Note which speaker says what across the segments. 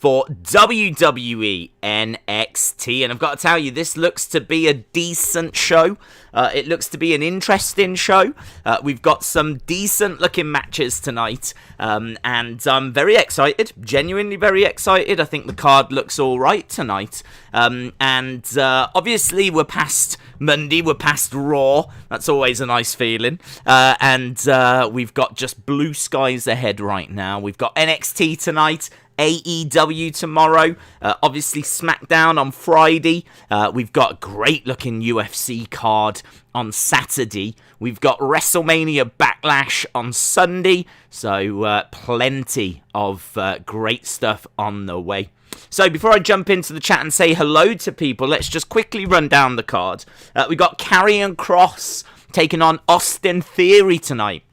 Speaker 1: for WWE NXT. And I've got to tell you, this looks to be a decent show. It looks to be an interesting show. We've got some decent looking matches tonight. And I'm very excited, genuinely very excited. I think the card looks all right tonight. Obviously we're past Monday, we're past Raw. That's always a nice feeling. We've got just blue skies ahead right now. We've got NXT tonight, AEW tomorrow, obviously SmackDown on Friday. We've got a great looking UFC card on Saturday. We've got WrestleMania Backlash on Sunday. So plenty of great stuff on the way. So before I jump into the chat and say hello to people, let's just quickly run down the card. We got Karrion Kross taking on Austin Theory tonight.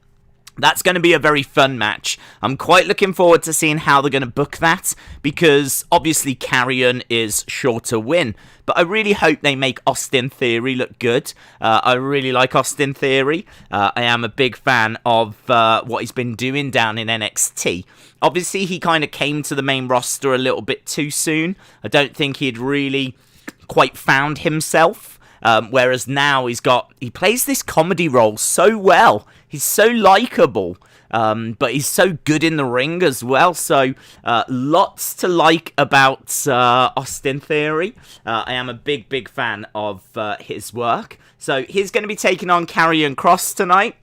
Speaker 1: That's going to be a very fun match. I'm quite looking forward to seeing how they're going to book that, because obviously Karrion is sure to win. But I really hope they make Austin Theory look good. I really like Austin Theory. I am a big fan of what he's been doing down in NXT. Obviously, he kind of came to the main roster a little bit too soon. I don't think he'd really quite found himself. Whereas now he plays this comedy role so well. He's so likable, but he's so good in the ring as well. So lots to like about Austin Theory. I am a big fan of his work. So he's going to be taking on Karrion Kross tonight.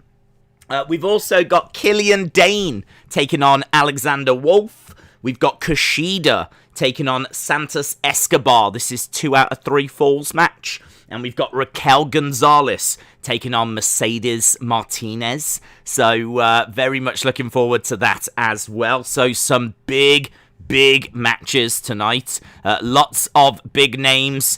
Speaker 1: We've also got Killian Dain taking on Alexander Wolfe. We've got Kushida taking on Santos Escobar. This is 2 out of 3 falls match. And we've got Raquel Gonzalez taking on Mercedes Martinez. So very much looking forward to that as well. So some big matches tonight. Lots of big names,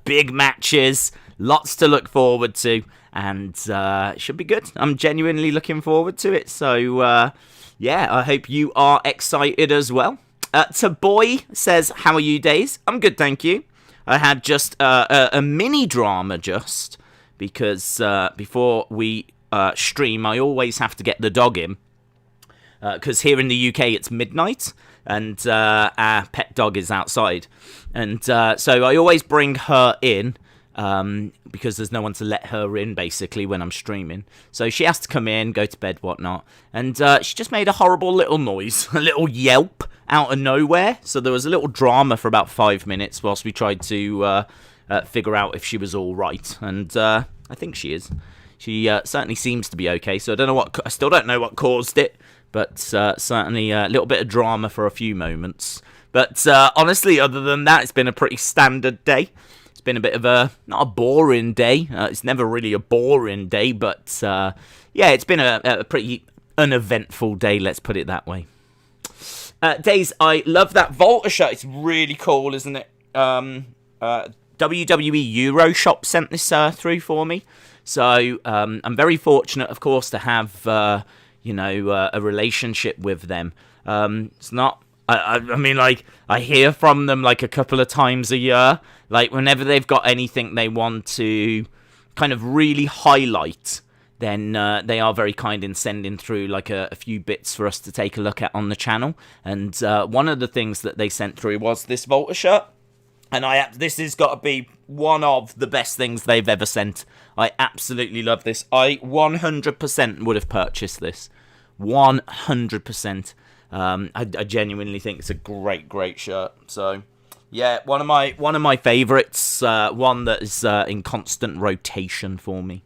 Speaker 1: big matches, lots to look forward to. And it should be good. I'm genuinely looking forward to it. So I hope you are excited as well. Taboy says, how are you, Days? I'm good, thank you. I had just a mini drama just because before we stream, I always have to get the dog in because here in the UK it's midnight and our pet dog is outside. And so I always bring her in because there's no one to let her in basically when I'm streaming. So she has to come in, go to bed, whatnot. And she just made a horrible little noise, a little yelp out of nowhere. So there was a little drama for about 5 minutes whilst we tried to figure out if she was all right. And I think she is. She certainly seems to be okay. So I still don't know what caused it, but certainly a little bit of drama for a few moments. But honestly, other than that, it's been a pretty standard day. It's been a bit of not a boring day. It's never really a boring day, but it's been a pretty uneventful day, let's put it that way. Days, I love that Volta shirt. It's really cool, isn't it? WWE Euro Shop sent this through for me. So I'm very fortunate, of course, to have a relationship with them. It's not. I mean, like, I hear from them like a couple of times a year. Like, whenever they've got anything they want to kind of really highlight, then they are very kind in sending through like a few bits for us to take a look at on the channel. And one of the things that they sent through was this Volta shirt. And this has got to be one of the best things they've ever sent. I absolutely love this. I 100% would have purchased this. 100%. I genuinely think it's a great shirt. So, yeah, one of my favourites. One that is in constant rotation for me.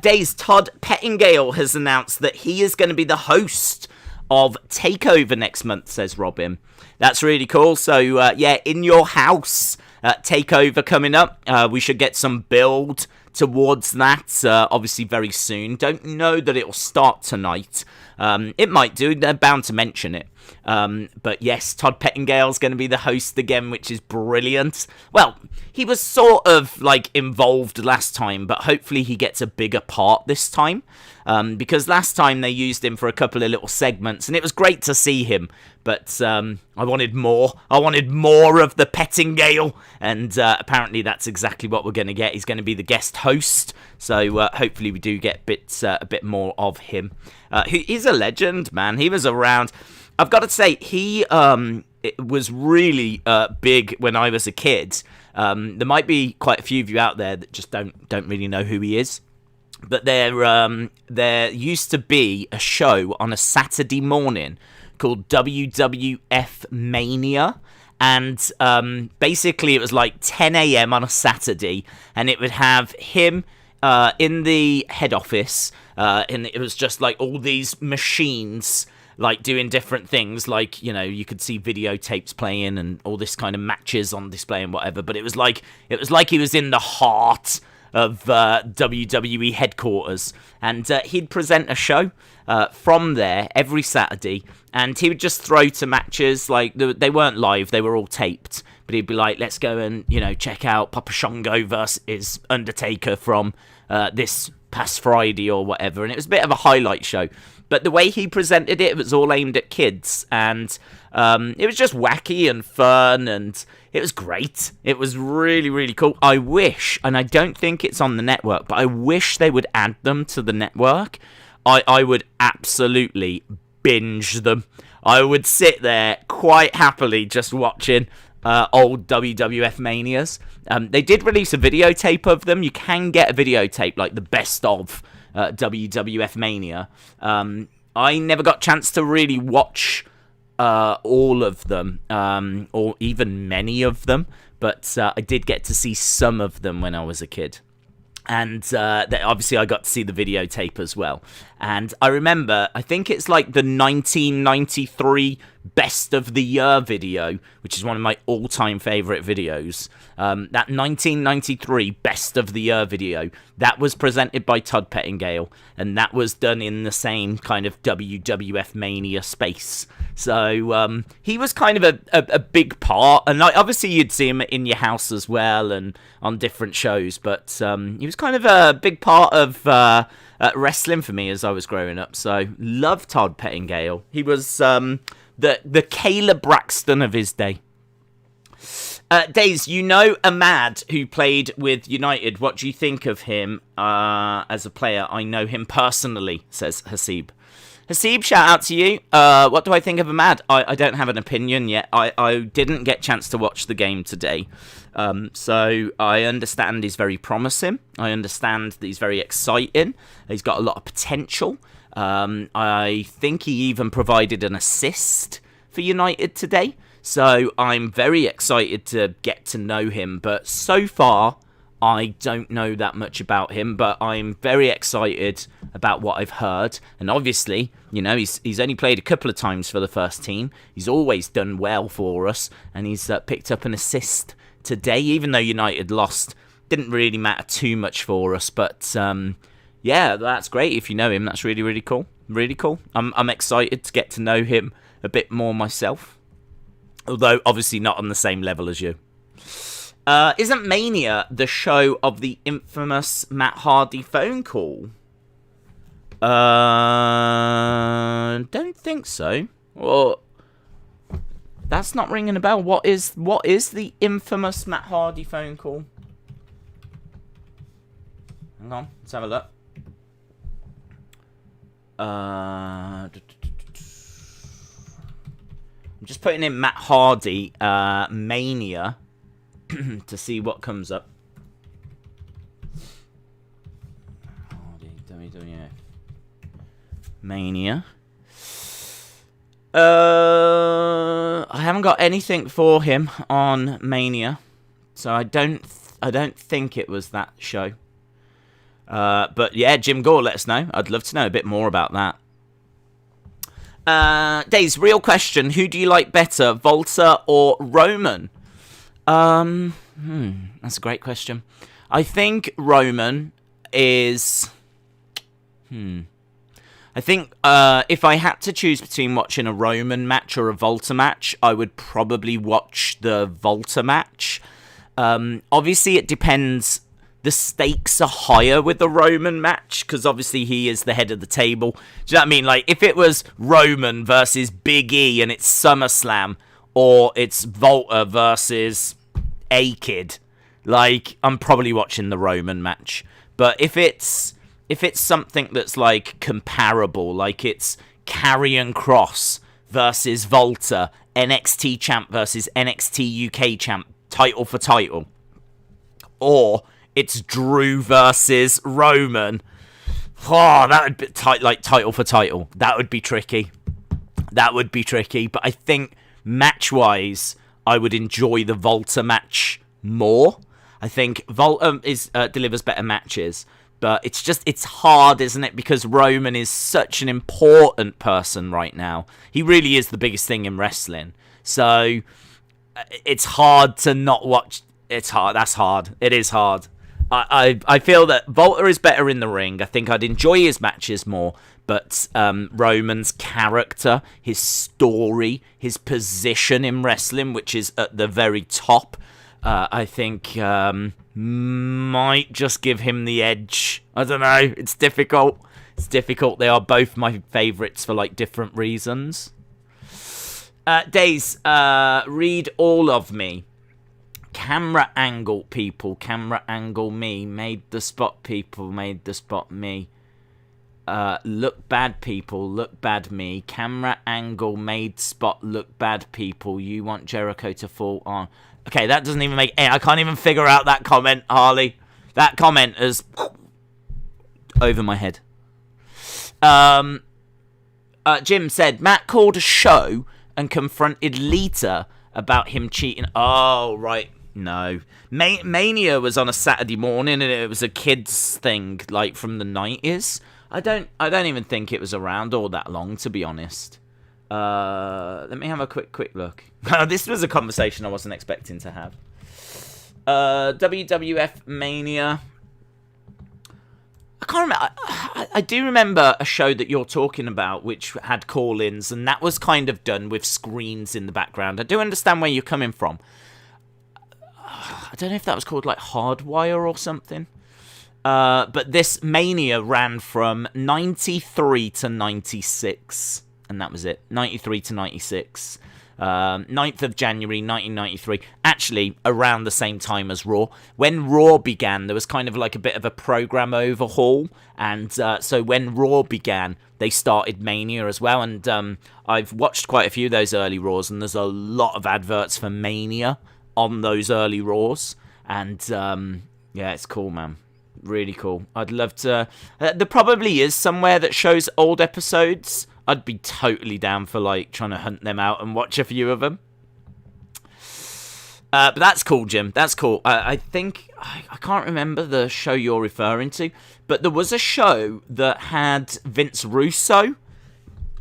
Speaker 1: Days, Todd Pettingale has announced that he is going to be the host of Takeover next month, says Robin. That's really cool. So, in your house, Takeover coming up. We should get some build towards that, obviously very soon. Don't know that it'll start tonight. It might do. They're bound to mention it. But yes, Todd Pettingale's going to be the host again, which is brilliant. Well, he was sort of like involved last time, but hopefully he gets a bigger part this time. Because last time they used him for a couple of little segments, and it was great to see him. But I wanted more. I wanted more of the Pettingale, and apparently that's exactly what we're going to get. He's going to be the guest host, so hopefully we do get a bit more of him. He's a legend, man. He was around. I've got to say, he it was really big when I was a kid. There might be quite a few of you out there that just don't really know who he is. But there used to be a show on a Saturday morning called WWF Mania. And basically it was like 10 a.m. on a Saturday, and it would have him in the head office, and it was just like all these machines like doing different things, like, you know, you could see videotapes playing and all this kind of matches on display and whatever, but it was like he was in the heart of WWE headquarters, and he'd present a show from there every Saturday, and he would just throw to matches. Like, they weren't live, they were all taped, but he'd be like, let's go and, you know, check out Papa Shango versus Undertaker from this past Friday or whatever, and it was a bit of a highlight show. But the way he presented it was all aimed at kids, and it was just wacky and fun, and it was great. It was really, really cool. I wish, and I don't think it's on the network, but I wish they would add them to the network. I would absolutely binge them. I would sit there quite happily just watching old WWF Manias. They did release a videotape of them. You can get a videotape, like the best of WWF Mania. I never got a chance to really watch all of them, or even many of them, but I did get to see some of them when I was a kid. And obviously I got to see the videotape as well. And I remember, I think it's like the 1993 Best of the Year video, which is one of my all-time favourite videos. That 1993 Best of the Year video, that was presented by Todd Pettingale, and that was done in the same kind of WWF Mania space. So he was kind of a big part, and obviously you'd see him in your house as well and on different shows, but he was kind of a big part of wrestling for me as I was growing up. So love Todd Pettingale. He was the Kayla Braxton of his day. Days, you know Ahmad, who played with United. What do you think of him as a player? I know him personally, says Hasib. Hasib, shout out to you. What do I think of Ahmad? I don't have an opinion yet. I didn't get a chance to watch the game today. So I understand he's very promising. I understand that he's very exciting. He's got a lot of potential. I think he even provided an assist for United today. So I'm very excited to get to know him. But so far, I don't know that much about him. But I'm very excited about what I've heard. And obviously, you know, he's only played a couple of times for the first team. He's always done well for us. And he's picked up an assist today, even though United lost. Didn't really matter too much for us. But yeah, that's great. If you know him, that's really, really cool. Really cool. I'm excited to get to know him a bit more myself. Although, obviously not on the same level as you. Isn't Mania the show of the infamous Matt Hardy phone call? Don't think so. Well, that's not ringing a bell. What is the infamous Matt Hardy phone call? Hang on, let's have a look. I'm just putting in Matt Hardy Mania to see what comes up. Hardy WWF Mania. I haven't got anything for him on Mania, so I don't think it was that show. But yeah, Jim Gore, let us know. I'd love to know a bit more about that. Days, real question. Who do you like better, Volta or Roman? That's a great question. I think Roman is... I think if I had to choose between watching a Roman match or a Volta match, I would probably watch the Volta match. Obviously, it depends. The stakes are higher with the Roman match, because obviously he is the head of the table. Do you know what I mean? Like, if it was Roman versus Big E and it's SummerSlam, or it's Volta versus A-Kid, like, I'm probably watching the Roman match. But if it's something that's, like, comparable, like it's Karrion Kross versus Volta NXT champ versus NXT UK champ, title for title. Or it's Drew versus Roman. Oh, that would be title for title. That would be tricky. But I think match-wise, I would enjoy the Volta match more. I think Volta delivers better matches. But it's hard, isn't it? Because Roman is such an important person right now. He really is the biggest thing in wrestling. So it's hard to not watch. It's hard. That's hard. It is hard. I feel that Volta is better in the ring. I think I'd enjoy his matches more. But Roman's character, his story, his position in wrestling, which is at the very top, I think might just give him the edge. I don't know. It's difficult. They are both my favourites for different reasons. Days, read all of me. Camera angle people. Camera angle me. Made the spot people. Made the spot me. Look bad people. Look bad me. Camera angle made spot look bad people. You want Jericho to fall on. Okay, that doesn't even make any... I can't even figure out that comment, Harley. That comment is over my head. Jim said, Matt called a show and confronted Lita about him cheating. Oh, right. No. Mania was on a Saturday morning and it was a kids thing, from the 90s. I don't even think it was around all that long, to be honest. Let me have a quick look. This was a conversation I wasn't expecting to have. WWF Mania. I can't remember. I do remember a show that you're talking about, which had call-ins, and that was kind of done with screens in the background. I do understand where you're coming from. I don't know if that was called Hardwire or something. But this Mania ran from 93 to 96. And that was it. 93 to 96. 9th of January 1993. Actually, around the same time as Raw. When Raw began, there was kind of a bit of a program overhaul. And so when Raw began, they started Mania as well. And I've watched quite a few of those early Raws. And there's a lot of adverts for Mania on those early Raws. And yeah, it's cool, man. Really cool. I'd love to... there probably is somewhere that shows old episodes. I'd be totally down for trying to hunt them out and watch a few of them. But that's cool, Jim. That's cool. I think... I can't remember the show you're referring to. But there was a show that had Vince Russo,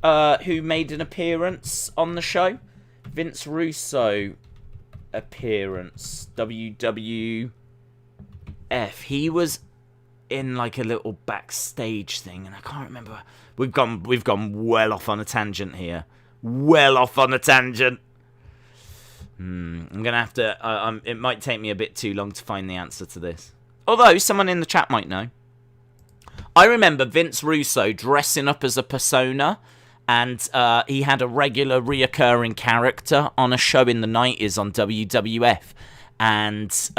Speaker 1: who made an appearance on the show. Vince Russo appearance. WWF. He was in a little backstage thing, and I can't remember. We've gone well off on a tangent here. Well off on a tangent. I'm gonna have to. It might take me a bit too long to find the answer to this. Although someone in the chat might know. I remember Vince Russo dressing up as a persona, and he had a regular reoccurring character on a show in the 90s on WWF, and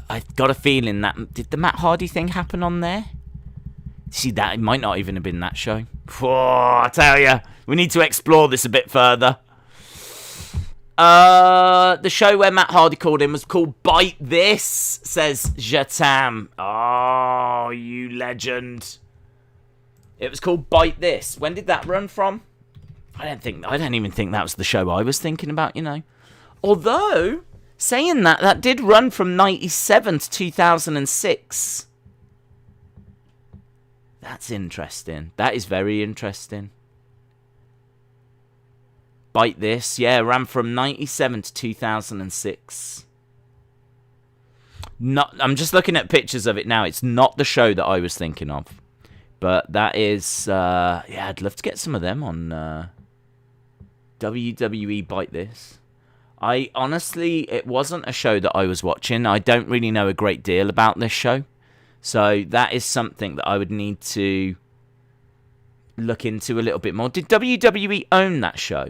Speaker 1: I've got a feeling that... Did the Matt Hardy thing happen on there? See, that it might not even have been that show. Oh, I tell you, we need to explore this a bit further. The show where Matt Hardy called in was called Bite This, says Jatam. Oh, you legend. It was called Bite This. When did that run from? I don't even think that was the show I was thinking about, Although... Saying that did run from 97 to 2006. That's interesting. That is very interesting. Bite This. Yeah, ran from 97 to 2006. I'm just looking at pictures of it now. It's not the show that I was thinking of. But that is... yeah, I'd love to get some of them on WWE Bite This. I honestly, it wasn't a show that I was watching. I don't really know a great deal about this show. So that is something that I would need to look into a little bit more. Did WWE own that show?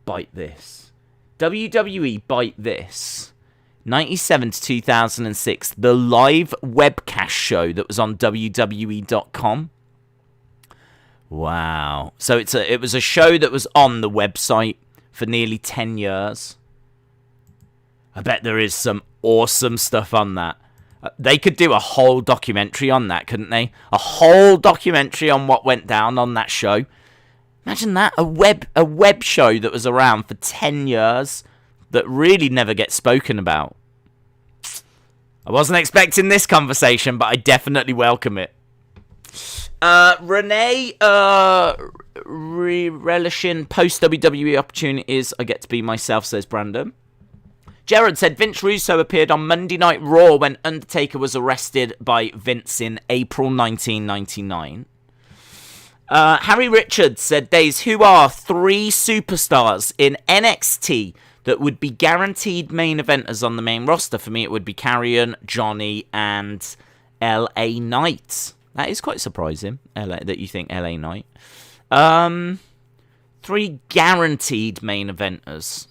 Speaker 1: Bite This. WWE Bite This. 97 to 2006. The live webcast show that was on WWE.com. Wow. So it was a show that was on the website for nearly 10 years. I bet there is some awesome stuff on that. They could do a whole documentary on that, couldn't they? A whole documentary on what went down on that show. Imagine that, a web show that was around for 10 years that really never gets spoken about. I wasn't expecting this conversation, but I definitely welcome it. Renee, relishing post-WWE opportunities. I get to be myself, says Brandon. Jared said Vince Russo appeared on Monday Night Raw when Undertaker was arrested by Vince in April 1999. Harry Richards said, Days, who are 3 superstars in NXT that would be guaranteed main eventers on the main roster? For me, it would be Karrion, Johnny, and LA Knight. That is quite surprising, that you think LA Knight. 3 guaranteed main eventers.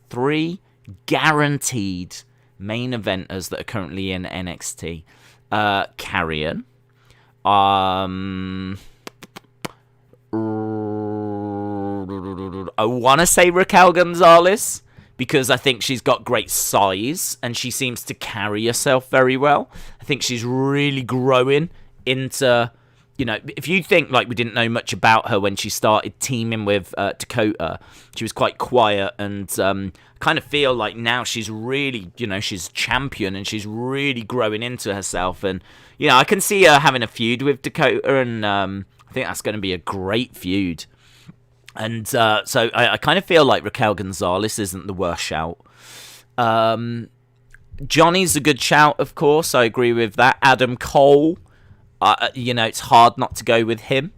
Speaker 1: 3 guaranteed main eventers that are currently in NXT. Karrion. I want to say Raquel Gonzalez, because I think she's got great size and she seems to carry herself very well. I think she's really growing into, you know, if you think like we didn't know much about her when she started teaming with Dakota, she was quite quiet, and kind of feel like now she's really, you know, she's champion and she's really growing into herself. And, you know, I can see her having a feud with Dakota, and I think that's going to be a great feud. And so I kind of feel like Raquel Gonzalez isn't the worst shout. Johnny's a good shout, of course. I agree with that. Adam Cole, you know, it's hard not to go with him.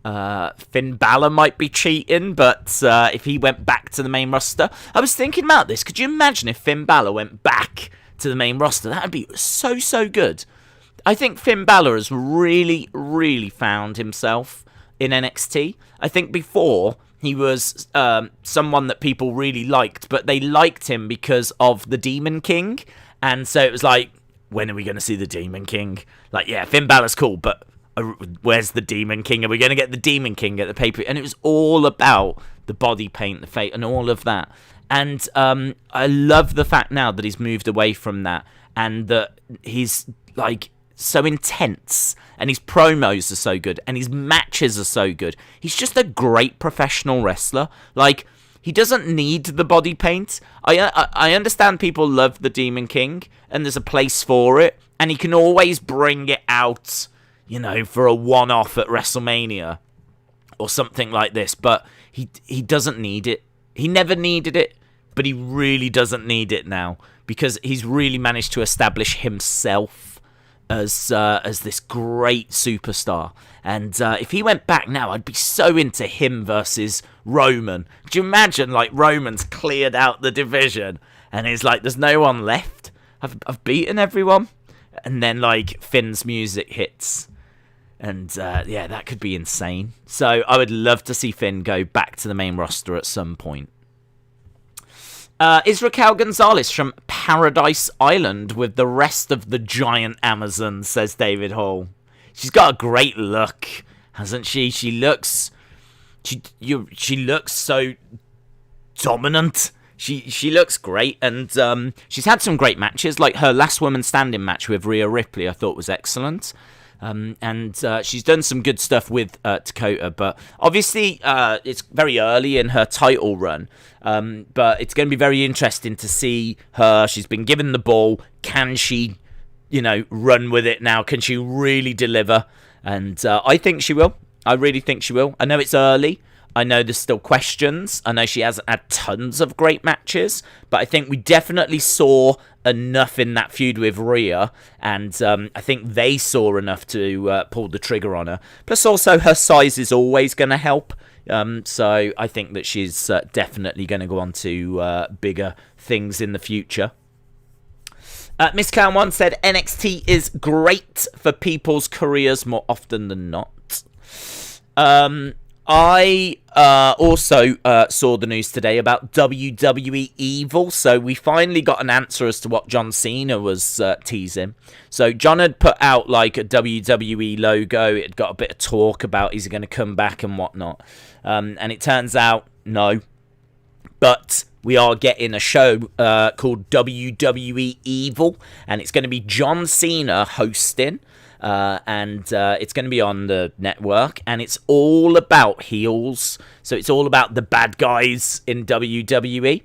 Speaker 1: Finn Balor might be cheating, but if he went back to the main roster... I was thinking about this. Could you imagine if Finn Balor went back to the main roster? That would be so good. I think Finn Balor has really, really found himself in NXT. I think before he was someone that people really liked, but they liked him because of the Demon King. And so it was like, when are we going to see the Demon King? Like, yeah, Finn Balor's cool, but where's the Demon King? Are we going to get the Demon King at the pay-per-view? And it was all about the body paint, the fate, and all of that. And I love the fact now that he's moved away from that, and that he's like so intense, and his promos are so good, and his matches are so good. He's just a great professional wrestler. Like, he doesn't need the body paint. I understand people love the Demon King, and there's a place for it, and he can always bring it out, you know, for a one-off at WrestleMania or something like this, but he doesn't need it. He never needed it, but he really doesn't need it now, because he's really managed to establish himself as this great superstar. And if he went back now, I'd be so into him versus Roman. Could you imagine, like, Roman's cleared out the division and he's like, there's no one left. I've beaten everyone. And then, like, Finn's music hits. And, yeah, that could be insane. So I would love to see Finn go back to the main roster at some point. Is Raquel Gonzalez from Paradise Island with the rest of the giant Amazon, says David Hall. She's got a great look, hasn't she? She looks so dominant. She looks great, and she's had some great matches. Like her last woman standing match with Rhea Ripley, I thought was excellent. And she's done some good stuff with Dakota, but obviously it's very early in her title run. But it's going to be very interesting to see her. She's been given the ball. Can she, you know, run with it now? Can she really deliver? And I think she will. I really think she will. I know it's early. I know there's still questions. I know she hasn't had tons of great matches, but I think we definitely saw enough in that feud with Rhea, and I think they saw enough to pull the trigger on her. Plus, also, her size is always going to help. So I think that she's definitely going to go on to bigger things in the future. Miss Clown One said NXT is great for people's careers more often than not. I also saw the news today about WWE Evil, so we finally got an answer as to what John Cena was teasing. So John had put out like a WWE logo, it had got a bit of talk about is he going to come back and whatnot, and it turns out no, but we are getting a show called WWE Evil, and it's going to be John Cena hosting. And it's going to be on the network, and it's all about heels, so it's all about the bad guys in WWE.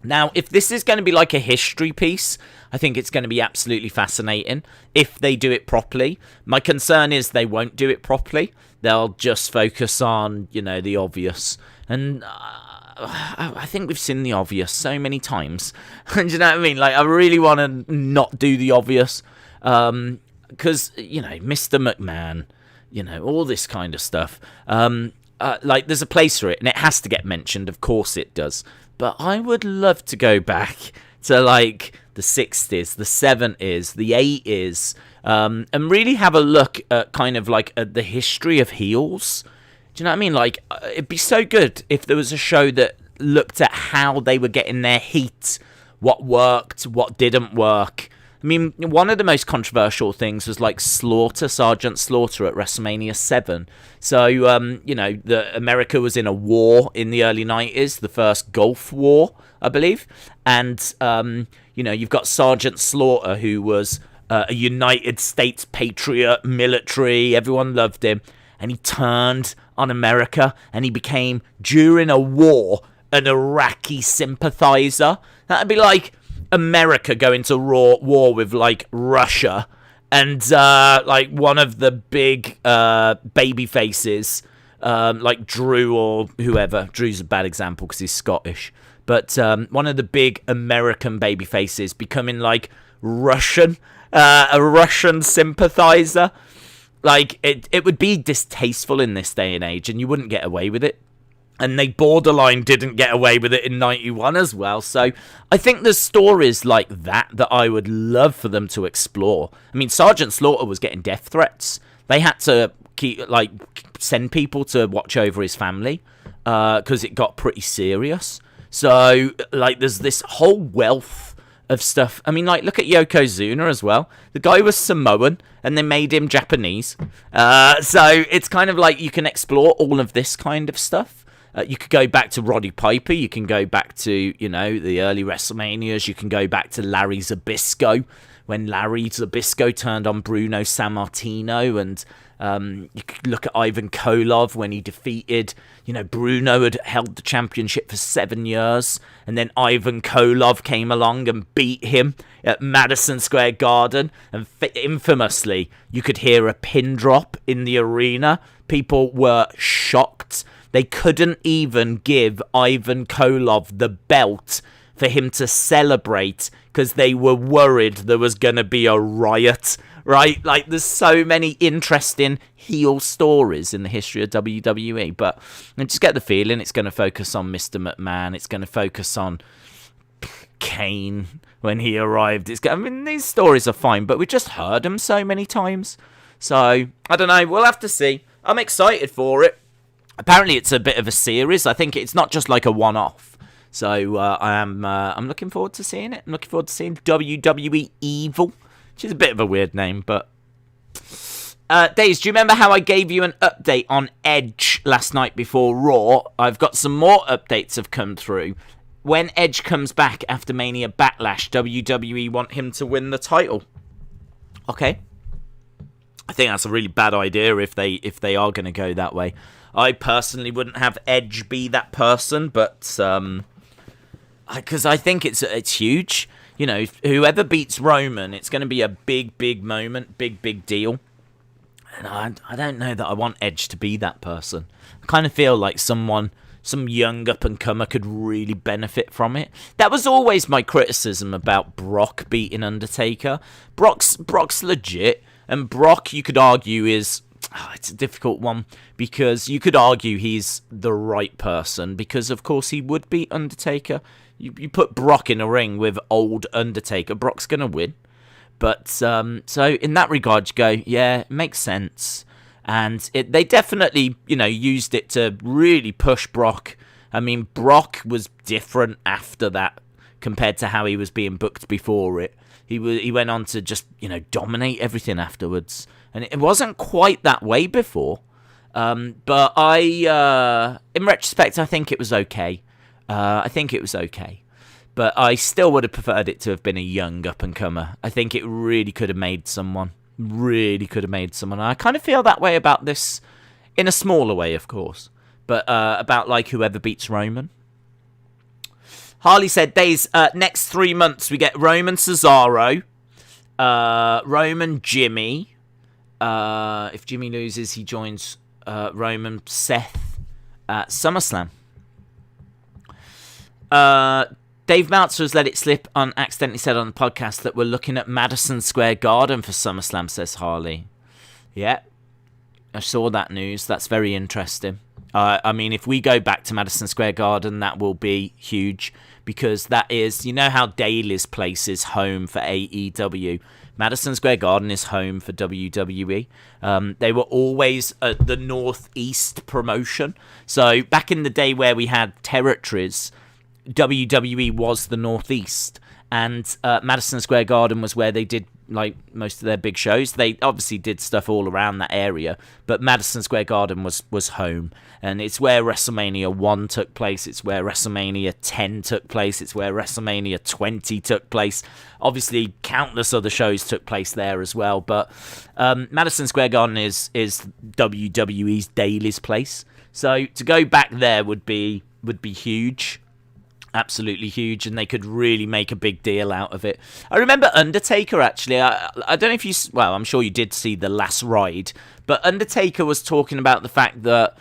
Speaker 1: Now, if this is going to be like a history piece, I think it's going to be absolutely fascinating if they do it properly. My concern is they won't do it properly. They'll just focus on, you know, the obvious, and I think we've seen the obvious so many times. Do you know what I mean? Like, I really want to not do the obvious, because, you know, Mr. McMahon, you know, all this kind of stuff. Like, there's a place for it, and it has to get mentioned. Of course it does. But I would love to go back to, like, the 60s, the 70s, the 80s, and really have a look at kind of, like, at the history of heels. Do you know what I mean? Like, it'd be so good if there was a show that looked at how they were getting their heat, what worked, what didn't work. I mean, one of the most controversial things was like Sergeant Slaughter at WrestleMania 7. So, you know, America was in a war in the early 90s, the first Gulf War, I believe. And, you know, you've got Sergeant Slaughter, who was a United States patriot, military, everyone loved him. And he turned on America, and he became, during a war, an Iraqi sympathizer. That'd be like America going to war with, like, Russia, and, like, one of the big baby faces, like Drew or whoever. Drew's a bad example because he's Scottish. But one of the big American baby faces becoming, like, Russian, a Russian sympathizer. Like, it would be distasteful in this day and age, and you wouldn't get away with it. And they borderline didn't get away with it in 91 as well. So I think there's stories like that I would love for them to explore. I mean, Sergeant Slaughter was getting death threats. They had to send people to watch over his family because it got pretty serious. So, like, there's this whole wealth of stuff. I mean, like, look at Yokozuna as well. The guy was Samoan, and they made him Japanese. So it's kind of like you can explore all of this kind of stuff. You could go back to Roddy Piper. You can go back to, you know, the early WrestleManias. You can go back to Larry Zbyszko, when Larry Zbyszko turned on Bruno Sammartino. And you could look at Ivan Koloff when he defeated, you know, Bruno had held the championship for 7 years. And then Ivan Koloff came along and beat him at Madison Square Garden. And infamously, you could hear a pin drop in the arena. People were shocked. They couldn't even give Ivan Koloff the belt for him to celebrate because they were worried there was going to be a riot, right? Like, there's so many interesting heel stories in the history of WWE, but I just get the feeling it's going to focus on Mr. McMahon. It's going to focus on Kane when he arrived. I mean, these stories are fine, but we just heard them so many times. So, I don't know. We'll have to see. I'm excited for it. Apparently, it's a bit of a series. I think it's not just like a one-off. So I'm looking forward to seeing it. I'm looking forward to seeing WWE Evil, which is a bit of a weird name, but Days, do you remember how I gave you an update on Edge last night before Raw? I've got some more updates have come through. When Edge comes back after Mania Backlash, WWE want him to win the title. Okay. I think that's a really bad idea if they are going to go that way. I personally wouldn't have Edge be that person, but because I think it's huge. You know, whoever beats Roman, it's going to be a big moment, big deal. And I don't know that I want Edge to be that person. I kind of feel like some young up-and-comer could really benefit from it. That was always my criticism about Brock beating Undertaker. Brock's legit, and Brock, you could argue, is... it's a difficult one, because you could argue he's the right person, because of course he would beat Undertaker. You put Brock in a ring with old Undertaker, Brock's going to win. But, so in that regard, you go, yeah, it makes sense. And they definitely, used it to really push Brock. I mean, Brock was different after that compared to how he was being booked before it. He went on to just, dominate everything afterwards. And it wasn't quite that way before. But in retrospect, I think it was okay. But I still would have preferred it to have been a young up-and-comer. I think it really could have made someone. I kind of feel that way about this, in a smaller way, of course. But about, whoever beats Roman. Harley said, Days, next 3 months we get Roman Cesaro, Roman Jimmy. If Jimmy loses, he joins Roman Seth at SummerSlam. Dave Meltzer has let it slip and accidentally said on the podcast that we're looking at Madison Square Garden for SummerSlam, says Harley. Yeah, I saw that news. That's very interesting. I mean, if we go back to Madison Square Garden, that will be huge because that is, how Daly's place is home for AEW. Madison Square Garden is home for WWE. They were always the Northeast promotion. So back in the day where we had territories, WWE was the Northeast, and Madison Square Garden was where they did most of their big shows. They obviously did stuff all around that area, but Madison Square Garden was home, and it's where WrestleMania 1 took place, it's where WrestleMania 10 took place, it's where WrestleMania 20 took place. Obviously, countless other shows took place there as well, but Madison Square Garden is WWE's Daly's place. So to go back there would be huge. Absolutely huge, and they could really make a big deal out of it. I remember Undertaker, actually. I don't know if you... Well, I'm sure you did see The Last Ride, but Undertaker was talking about the fact that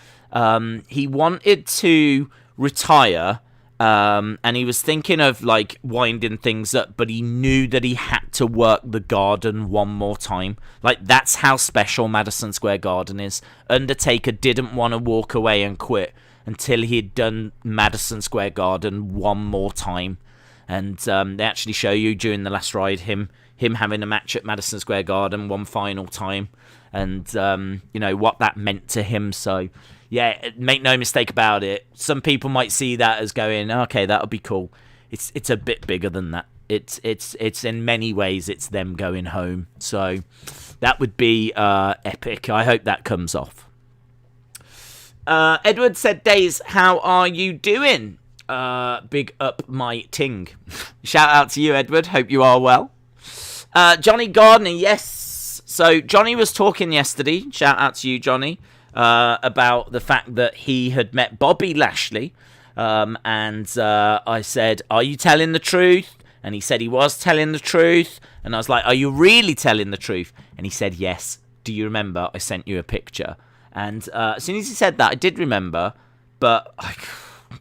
Speaker 1: he wanted to retire, and he was thinking of, winding things up, but he knew that he had to work the Garden one more time. That's how special Madison Square Garden is. Undertaker didn't want to walk away and quit until he had done Madison Square Garden one more time. And they actually show you during The Last Ride him having a match at Madison Square Garden one final time. And, what that meant to him. So, yeah, make no mistake about it. Some people might see that as going, okay, that'll be cool. It's a bit bigger than that. It's in many ways, it's them going home. So that would be epic. I hope that comes off. Edward said, Days, how are you doing? Big up my ting. Shout out to you, Edward. Hope you are well. Johnny Gardner, yes. So Johnny was talking yesterday, shout out to you, Johnny, about the fact that he had met Bobby Lashley. And I said, are you telling the truth? And he said he was telling the truth. And I was like, are you really telling the truth? And he said, yes. Do you remember I sent you a picture? And as soon as he said that, I did remember, but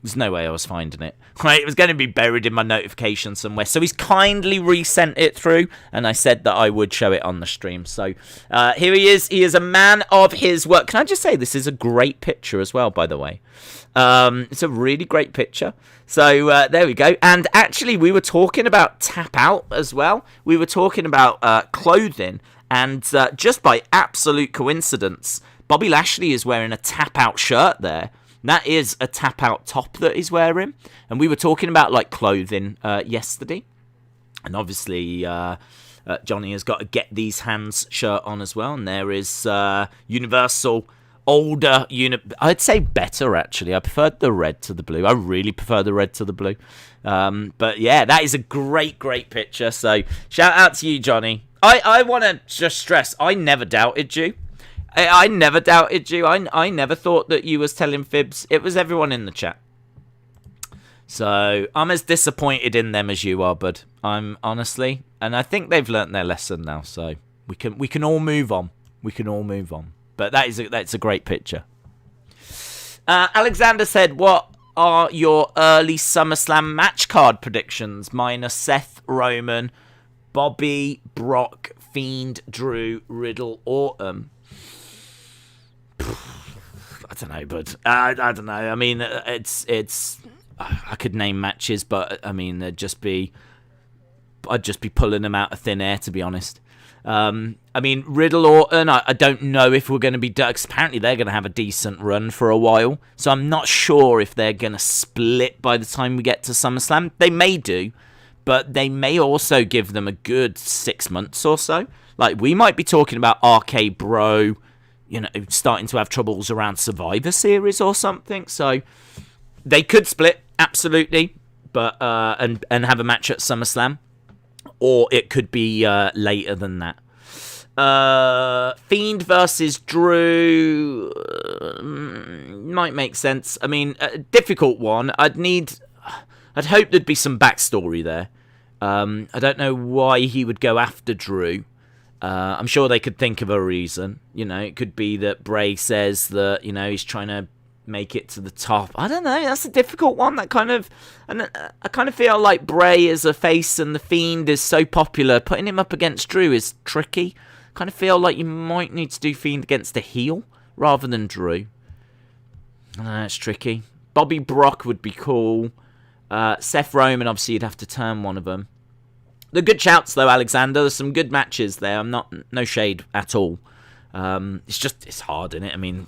Speaker 1: there's no way I was finding it. Right, it was going to be buried in my notifications somewhere. So he's kindly resent it through, and I said that I would show it on the stream. So here he is. He is a man of his work. Can I just say this is a great picture as well, by the way. It's a really great picture. So there we go. And actually, we were talking about Tap Out as well. We were talking about clothing, and just by absolute coincidence, Bobby Lashley is wearing a Tap Out shirt there. That is a Tap Out top that he's wearing. And we were talking about clothing yesterday. And obviously Johnny has got a Get These Hands shirt on as well. And there is Universal older I'd say better, actually. I preferred the red to the blue. I really prefer the red to the blue. But yeah, that is a great picture. So shout out to you, Johnny. I want to just stress, I never doubted you. I never doubted you. I never thought that you was telling fibs. It was everyone in the chat. So I'm as disappointed in them as you are, bud. I'm honestly, and I think they've learnt their lesson now. So we can all move on. We can all move on. But that's a great picture. Alexander said, "What are your early SummerSlam match card predictions? Mine are Seth, Roman, Bobby, Brock, Fiend, Drew, Riddle, Orton." I don't know, bud. I don't know. I mean, it's. I could name matches, but I mean, I'd just be pulling them out of thin air, to be honest. I mean, Riddle Orton, I don't know if we're going to be... Because apparently they're going to have a decent run for a while. So I'm not sure if they're going to split by the time we get to SummerSlam. They may do, but they may also give them a good 6 months or so. Like, we might be talking about RK Bro, starting to have troubles around Survivor Series or something. So they could split, absolutely, but and have a match at SummerSlam. Or it could be later than that. Fiend versus Drew might make sense. I mean, a difficult one. I'd hope there'd be some backstory there. I don't know why he would go after Drew. I'm sure they could think of a reason. It could be that Bray says that, he's trying to make it to the top. I don't know. That's a difficult one. I kind of feel like Bray is a face and the Fiend is so popular. Putting him up against Drew is tricky. Kind of feel like you might need to do Fiend against a heel rather than Drew. It's tricky. Bobby Brock would be cool. Seth Roman, obviously, you'd have to turn one of them. They're good shouts, though, Alexander. There's some good matches there. No shade at all. It's hard, isn't it? I mean,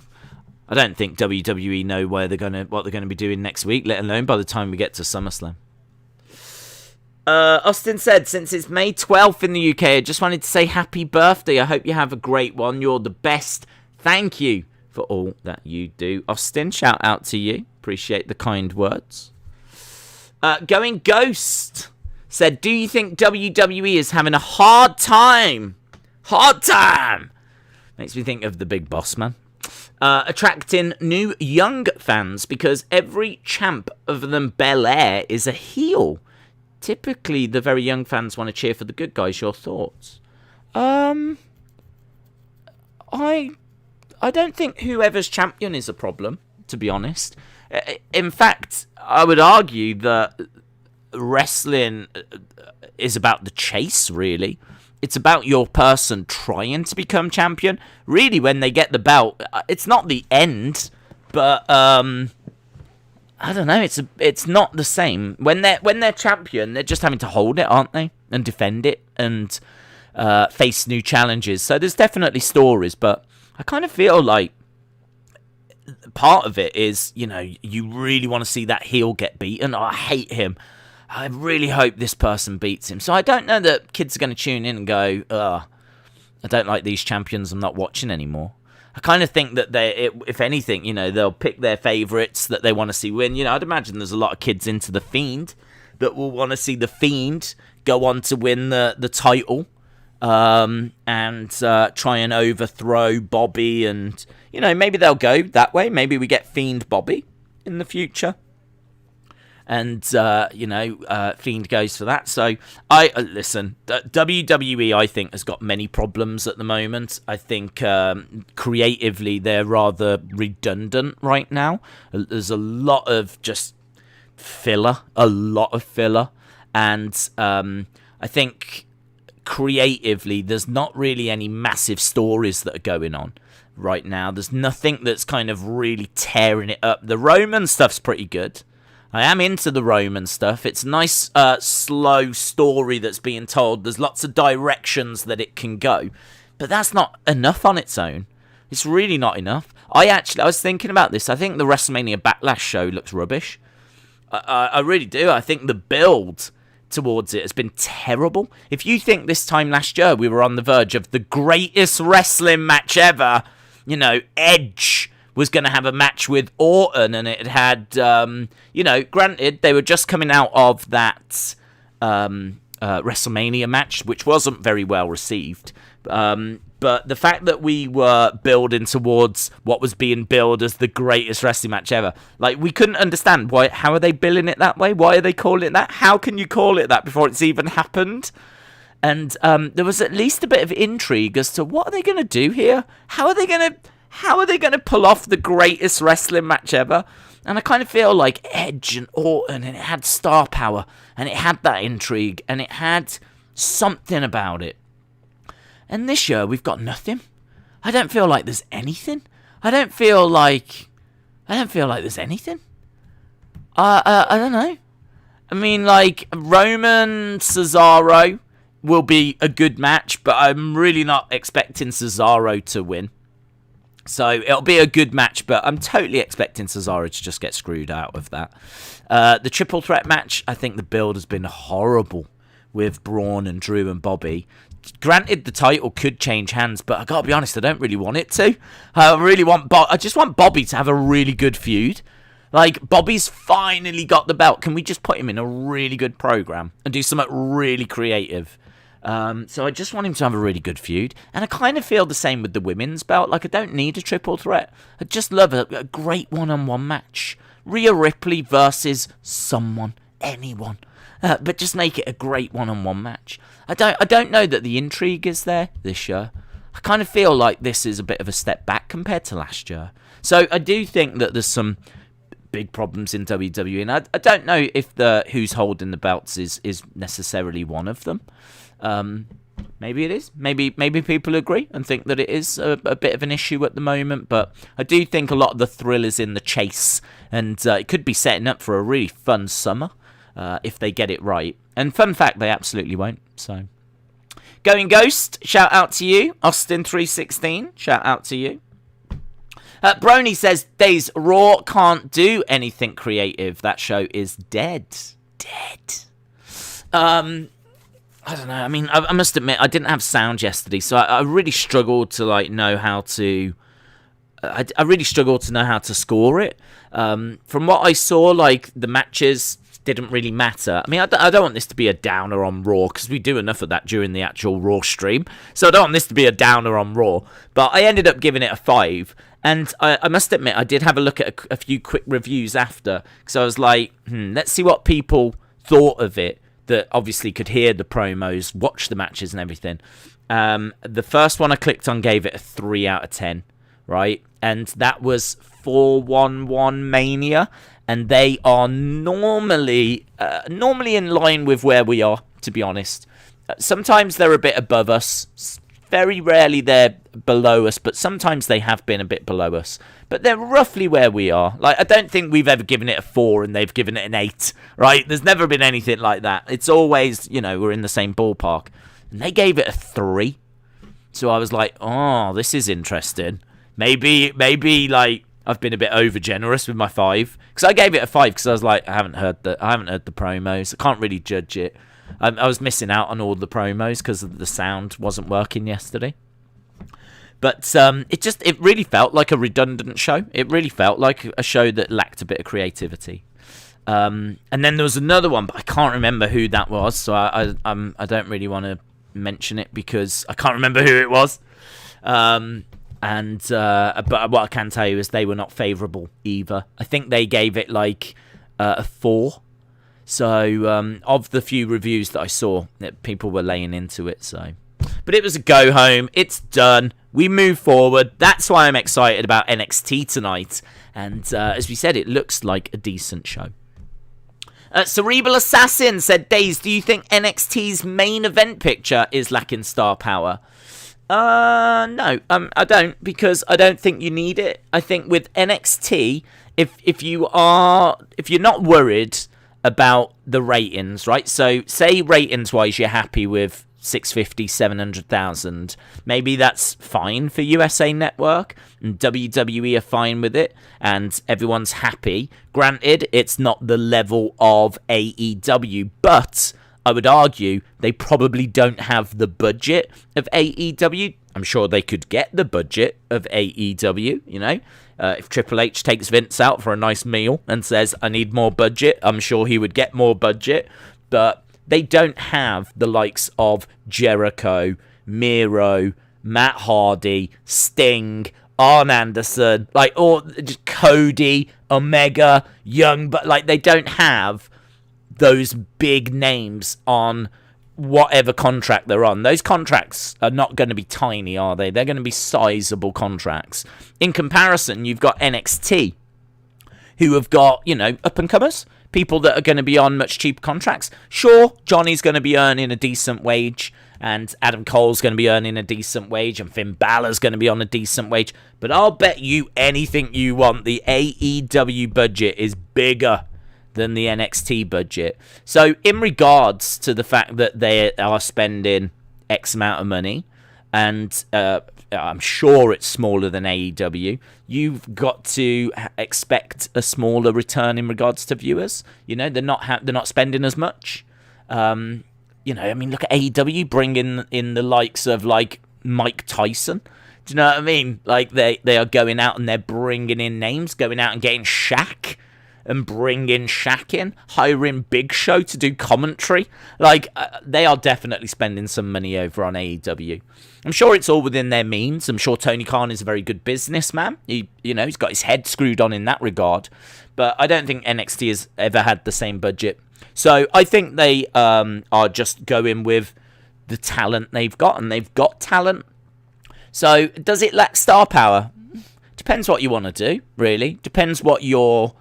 Speaker 1: I don't think WWE know what they're gonna be doing next week, let alone by the time we get to SummerSlam. Austin said, since it's May 12th in the UK, I just wanted to say happy birthday. I hope you have a great one. You're the best. Thank you for all that you do. Austin, shout out to you. Appreciate the kind words. Going Ghost said, do you think WWE is having a hard time? Hard time! Makes me think of the Big Boss Man. Attracting new young fans because every champ other than Belair is a heel. Typically, the very young fans want to cheer for the good guys. Your thoughts? I don't think whoever's champion is a problem, to be honest. In fact, I would argue that wrestling is about the chase, really. It's about your person trying to become champion. Really, when they get the belt, it's not the end, but I don't know. It's not the same. When they're champion, they're just having to hold it, aren't they? And defend it and face new challenges. So there's definitely stories, but I kind of feel like part of it is, you really want to see that heel get beaten. Oh, I hate him. I really hope this person beats him. So I don't know that kids are going to tune in and go, I don't like these champions. I'm not watching anymore. I kind of think that if anything, they'll pick their favourites that they want to see win. I'd imagine there's a lot of kids into the Fiend that will want to see the Fiend go on to win the title and try and overthrow Bobby. And, maybe they'll go that way. Maybe we get Fiend Bobby in the future. And, Fiend goes for that. So, listen, WWE, I think, has got many problems at the moment. I think, creatively, they're rather redundant right now. There's a lot of just filler. And, I think, creatively, there's not really any massive stories that are going on right now. There's nothing that's kind of really tearing it up. The Roman stuff's pretty good. I am into the Roman stuff. It's a nice, slow story that's being told. There's lots of directions that it can go. But that's not enough on its own. It's really not enough. I was thinking about this. I think the WrestleMania Backlash show looks rubbish. I really do. I think the build towards it has been terrible. If you think this time last year we were on the verge of the greatest wrestling match ever, Edge was going to have a match with Orton, and it had, granted, they were just coming out of that WrestleMania match, which wasn't very well received. But the fact that we were building towards what was being billed as the greatest wrestling match ever, like, we couldn't understand why. How are they billing it that way? Why are they calling it that? How can you call it that before it's even happened? And there was at least a bit of intrigue as to what are they going to do here? How are they going to pull off the greatest wrestling match ever? And I kind of feel like Edge and Orton, and it had star power, and it had that intrigue, and it had something about it. And this year, we've got nothing. I don't feel like there's anything. I don't feel like there's anything. I don't know. I mean, like, Roman Cesaro will be a good match, but I'm really not expecting Cesaro to win. So it'll be a good match, but I'm totally expecting Cesaro to just get screwed out of that. The triple threat match, I think the build has been horrible with Braun and Drew and Bobby. Granted, the title could change hands, but I gotta be honest, I don't really want it to. I just want Bobby to have a really good feud. Like, Bobby's finally got the belt. Can we just put him in a really good program and do something really creative? So I just want him to have a really good feud. And I kind of feel the same with the women's belt. Like, I don't need a triple threat. I just love a great one-on-one match. Rhea Ripley versus someone, anyone. But just make it a great one-on-one match. I don't know that the intrigue is there this year. I kind of feel like this is a bit of a step back compared to last year. So I do think that there's some big problems in WWE, and I don't know if the who's holding the belts is necessarily one of them. Maybe it is. Maybe people agree and think that it is a bit of an issue at the moment, but I do think a lot of the thrill is in the chase, and it could be setting up for a really fun summer if they get it right. And fun fact, they absolutely won't. So, Going Ghost, shout out to you. Austin316, shout out to you. Brony says, Days, Raw can't do anything creative. That show is dead. I don't know. I mean, I must admit, I didn't have sound yesterday, so I really struggled to know how to. I really struggled to know how to score it. From what I saw, the matches didn't really matter. I mean, I don't want this to be a downer on Raw, because we do enough of that during the actual Raw stream. So I don't want this to be a downer on Raw. But I ended up giving it a 5. And I must admit, I did have a look at a few quick reviews after. Because I was like, let's see what people thought of it. That obviously could hear the promos, watch the matches and everything. The first one I clicked on gave it a 3 out of 10. Right? And that was 411 Mania. And they are normally in line with where we are, to be honest. Sometimes they're a bit above us. Very rarely they're below us, but sometimes they have been a bit below us. But they're roughly where we are. I don't think we've ever given it a 4 and they've given it an 8, right? There's never been anything like that. It's always, we're in the same ballpark. And they gave it a 3. So I was like, oh, this is interesting. Maybe I've been a bit over generous with my 5, because I gave it a 5 because I was like, I haven't heard the promos. I can't really judge it. I was missing out on all the promos because the sound wasn't working yesterday. But it really felt like a redundant show. It really felt like a show that lacked a bit of creativity. And then there was another one, but I can't remember who that was. So I don't really want to mention it because I can't remember who it was. But what I can tell you is they were not favourable either. I think they gave it a 4. So of the few reviews that I saw, people were laying into it. But it was a go home. It's done. We move forward. That's why I'm excited about NXT tonight. And as we said, it looks like a decent show. Cerebral Assassin said, Days, do you think NXT's main event picture is lacking star power? No, I don't, because I don't think you need it. I think with NXT, if you're not worried about the ratings, right? So say ratings-wise, you're happy with 650, 700,000. Maybe that's fine for USA Network, and WWE are fine with it, and everyone's happy. Granted, it's not the level of AEW, but I would argue they probably don't have the budget of AEW. I'm sure they could get the budget of AEW, If Triple H takes Vince out for a nice meal and says, I need more budget, I'm sure he would get more budget. But they don't have the likes of Jericho, Miro, Matt Hardy, Sting, Arn Anderson, or just Cody, Omega, Young, but they don't have those big names on whatever contract they're on. Those contracts are not going to be tiny, are they? They're going to be sizable contracts. In comparison, you've got NXT, who have got, up-and-comers, people that are going to be on much cheaper contracts. Sure, Johnny's going to be earning a decent wage, and Adam Cole's going to be earning a decent wage, and Finn Balor's going to be on a decent wage, but I'll bet you anything you want, the AEW budget is bigger than the NXT budget. So in regards to the fact that they are spending X amount of money, and I'm sure it's smaller than AEW, you've got to expect a smaller return in regards to viewers. You know, they're not spending as much. You know, I mean, look at AEW bringing in the likes of like Mike Tyson. Do you know what I mean? Like they are going out and they're bringing in names, going out and getting Shaq and bringing Shaq in, hiring Big Show to do commentary. Like they are definitely spending some money over on AEW. I'm sure it's all within their means. I'm sure Tony Khan is a very good businessman. He's got his head screwed on in that regard. But I don't think NXT has ever had the same budget. So I think they are just going with the talent they've got, and they've got talent. So does it lack star power? Depends what you want to do, really. Depends what you're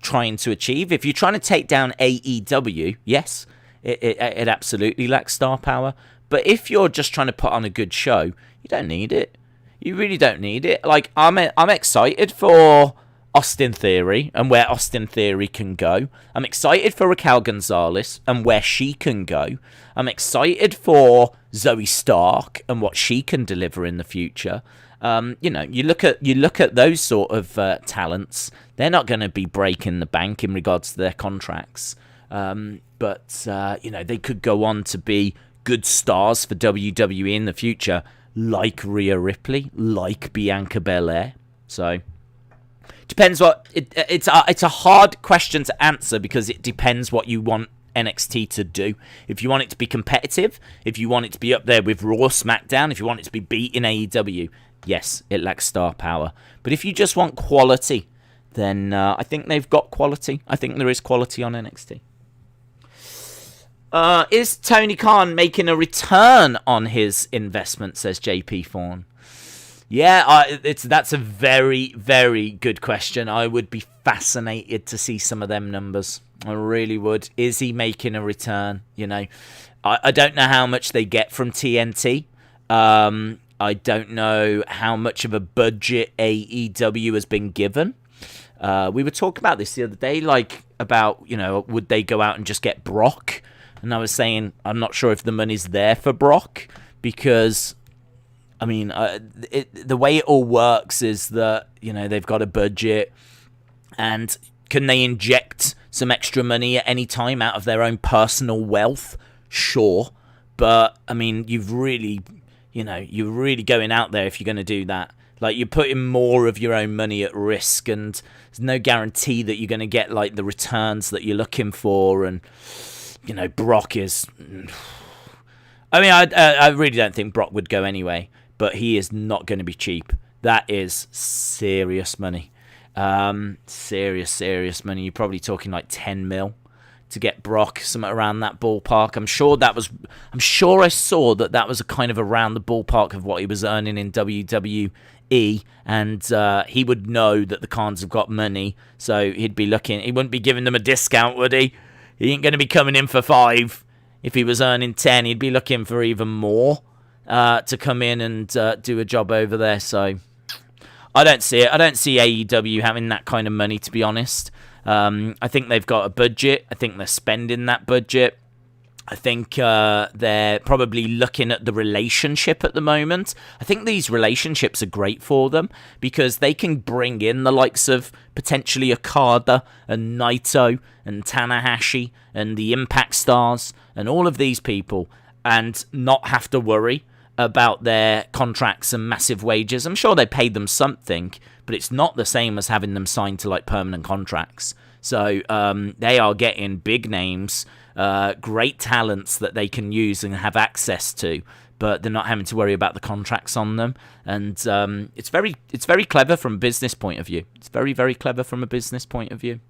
Speaker 1: trying to achieve. If you're trying to take down AEW, yes, it absolutely lacks star power. But if you're just trying to put on a good show, you don't need it. You really don't need it. Like I'm excited for Austin Theory and where Austin Theory can go. I'm excited for Raquel Gonzalez and where she can go. I'm excited for Zoe Stark and what she can deliver in the future. You look at those sort of talents. They're not going to be breaking the bank in regards to their contracts. But they could go on to be good stars for WWE in the future, like Rhea Ripley, like Bianca Belair. So depends what it's a hard question to answer because it depends what you want NXT to do. If you want it to be competitive, if you want it to be up there with Raw, SmackDown, if you want it to be beating AEW, yes, it lacks star power. But if you just want quality, then I think they've got quality. I think there is quality on NXT. Is Tony Khan making a return on his investment, says JP Fawn. Yeah, that's a very, very good question. I would be fascinated to see some of them numbers. I really would. Is he making a return? I don't know how much they get from TNT. I don't know how much of a budget AEW has been given. We were talking about this the other day, about, would they go out and just get Brock? And I was saying, I'm not sure if the money's there for Brock because, the way it all works is that, they've got a budget and can they inject some extra money at any time out of their own personal wealth? Sure. But, you're really going out there if you're going to do that. Like, you're putting more of your own money at risk and there's no guarantee that you're going to get, the returns that you're looking for. And, Brock is... I really don't think Brock would go anyway, but he is not going to be cheap. That is serious money. Serious money. You're probably talking 10 mil to get Brock, something around that ballpark. I'm sure I saw that was a kind of around the ballpark of what he was earning in WWE, and he would know that the Khans have got money, so he'd be looking. He wouldn't be giving them a discount, would he? He ain't going to be coming in for 5. If he was earning 10, he'd be looking for even more to come in and do a job over there. So I don't see it. I don't see AEW having that kind of money, to be honest. I think they've got a budget. I think they're spending that budget. I think they're probably looking at the relationship at the moment. I think these relationships are great for them because they can bring in the likes of potentially Okada and Naito and Tanahashi and the Impact Stars and all of these people and not have to worry about their contracts and massive wages. I'm sure they paid them something, but it's not the same as having them signed to permanent contracts. So they are getting big names, great talents that they can use and have access to, but they're not having to worry about the contracts on them. And it's very clever from a business point of view. It's very, very clever from a business point of view.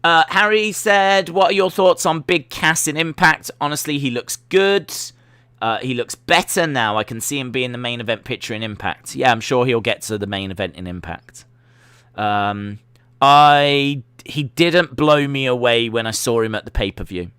Speaker 1: Harry said, what are your thoughts on Big Cass in Impact? Honestly, he looks good. He looks better now. I can see him being the main event picture in Impact. Yeah, I'm sure he'll get to the main event in Impact. He didn't blow me away when I saw him at the pay-per-view.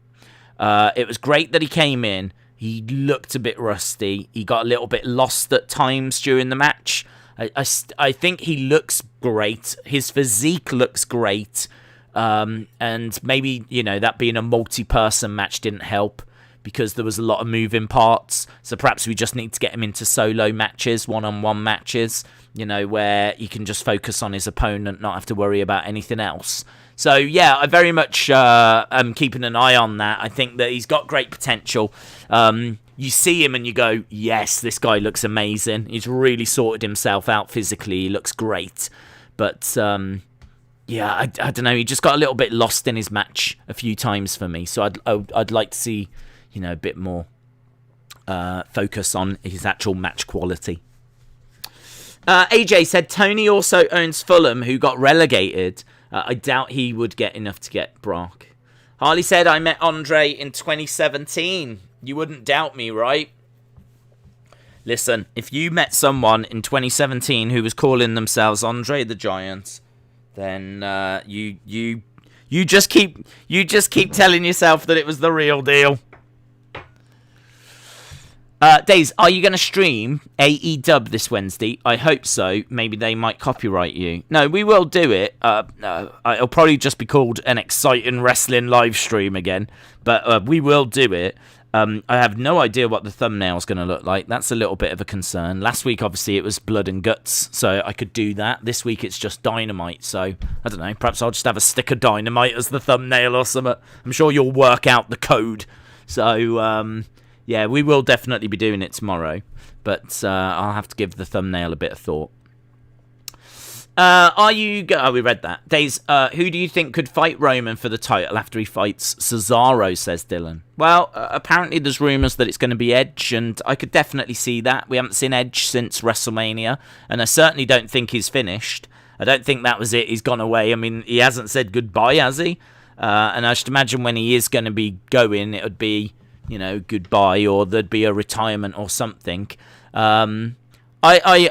Speaker 1: It was great that he came in. He looked a bit rusty. He got a little bit lost at times during the match. I think he looks great. His physique looks great. And maybe, that being a multi-person match didn't help because there was a lot of moving parts. So perhaps we just need to get him into solo matches, one-on-one matches, where he can just focus on his opponent, not have to worry about anything else. So, yeah, I very much am keeping an eye on that. I think that he's got great potential. You see him and you go, yes, this guy looks amazing. He's really sorted himself out physically. He looks great. But, yeah, I don't know. He just got a little bit lost in his match a few times for me. So I'd like to see, a bit more focus on his actual match quality. AJ said Tony also owns Fulham, who got relegated. I doubt he would get enough to get Brock. Harley said, I met Andre in 2017. You wouldn't doubt me, right? Listen, if you met someone in 2017 who was calling themselves Andre the Giant, then you just keep telling yourself that it was the real deal. Days, are you going to stream AEW this Wednesday? I hope so. Maybe they might copyright you. No, we will do it. It'll probably just be called an exciting wrestling live stream again. But we will do it. I have no idea what the thumbnail's going to look like. That's a little bit of a concern. Last week, obviously, it was blood and guts, so I could do that. This week, it's just dynamite, so I don't know. Perhaps I'll just have a stick of dynamite as the thumbnail or something. I'm sure you'll work out the code. So, yeah, we will definitely be doing it tomorrow, but I'll have to give the thumbnail a bit of thought. We read that. Days, who do you think could fight Roman for the title after he fights Cesaro, says Dylan. Well, apparently there's rumours that it's going to be Edge, and I could definitely see that. We haven't seen Edge since WrestleMania, and I certainly don't think he's finished. I don't think that was it. He's gone away. I mean, he hasn't said goodbye, has he? And I should imagine when he is going to be going, it would be, goodbye, or there'd be a retirement or something. I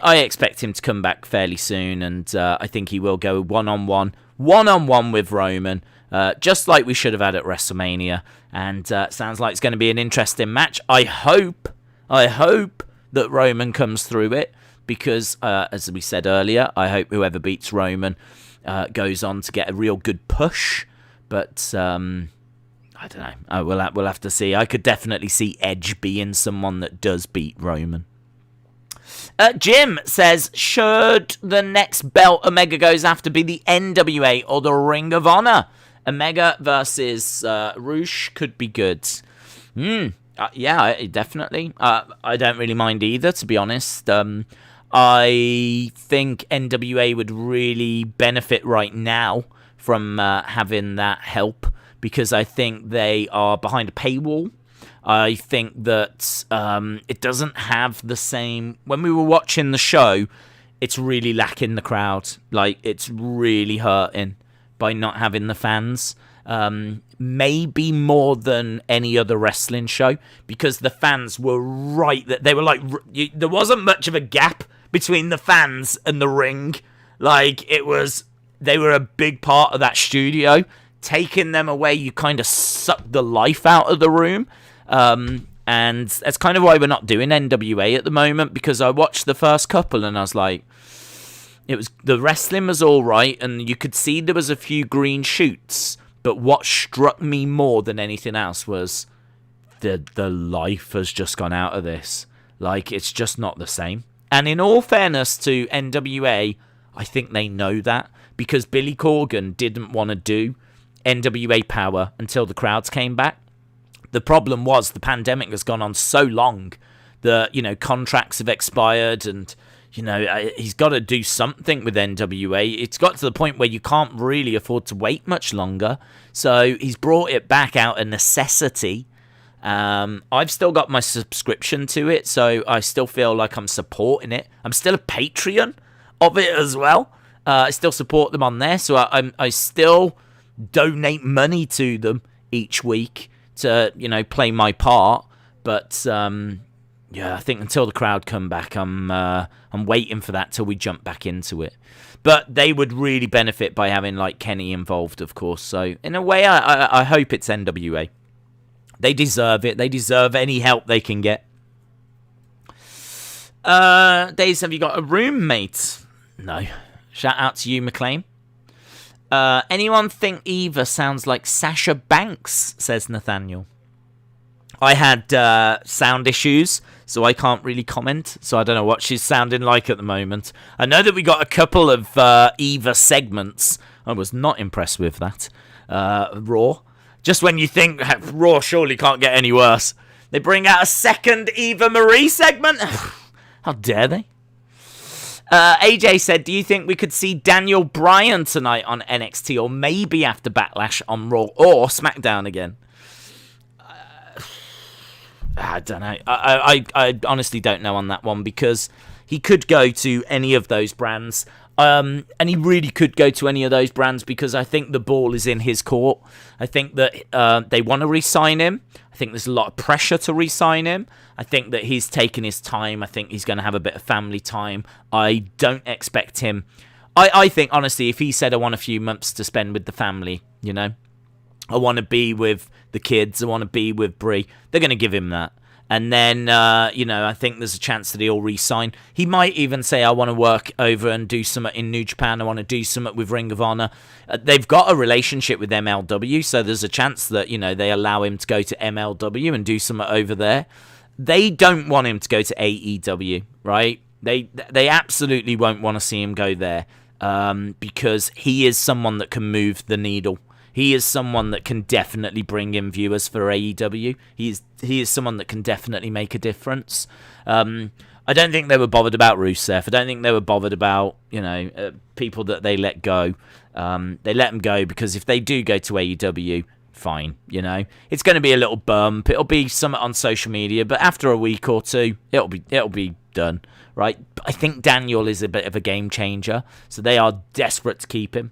Speaker 1: expect him to come back fairly soon, and I think he will go one-on-one with Roman, just like we should have had at WrestleMania, and sounds like it's going to be an interesting match. I hope that Roman comes through it, because, as we said earlier, I hope whoever beats Roman goes on to get a real good push, but I don't know. We'll have to see. I could definitely see Edge being someone that does beat Roman. Jim says, should the next belt Omega goes after be the NWA or the Ring of Honor? Omega versus Roosh could be good. Yeah, definitely. I don't really mind either, to be honest. I think NWA would really benefit right now from having that help, because I think they are behind a paywall. I think that it doesn't have the same... When we were watching the show, it's really lacking the crowd. Like, it's really hurting by not having the fans. Maybe more than any other wrestling show, because the fans were right... They were like... There wasn't much of a gap between the fans and the ring. Like, it was... They were a big part of that studio. Taking them away, you kind of sucked the life out of the room. And that's kind of why we're not doing NWA at the moment, because I watched the first couple and I was like, the wrestling was all right, and you could see there was a few green shoots, but what struck me more than anything else was the life has just gone out of this. Like, it's just not the same. And in all fairness to NWA, I think they know that, because Billy Corgan didn't want to do NWA Power until the crowds came back. The problem was the pandemic has gone on so long that, contracts have expired, and, he's got to do something with NWA. It's got to the point where you can't really afford to wait much longer. So he's brought it back out of necessity. I've still got my subscription to it, so I still feel like I'm supporting it. I'm still a Patreon of it as well. I still support them on there, so I still donate money to them each week to, play my part. But yeah, I think until the crowd come back, I'm waiting for that till we jump back into it. But they would really benefit by having like Kenny involved, of course. So in a way, I hope it's NWA. They deserve it. They deserve any help they can get. Days, have you got a roommate? No. Shout out to you, McLean. Anyone think Eva sounds like Sasha Banks, says Nathaniel. I had sound issues, so I can't really comment, so I don't know what she's sounding like at the moment. I know that we got a couple of Eva segments. I was not impressed with that. Raw. Just when you think Raw surely can't get any worse, they bring out a second Eva Marie segment. How dare they? AJ said, do you think we could see Daniel Bryan tonight on NXT, or maybe after Backlash on Raw or SmackDown again? I don't know. I honestly don't know on that one, because he could go to any of those brands. And he really could go to any of those brands, because I think the ball is in his court. I think that they want to re-sign him. I think there's a lot of pressure to re-sign him. I think that he's taking his time. I think he's going to have a bit of family time. I don't expect him. I think, honestly, if he said, I want a few months to spend with the family, you know, I want to be with the kids, I want to be with Brie, they're going to give him that. And then, I think there's a chance that he'll re-sign. He might even say, I want to work over and do something in New Japan. I want to do something with Ring of Honor. They've got a relationship with MLW, so there's a chance that, they allow him to go to MLW and do something over there. They don't want him to go to AEW, right? They absolutely won't want to see him go there, because he is someone that can move the needle. He is someone that can definitely bring in viewers for AEW. He is someone that can definitely make a difference. I don't think they were bothered about Rusev. I don't think they were bothered about, people that they let go. They let them go because if they do go to AEW, fine, It's going to be a little bump. It'll be something on social media, but after a week or two, it'll be done, right? I think Daniel is a bit of a game changer, so they are desperate to keep him.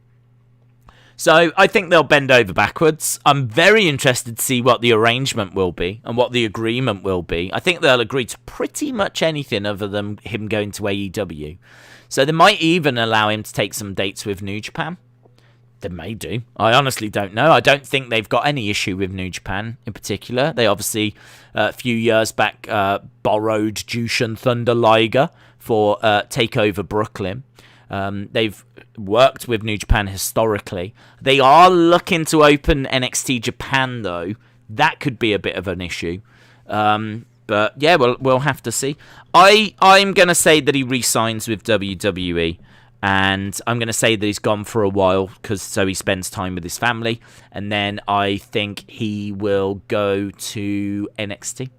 Speaker 1: So I think they'll bend over backwards. I'm very interested to see what the arrangement will be and what the agreement will be. I think they'll agree to pretty much anything other than him going to AEW. So they might even allow him to take some dates with New Japan. They may do. I honestly don't know. I don't think they've got any issue with New Japan in particular. They obviously, a few years back, borrowed Jushin Thunder Liger for TakeOver Brooklyn. They've worked with New Japan historically. They are looking to open NXT Japan, though. That could be a bit of an issue. But yeah, we'll have to see. I'm going to say that he re-signs with WWE. And I'm going to say that he's gone for a while so he spends time with his family. And then I think he will go to NXT.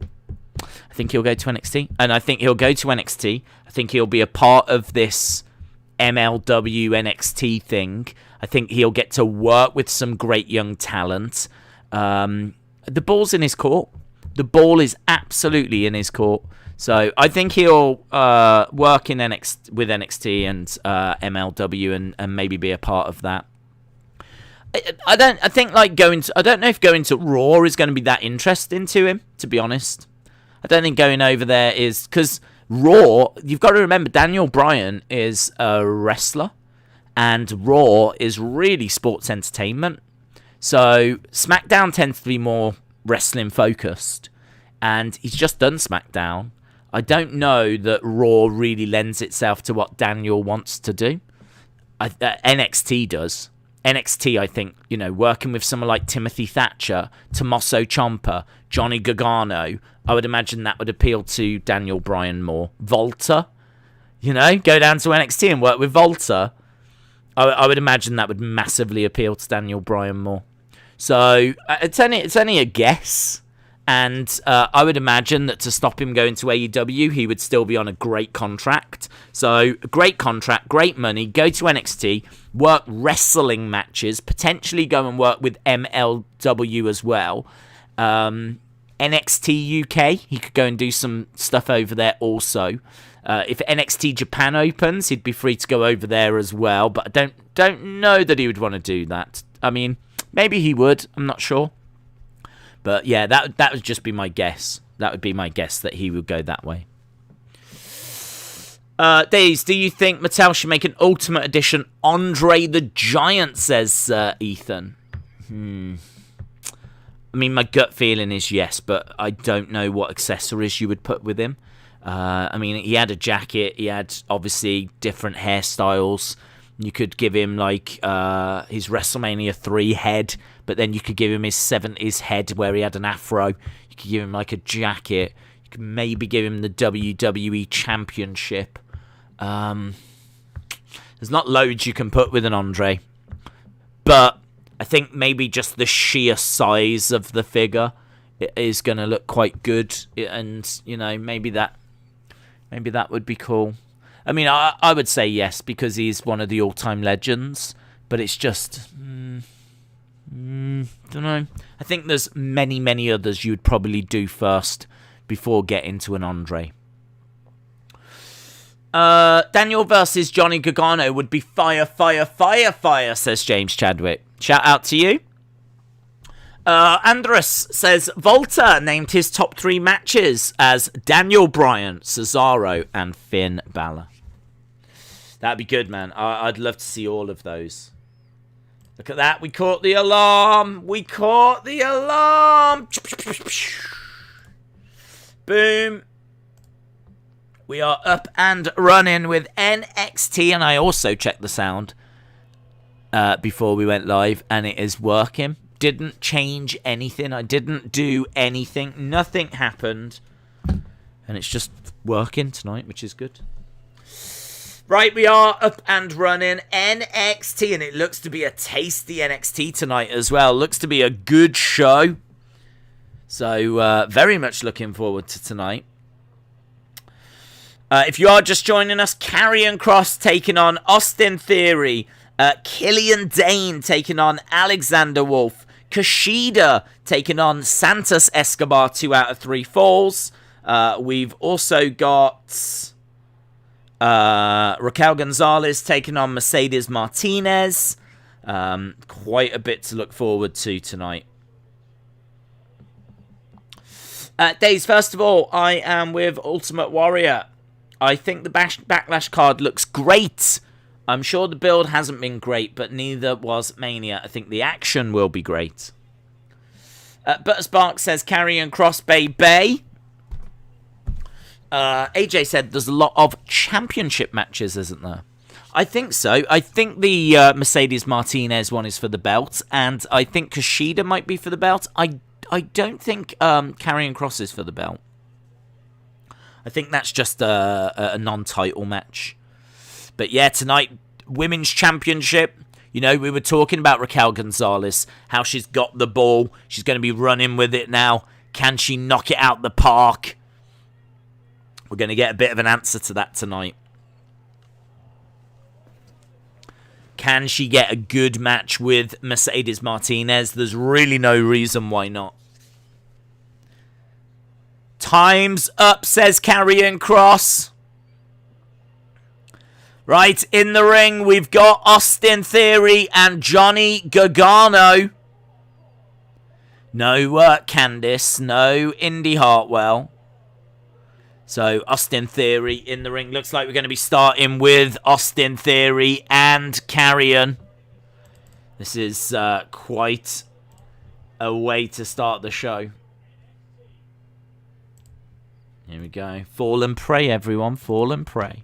Speaker 1: I think he'll go to NXT. And I think he'll go to NXT. I think he'll be a part of this MLW NXT thing. I think he'll get to work with some great young talent. The ball's in his court. The ball is absolutely in his court. So I think he'll work in with NXT and MLW and maybe be a part of that. I don't know if going to Raw is going to be that interesting to him, to be honest. I don't think going over there is, because Raw, you've got to remember, Daniel Bryan is a wrestler and Raw is really sports entertainment. So SmackDown tends to be more wrestling focused, and he's just done SmackDown. I don't know that Raw really lends itself to what Daniel wants to do. NXT does. NXT, I think, working with someone like Timothy Thatcher, Tommaso Ciampa, Johnny Gargano, I would imagine that would appeal to Daniel Bryan more. Volta, go down to NXT and work with Volta. I would imagine that would massively appeal to Daniel Bryan more. So it's only a guess. And I would imagine that to stop him going to AEW, he would still be on a great contract. So, great contract, great money, go to NXT, work wrestling matches, potentially go and work with MLW as well. NXT UK, he could go and do some stuff over there also. If NXT Japan opens, he'd be free to go over there as well. But I don't know that he would want to do that. I mean, maybe he would, I'm not sure. But yeah, that would just be my guess. That would be my guess that he would go that way. Days, do you think Mattel should make an Ultimate Edition Andre the Giant, says Ethan? I mean, my gut feeling is yes, but I don't know what accessories you would put with him. I mean, he had a jacket. He had, obviously, different hairstyles. You could give him like his WrestleMania 3 head, but then you could give him his 70s head where he had an afro. You could give him like a jacket. You could maybe give him the WWE Championship. There's not loads you can put with an Andre, but I think maybe just the sheer size of the figure is going to look quite good, and you know, maybe that would be cool. I mean, I would say yes because he's one of the all-time legends, but it's just don't know. I think there's many others you would probably do first before getting to an Andre. Daniel versus Johnny Gargano would be fire, says James Chadwick. Shout out to you. Andrus says Volta named his top 3 matches as Daniel Bryan, Cesaro, and Finn Balor. That'd be good, man. I'd love to see all of those. Look at that. We caught the alarm. Boom. We are up and running with NXT, and I also checked the sound before we went live, and it is working. Didn't change anything. I didn't do anything. Nothing happened. And it's just working tonight, which is good. Right, we are up and running NXT, and it looks to be a tasty NXT tonight as well. Looks to be a good show. So, very much looking forward to tonight. If you are just joining us, Karrion Kross taking on Austin Theory. Killian Dain taking on Alexander Wolfe. Kushida taking on Santos Escobar, 2 out of 3 falls. We've also got Raquel Gonzalez taking on Mercedes Martinez. Quite a bit to look forward to tonight. Days, first of all, I am with Ultimate Warrior. I think the Backlash card looks great. I'm sure the build hasn't been great, but neither was Mania. I think the action will be great. Butterspark says Karrion Kross Bay. AJ said there's a lot of championship matches, isn't there? I think so. I think the Mercedes Martinez one is for the belt, and I think Kushida might be for the belt. I don't think Karrion Kross is for the belt. I think that's just a non-title match. But yeah, tonight, Women's Championship. You know, we were talking about Raquel Gonzalez, how she's got the ball. She's going to be running with it now. Can she knock it out the park? We're going to get a bit of an answer to that tonight. Can she get a good match with Mercedes Martinez? There's really no reason why not. Time's up, says Karrion Kross. Right, in the ring, we've got Austin Theory and Johnny Gargano. No Candice, no Indy Hartwell. So, Austin Theory in the ring. Looks like we're going to be starting with Austin Theory and Karrion. This is quite a way to start the show. Here we go. Fall and pray, everyone. Fall and pray.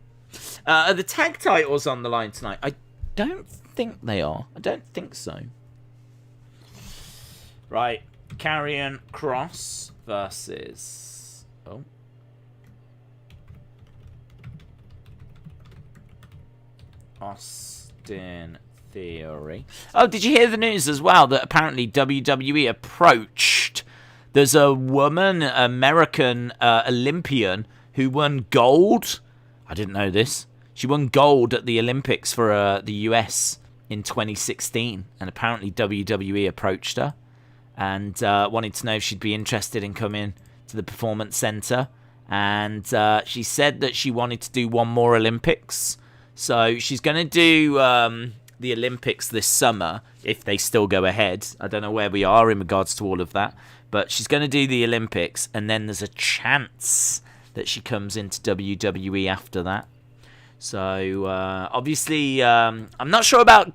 Speaker 1: Are the tag titles on the line tonight? I don't think they are. I don't think so. Right. Karrion Kross versus... Oh. Austin Theory. Oh, did you hear the news as well that apparently WWE approached... There's a woman, American Olympian, who won gold. I didn't know this. She won gold at the Olympics for the US in 2016. And apparently WWE approached her and wanted to know if she'd be interested in coming to the Performance Center. And she said that she wanted to do one more Olympics. So she's going to do the Olympics this summer, if they still go ahead. I don't know where we are in regards to all of that. But she's going to do the Olympics, and then there's a chance that she comes into WWE after that. So, obviously, I'm not sure about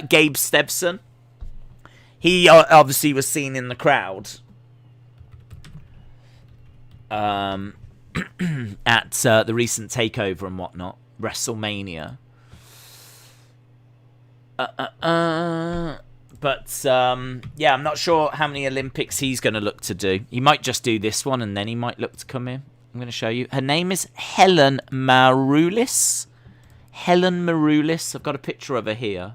Speaker 1: Gabe Stebson. He obviously was seen in the crowd at the recent takeover and whatnot, WrestleMania. But, yeah, I'm not sure how many Olympics he's going to look to do. He might just do this one, and then he might look to come in. I'm going to show you. Her name is Helen Maroulis. Helen Maroulis. I've got a picture of her here.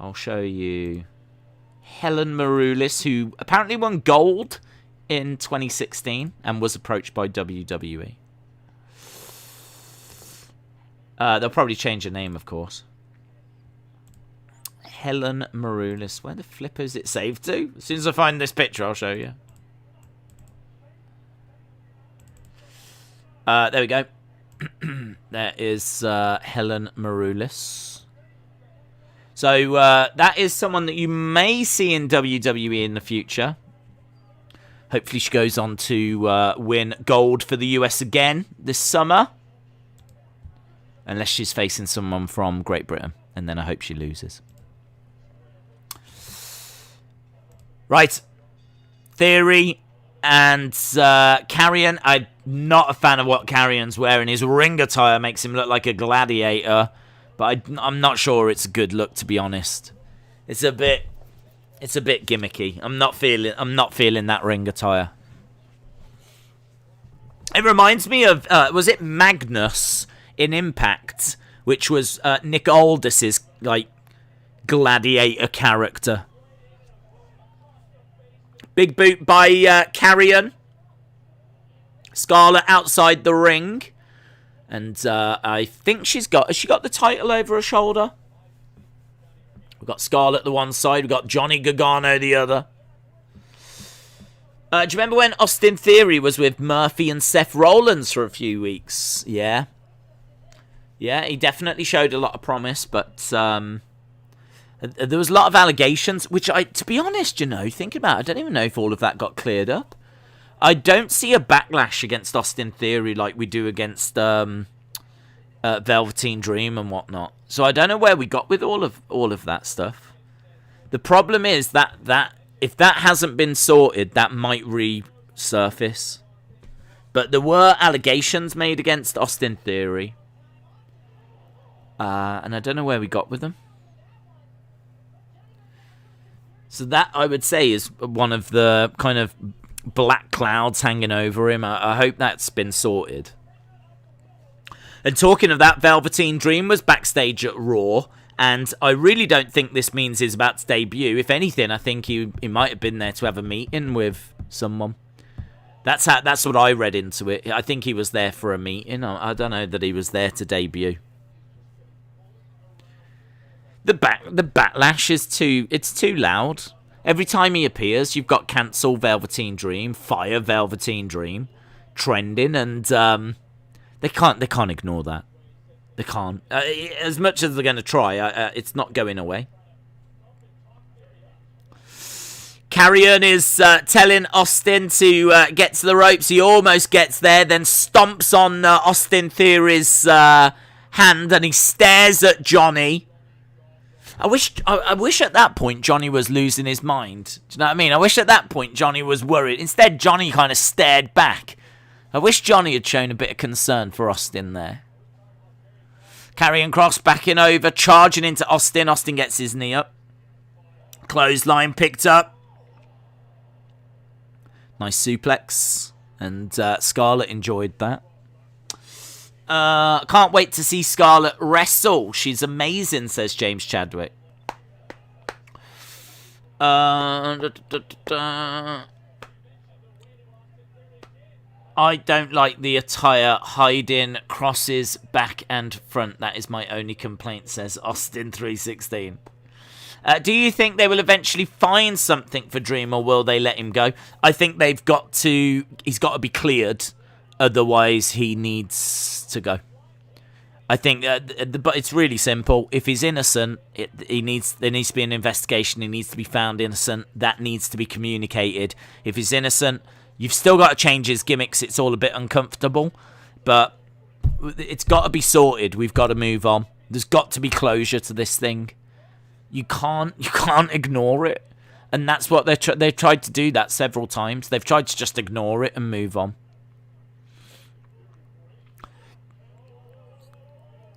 Speaker 1: I'll show you. Helen Maroulis, who apparently won gold in 2016 and was approached by WWE. They'll probably change her name, of course. Helen Maroulis. Where the flip is it saved to? As soon as I find this picture, I'll show you. There we go. There is Helen Maroulis. So that is someone that you may see in WWE in the future. Hopefully she goes on to win gold for the US again this summer. Unless she's facing someone from Great Britain. And then I hope she loses. Right. Theory and Karrion. I'm not a fan of what Karrion's wearing. His ring attire makes him look like a gladiator. But I'm not sure it's a good look, to be honest. It's a bit gimmicky. I'm not feeling that ring attire. It reminds me of was it Magnus in Impact, which was Nick Aldis's like gladiator character. Big boot by Karrion. Scarlett outside the ring. And I think has she got the title over her shoulder? We've got Scarlett the one side. We've got Johnny Gargano the other. Do you remember when Austin Theory was with Murphy and Seth Rollins for a few weeks? Yeah. Yeah, he definitely showed a lot of promise, but there was a lot of allegations, which to be honest, thinking about it, I don't even know if all of that got cleared up. I don't see a backlash against Austin Theory like we do against Velveteen Dream and whatnot. So I don't know where we got with all of that stuff. The problem is that if that hasn't been sorted, that might resurface. But there were allegations made against Austin Theory. And I don't know where we got with them. So that, I would say, is one of the kind of black clouds hanging over him. I hope that's been sorted. And talking of that, Velveteen Dream was backstage at Raw, and I really don't think this means he's about to debut. If anything, I think he might have been there to have a meeting with someone. That's what I read into it. I think he was there for a meeting. I don't know that he was there to debut. The backlash is too loud. Every time he appears, you've got cancel Velveteen Dream, fire Velveteen Dream, trending, and they can't ignore that. They can't. As much as they're going to try, it's not going away. Karrion is telling Austin to get to the ropes. He almost gets there, then stomps on Austin Theory's hand, and he stares at Johnny. I wish at that point Johnny was losing his mind. Do you know what I mean? I wish at that point Johnny was worried. Instead, Johnny kind of stared back. I wish Johnny had shown a bit of concern for Austin there. Karrion Kross backing over, charging into Austin. Austin gets his knee up. Clothesline picked up. Nice suplex. And Scarlett enjoyed that. Can't wait to see Scarlett wrestle. She's amazing, says James Chadwick. I don't like the attire hiding Kross's back and front. That is my only complaint, says Austin316. Do you think they will eventually find something for Dream, or will they let him go? I think he's got to be cleared. Otherwise, he needs to go. I think, but it's really simple. If he's innocent, there needs to be an investigation. He needs to be found innocent. That needs to be communicated. If he's innocent, you've still got to change his gimmicks. It's all a bit uncomfortable, but it's got to be sorted. We've got to move on. There's got to be closure to this thing. You can't ignore it, and that's what they've tried to do that several times. They've tried to just ignore it and move on.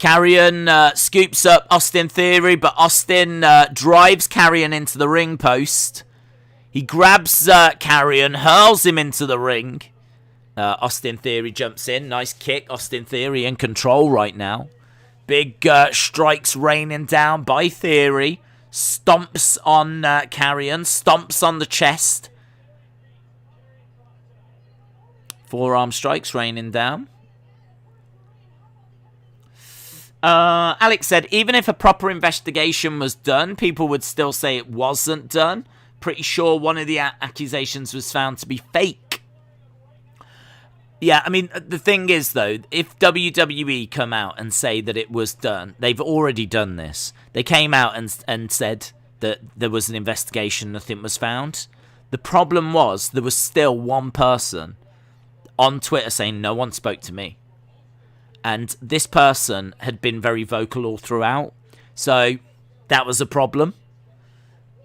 Speaker 1: Karrion scoops up Austin Theory, but Austin drives Karrion into the ring post. He grabs Karrion, hurls him into the ring. Austin Theory jumps in. Nice kick. Austin Theory in control right now. Big strikes raining down by Theory. Stomps on Karrion. Stomps on the chest. Forearm strikes raining down. Alex said, even if a proper investigation was done, people would still say it wasn't done. Pretty sure one of the accusations was found to be fake. Yeah, I mean, the thing is, though, if WWE come out and say that it was done, they've already done this. They came out and said that there was an investigation, nothing was found. The problem was, there was still one person on Twitter saying, no one spoke to me. And this person had been very vocal all throughout. So that was a problem.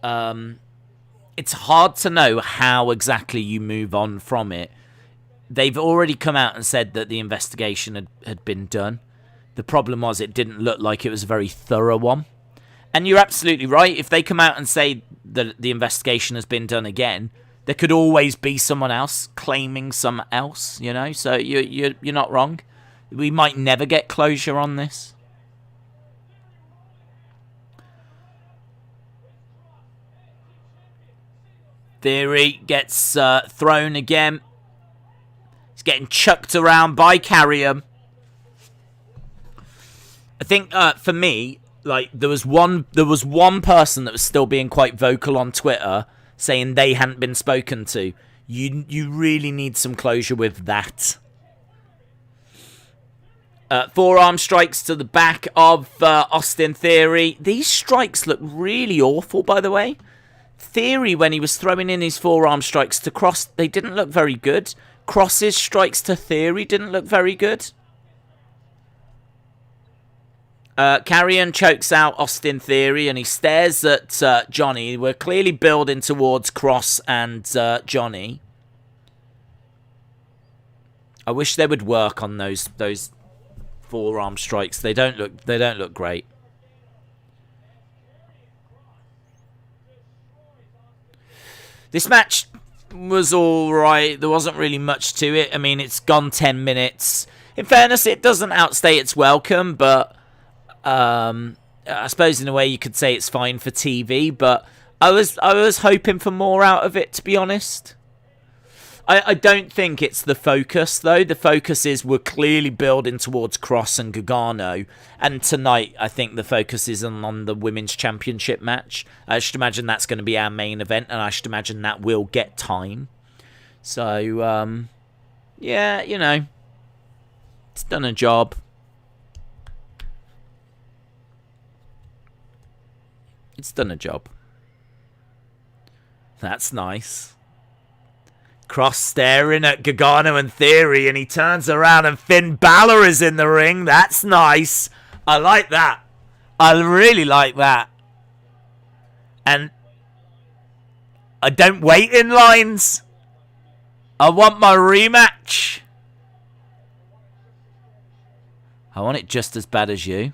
Speaker 1: It's hard to know how exactly you move on from it. They've already come out and said that the investigation had been done. The problem was it didn't look like it was a very thorough one. And you're absolutely right. If they come out and say that the investigation has been done again, there could always be someone else claiming something else, you know? So you're not wrong. We might never get closure on this. Theory gets thrown again. He's getting chucked around by Karrion. I think for me, like there was one person that was still being quite vocal on Twitter saying they hadn't been spoken to. You really need some closure with that. Forearm strikes to the back of Austin Theory. These strikes look really awful, by the way. Theory, when he was throwing in his forearm strikes to Kross, they didn't look very good. Kross's strikes to Theory didn't look very good. Karrion chokes out Austin Theory and he stares at Johnny. We're clearly building towards Kross and Johnny. I wish they would work on those forearm strikes. They don't look great. This match was alright. There wasn't really much to it. I mean, it's gone 10 minutes. In fairness, it doesn't outstay its welcome, but I suppose in a way you could say it's fine for TV, but I was hoping for more out of it, to be honest. I don't think it's the focus, though. The focus is we're clearly building towards Kross and Gargano. And tonight, I think the focus is on the Women's Championship match. I should imagine that's going to be our main event, and I should imagine that will get time. So, yeah, you know, it's done a job. It's done a job. That's nice. Kross staring at Gargano and Theory, and he turns around and Finn Balor is in the ring. That's nice. I like that. I really like that. And I don't wait in lines. I want my rematch. I want it just as bad as you.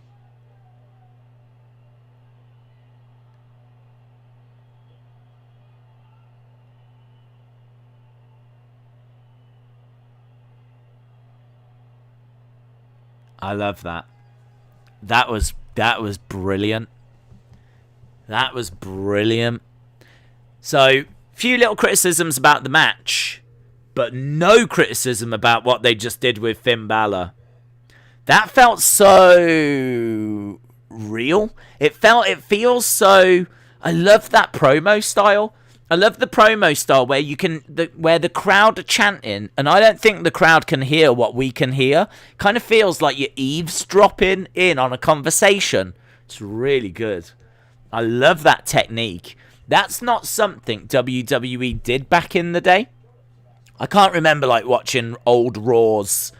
Speaker 1: I love that. That was brilliant. That was brilliant. So, few little criticisms about the match, but no criticism about what they just did with Finn Balor. That felt so real. It feels so. I love that promo style. I love the promo style where where the crowd are chanting, and I don't think the crowd can hear what we can hear. Kind of feels like you're eavesdropping in on a conversation. It's really good. I love that technique. That's not something WWE did back in the day. I can't remember like watching old Raws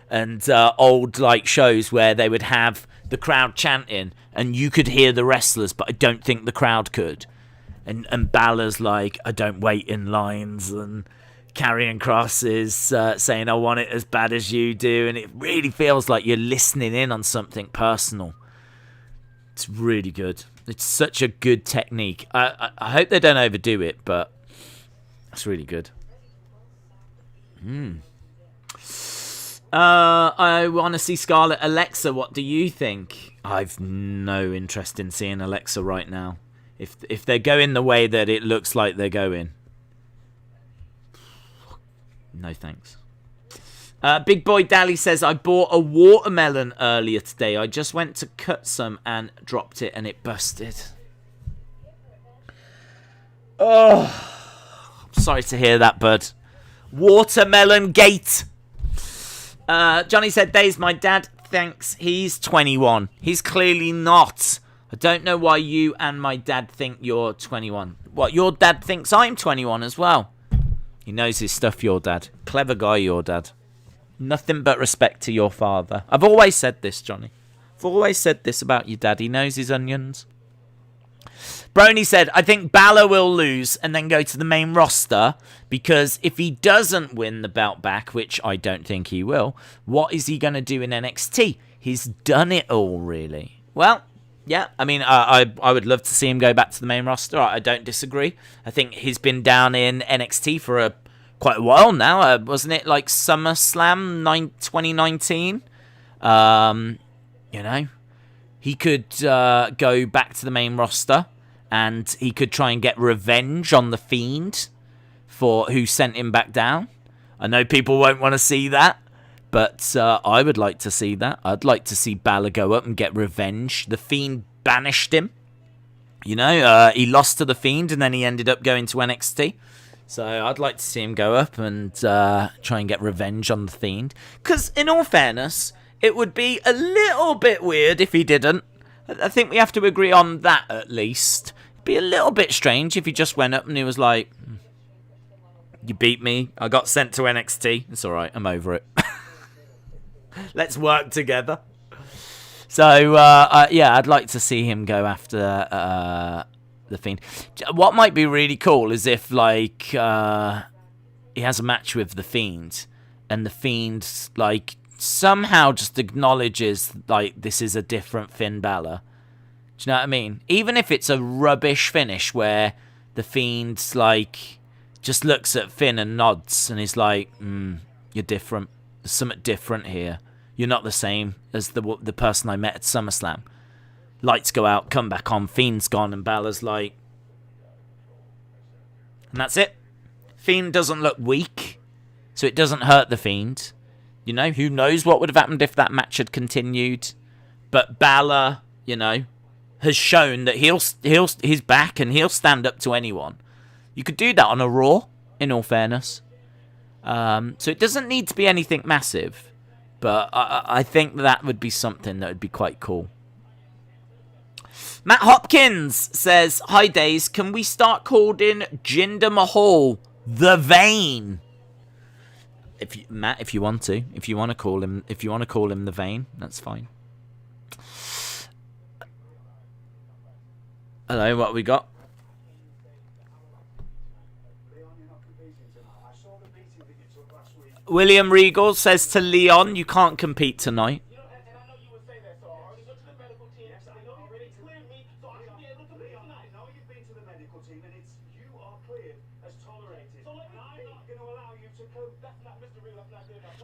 Speaker 1: and old like shows where they would have the crowd chanting and you could hear the wrestlers, but I don't think the crowd could. And Balor's like, I don't wait in lines, and Karrion Kross is saying, I want it as bad as you do. And it really feels like you're listening in on something personal. It's really good. It's such a good technique. I hope they don't overdo it, but it's really good. I want to see Scarlett Alexa. What do you think? I've no interest in seeing Alexa right now. If they're going the way that it looks like they're going. No thanks. Big Boy Dally says, I bought a watermelon earlier today. I just went to cut some and dropped it and it busted. Oh, I'm sorry to hear that, bud. Watermelon gate. Johnny said, Days, my dad thinks he's 21. He's clearly not. I don't know why you and my dad think you're 21. What, your dad thinks I'm 21 as well? He knows his stuff, your dad. Clever guy, your dad. Nothing but respect to your father. I've always said this, Johnny. I've always said this about your dad. He knows his onions. Brony said, I think Balor will lose and then go to the main roster because if he doesn't win the belt back, which I don't think he will, what is he going to do in NXT? He's done it all, really. Well, yeah, I mean, I would love to see him go back to the main roster. I don't disagree. I think he's been down in NXT for quite a while now. Wasn't it like SummerSlam 2019? You know, he could go back to the main roster and he could try and get revenge on The Fiend for who sent him back down. I know people won't want to see that. But I would like to see that. I'd like to see Balor go up and get revenge. The Fiend banished him. You know, he lost to The Fiend and then he ended up going to NXT. So I'd like to see him go up and try and get revenge on The Fiend. Because in all fairness, it would be a little bit weird if he didn't. I think we have to agree on that at least. It'd be a little bit strange if he just went up and he was like, you beat me. I got sent to NXT. It's all right. I'm over it. Let's work together. So, yeah, I'd like to see him go after The Fiend. What might be really cool is if, like, he has a match with The Fiend, and The Fiend, like, somehow just acknowledges, like, this is a different Finn Balor. Do you know what I mean? Even if it's a rubbish finish where The Fiend, like, just looks at Finn and nods, and he's like, you're different. There's something different here. You're not the same as the person I met at SummerSlam. Lights go out, come back on, Fiend's gone, and Balor's like... And that's it. Fiend doesn't look weak, so it doesn't hurt the Fiend. You know, who knows what would have happened if that match had continued. But Balor, you know, has shown that he's back and he'll stand up to anyone. You could do that on a Raw, in all fairness. So it doesn't need to be anything massive, but I think that would be something that would be quite cool. Matt Hopkins says, Hi Days, can we start calling Jinder Mahal the Vein? Matt, if you want to call him the Vein, that's fine. Hello, what we got? William Regal says to Leon, you can't compete tonight.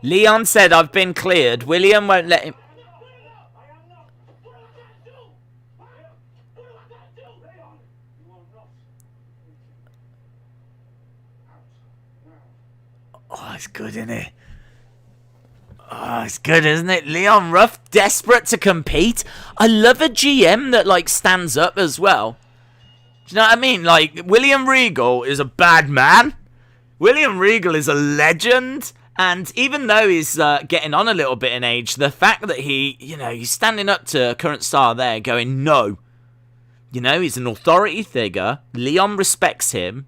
Speaker 1: Leon said, I've been cleared. William won't let him... Oh, it's good, isn't it? Oh, it's good, isn't it? Leon Ruff, desperate to compete. I love a GM that, like, stands up as well. Do you know what I mean? Like, William Regal is a bad man. William Regal is a legend. And even though he's getting on a little bit in age, the fact that he's standing up to a current star there going, no. You know, he's an authority figure. Leon respects him.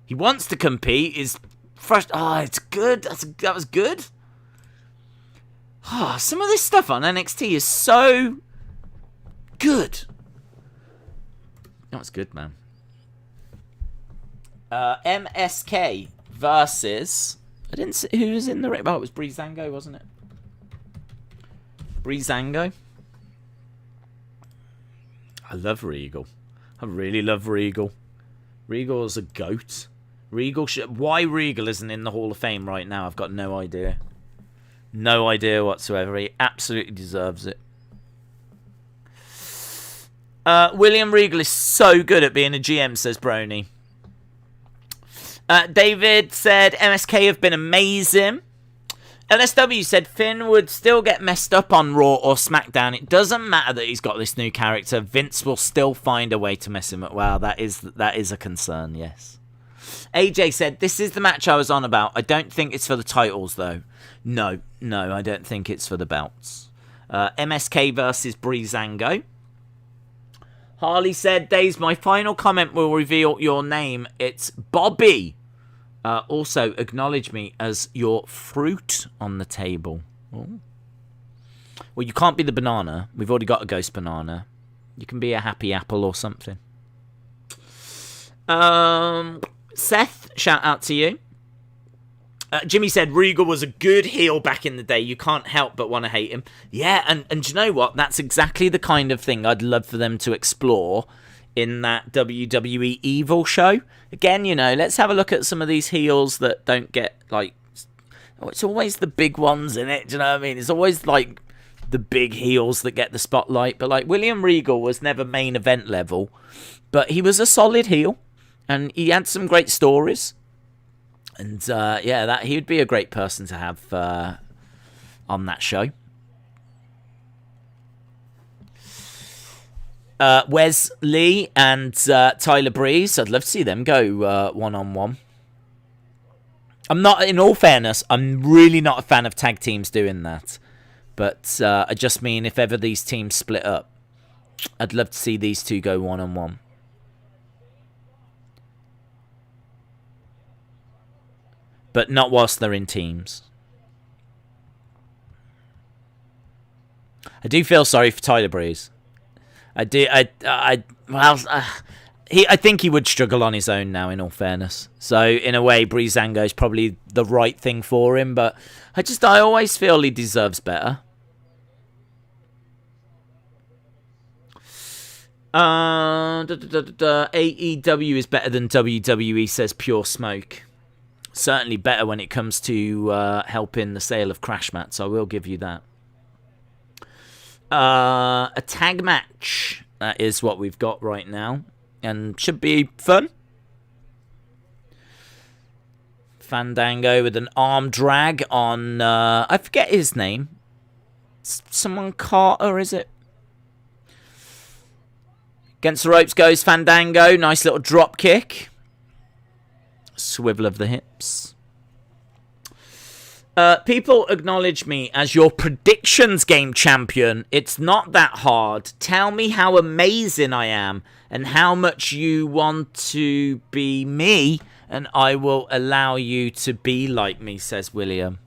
Speaker 1: He wants to compete. He's fresh. Oh, it's good. That was good. Oh, some of this stuff on NXT is so good. That was good, man. MSK versus... I didn't see who was in the ring. Oh, it was Breezango, wasn't it? Breezango. I love Regal. I really love Regal. Regal's a goat. Why Regal isn't in the Hall of Fame right now, I've got no idea. No idea whatsoever. He absolutely deserves it. William Regal is so good at being a GM, says Brony. David said MSK have been amazing. LSW said Finn would still get messed up on Raw or SmackDown. It doesn't matter that he's got this new character. Vince will still find a way to mess him up. Wow, that is a concern, yes. AJ said, this is the match I was on about. I don't think it's for the titles, though. No, I don't think it's for the belts. MSK versus Breezango. Harley said, Days, my final comment will reveal your name. It's Bobby. Also, acknowledge me as your fruit on the table. Ooh. Well, you can't be the banana. We've already got a ghost banana. You can be a happy apple or something. Seth, shout out to you. Jimmy said Regal was a good heel back in the day. You can't help but want to hate him. Yeah, and do you know what? That's exactly the kind of thing I'd love for them to explore in that WWE Evil show. Again, let's have a look at some of these heels that don't get, it's always the big ones in it, do you know what I mean? It's always, the big heels that get the spotlight. But, William Regal was never main event level, but he was a solid heel, and he had some great stories. And, he would be a great person to have on that show. Wes Lee and Tyler Breeze. I'd love to see them go one-on-one. In all fairness, I'm really not a fan of tag teams doing that. But I just mean if ever these teams split up, I'd love to see these two go one-on-one. But not whilst they're in teams. I do feel sorry for Tyler Breeze. I do. I think he would struggle on his own now, in all fairness. So, in a way, Breezango is probably the right thing for him. But I always feel he deserves better. AEW is better than WWE, says Pure Smoke. Certainly better when it comes to helping the sale of crash mats. I will give you that. A tag match. That is what we've got right now. And should be fun. Fandango with an arm drag on... I forget his name. Someone Carter, is it? Against the ropes goes Fandango. Nice little drop kick. Swivel of the hips. People acknowledge me as your predictions game champion. It's not that hard. Tell me how amazing I am and how much you want to be me, and I will allow you to be like me, says William.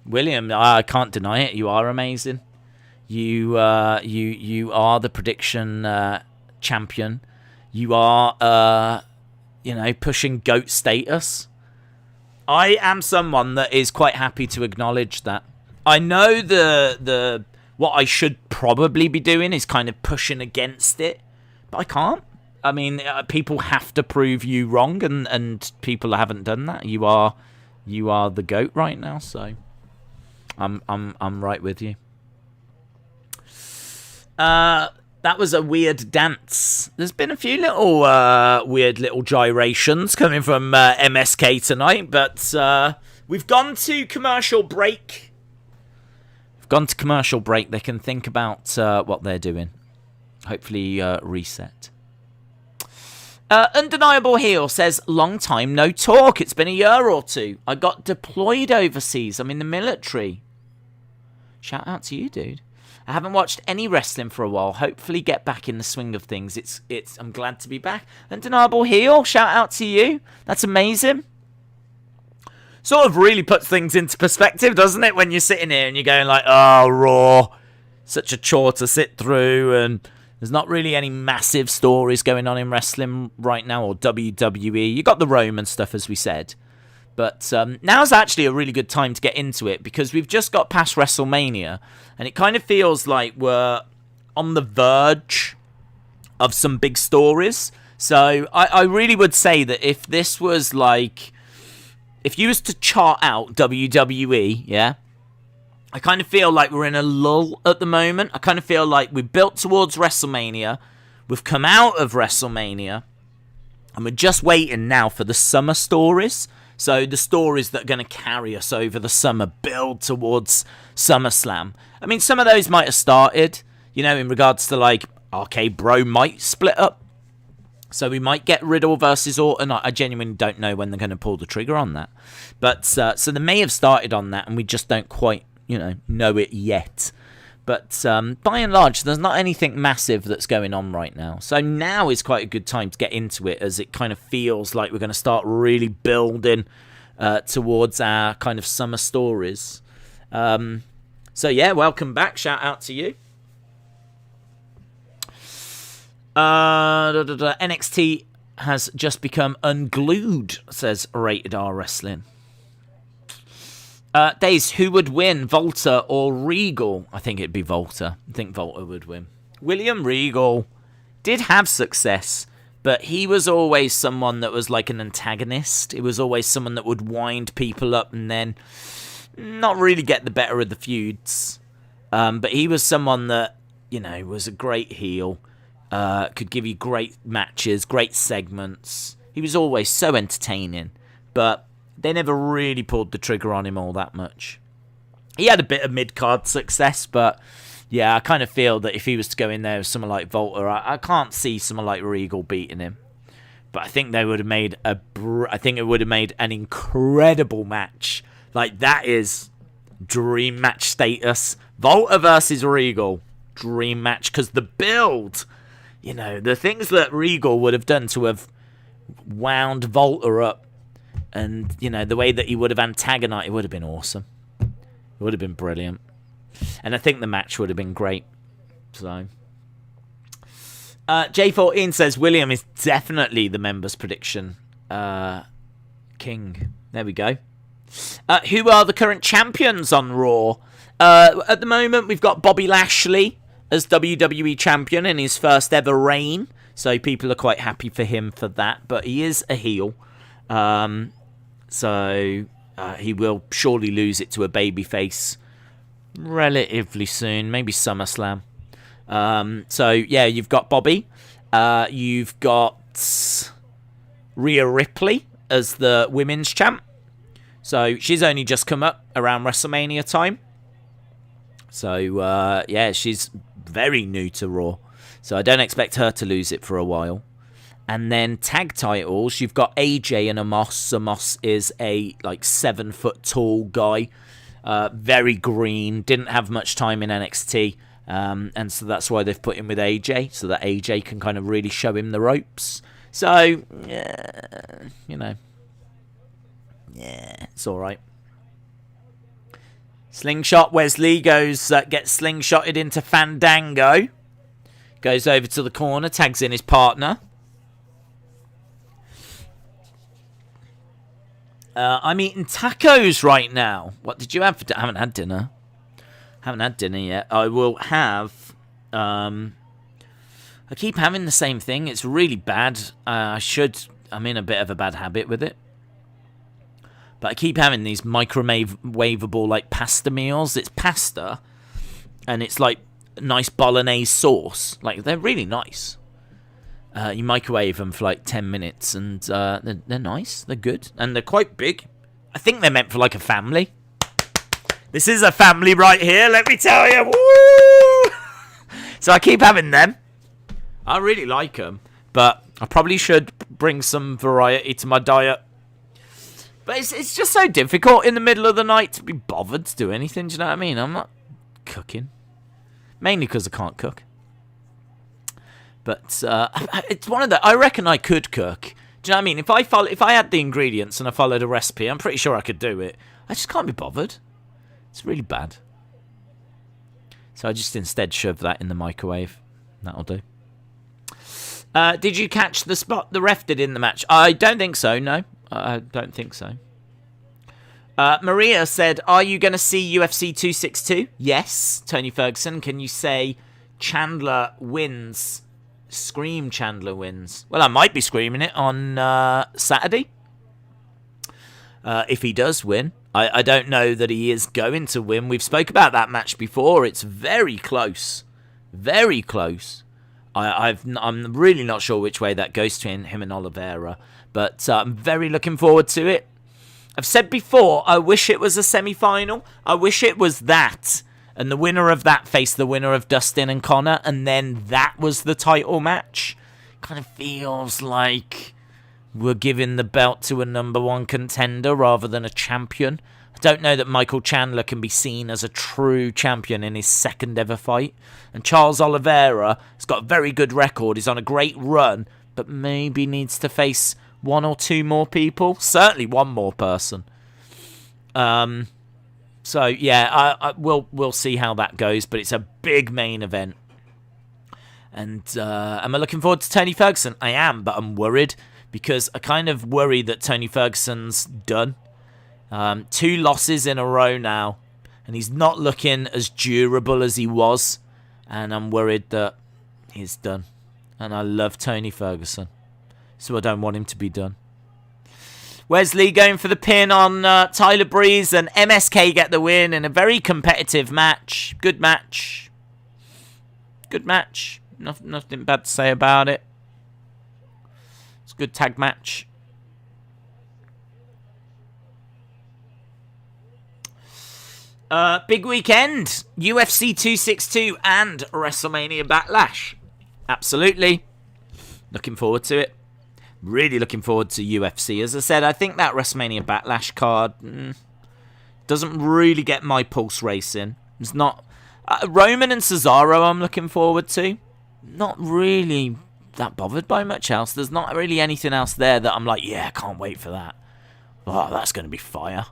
Speaker 1: William, I can't deny it. You are amazing. You are the prediction champion. You are, pushing GOAT status. I am someone that is quite happy to acknowledge that. I know the what I should probably be doing is kind of pushing against it, but I can't. I mean, people have to prove you wrong, and people haven't done that. You are the GOAT right now, so I'm right with you. That was a weird dance. There's been a few little weird little gyrations coming from MSK tonight, but we've gone to commercial break. They can think about what they're doing. Hopefully reset. Undeniable Heel says, long time no talk. It's been a year or two. I got deployed overseas. I'm in the military. Shout out to you, dude. I haven't watched any wrestling for a while. Hopefully get back in the swing of things. I'm glad to be back. Undeniable Heel, shout out to you. That's amazing. Sort of really puts things into perspective, doesn't it? When you're sitting here and you're going like, oh, Raw. Such a chore to sit through. And there's not really any massive stories going on in wrestling right now, or WWE. You got the Roman stuff, as we said. But now's actually a really good time to get into it because we've just got past WrestleMania and it kind of feels like we're on the verge of some big stories. So I really would say that if this was like, if you was to chart out WWE, yeah, I kind of feel like we're in a lull at the moment. I kind of feel like we've built towards WrestleMania, we've come out of WrestleMania, and we're just waiting now for the summer stories. So the stories that are going to carry us over the summer, build towards SummerSlam. I mean, some of those might have started, you know, in regards to like, okay, Bro might split up. So we might get Riddle versus Orton. I genuinely don't know when they're going to pull the trigger on that. But so they may have started on that and we just don't quite, you know it yet. But by and large, there's not anything massive that's going on right now. So now is quite a good time to get into it as it kind of feels like we're going to start really building towards our kind of summer stories. So yeah, welcome back. Shout out to you. NXT has just become unglued, says Rated R Wrestling. Days, who would win, Volta or Regal? I think it'd be Volta. I think Volta would win. William Regal did have success, but he was always someone that was like an antagonist. It was always someone that would wind people up and then not really get the better of the feuds. But he was someone that, you know, was a great heel, could give you great matches, great segments. He was always so entertaining, but they never really pulled the trigger on him all that much. He had a bit of mid-card success, but yeah, I kind of feel that if he was to go in there with someone like Volta, I can't see someone like Regal beating him. But I think they would have made I think it would have made an incredible match. Like, that is dream match status. Volta versus Regal, dream match, because the build, you know, the things that Regal would have done to have wound Volta up, and, you know, the way that he would have antagonized, it would have been awesome. It would have been brilliant. And I think the match would have been great. So, J14 says William is definitely the members' prediction king. There we go. Who are the current champions on Raw? At the moment, we've got Bobby Lashley as WWE champion in his first ever reign. So people are quite happy for him for that. But he is a heel. So he will surely lose it to a babyface relatively soon, maybe SummerSlam. So yeah, you've got Bobby, you've got Rhea Ripley as the women's champ. So she's only just come up around WrestleMania time. So yeah, she's very new to Raw. So I don't expect her to lose it for a while. And then tag titles, you've got AJ and Amos. Amos is a like 7 foot tall guy, very green, didn't have much time in NXT, and so that's why they've put him with AJ, so that AJ can kind of really show him the ropes. So, yeah, you know, yeah, it's all right. Slingshot Wesley gets slingshotted into Fandango, goes over to the corner, tags in his partner. I'm eating tacos right now. What did you have for dinner? I haven't had dinner. Haven't had dinner yet. I will have... I keep having the same thing. It's really bad. I'm in a bit of a bad habit with it. But I keep having these microwavable like pasta meals. It's pasta. And it's like nice bolognese sauce. Like, they're really nice. You microwave them for like 10 minutes and they're nice, they're good, and they're quite big. I think they're meant for like a family. This is a family right here, let me tell you. Woo! So I keep having them. I really like them, but I probably should bring some variety to my diet. But it's just so difficult in the middle of the night to be bothered to do anything, do you know what I mean? I'm not cooking. Mainly because I can't cook. But it's one of the... I reckon I could cook. Do you know what I mean? If I had the ingredients and I followed a recipe, I'm pretty sure I could do it. I just can't be bothered. It's really bad. So I just instead shove that in the microwave. That'll do. Did you catch the spot the ref did in the match? I don't think so, no. I don't think so. Maria said, are you going to see UFC 262? Yes. Tony Ferguson, can you say Chandler wins? Scream Chandler wins. Well, I might be screaming it on Saturday. If he does win. I don't know that he is going to win. We've spoke about that match before. It's very close. Very close. I'm really not sure which way that goes between him and Oliveira. But I'm very looking forward to it. I've said before, I wish it was a semi-final. I wish it was that. And the winner of that faced the winner of Dustin and Conor. And then that was the title match. Kind of feels like we're giving the belt to a number one contender rather than a champion. I don't know that Michael Chandler can be seen as a true champion in his second ever fight. And Charles Oliveira has got a very good record. He's on a great run, but maybe needs to face one or two more people. Certainly one more person. So yeah, we'll see how that goes. But it's a big main event. And am I looking forward to Tony Ferguson? I am, but I'm worried. Because I kind of worry that Tony Ferguson's done. 2 losses in a row now. And he's not looking as durable as he was. And I'm worried that he's done. And I love Tony Ferguson. So I don't want him to be done. Wesley going for the pin on Tyler Breeze. And MSK get the win in a very competitive match. Good match. Good match. Nothing bad to say about it. Good tag match. Big weekend. UFC 262 and WrestleMania Backlash. Absolutely. Looking forward to it. Really looking forward to UFC. As I said, I think that WrestleMania Backlash card doesn't really get my pulse racing. It's not... Roman and Cesaro I'm looking forward to. Not really that bothered by much else. There's not really anything else there that I'm like, yeah, I can't wait for that. Oh, that's going to be fire.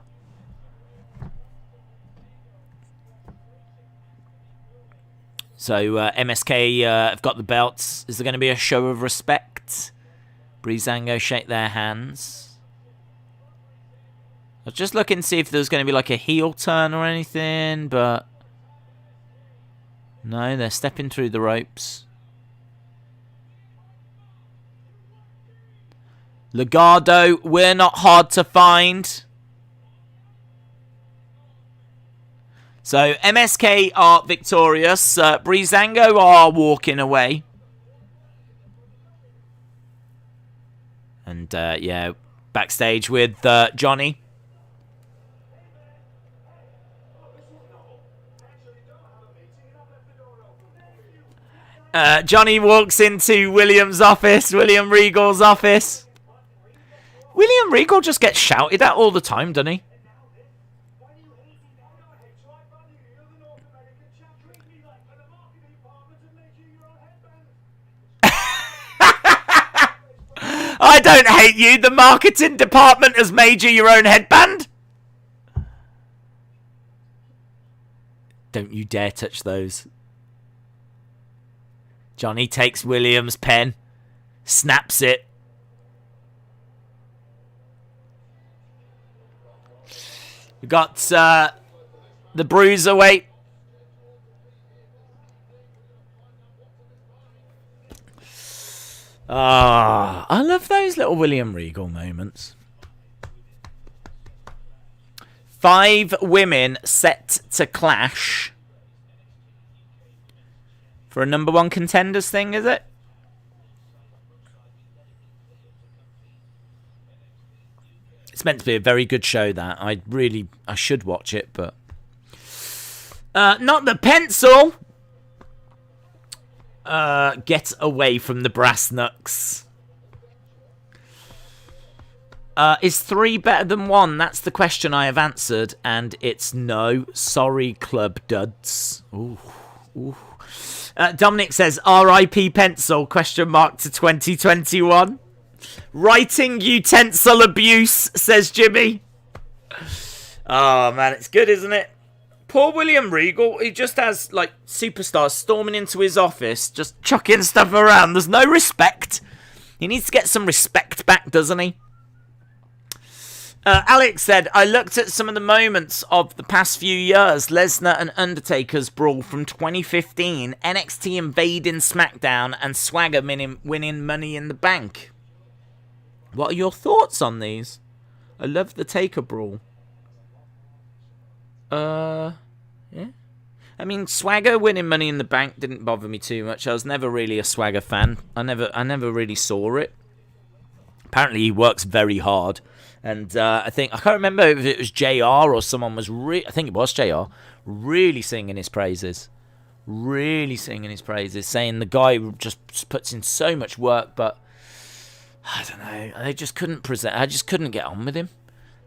Speaker 1: So MSK have got the belts. Is there going to be a show of respect? Breezango shake their hands. I was just looking to see if there's going to be like a heel turn or anything, but no, they're stepping through the ropes. Legado, we're not hard to find. So MSK are victorious. Breezango are walking away. And yeah, backstage with Johnny. Johnny walks into Williams' office, William Regal's office. William Regal just gets shouted at all the time, doesn't he? I don't hate you. The marketing department has made you your own headband. Don't you dare touch those. Johnny takes Williams' pen, snaps it. We got the Bruiserweight. I love those little William Regal moments. 5 women set to clash for a number one contenders thing, is it? It's meant to be a very good show, that. I should watch it, but... not the pencil! Get away from the brass knucks. Is 3 better than 1? That's the question I have answered, and it's no. Sorry, Club Duds. Ooh. Ooh. Dominic says, R.I.P. pencil, question mark to 2021. Writing utensil abuse, says Jimmy. Oh, man, it's good, isn't it? Poor William Regal, he just has, like, superstars storming into his office, just chucking stuff around. There's no respect. He needs to get some respect back, doesn't he? Alex said, I looked at some of the moments of the past few years, Lesnar and Undertaker's brawl from 2015, NXT invading SmackDown, and Swagger winning Money in the Bank. What are your thoughts on these? I love the Taker brawl. Yeah. I mean, Swagger winning Money in the Bank didn't bother me too much. I was never really a Swagger fan. I never really saw it. Apparently, he works very hard. And I can't remember if it was JR or someone was I think it was JR, really singing his praises. Saying the guy just puts in so much work, but I don't know. They just couldn't present. I just couldn't get on with him.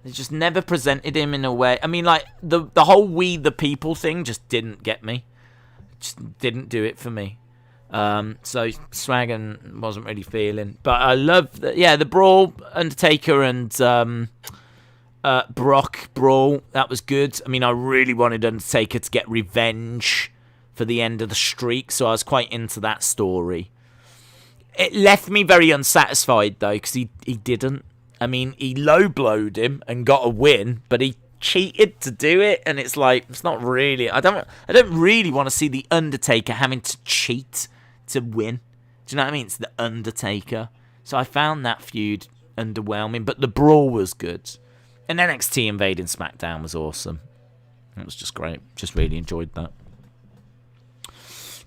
Speaker 1: They just never presented him in a way. I mean, like, the whole We the People thing just didn't get me. Just didn't do it for me. So Swagger wasn't really feeling. But I love the brawl, Undertaker and Brock brawl. That was good. I mean, I really wanted Undertaker to get revenge for the end of the streak, so I was quite into that story. It left me very unsatisfied, though, because he didn't. I mean, he low-blowed him and got a win, but he cheated to do it, and it's like, it's not really... I don't really want to see the Undertaker having to cheat to win. Do you know what I mean? It's the Undertaker. So I found that feud underwhelming, but the brawl was good. And NXT invading SmackDown was awesome. It was just great. Just really enjoyed that.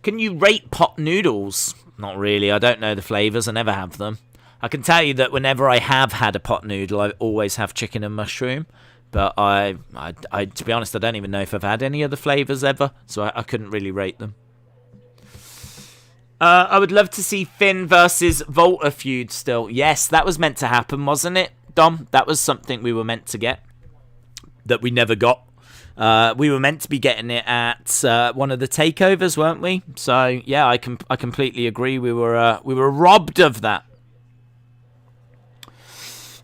Speaker 1: Can you rate pot noodles? Not really. I don't know the flavours. I never have them. I can tell you that whenever I have had a pot noodle, I always have chicken and mushroom. But I to be honest, I don't even know if I've had any other flavours ever. So I couldn't really rate them. I would love to see Finn versus Volta feud still. Yes, that was meant to happen, wasn't it, Dom? That was something we were meant to get that we never got. We were meant to be getting it at one of the takeovers, weren't we? So yeah, I completely agree. We were robbed of that.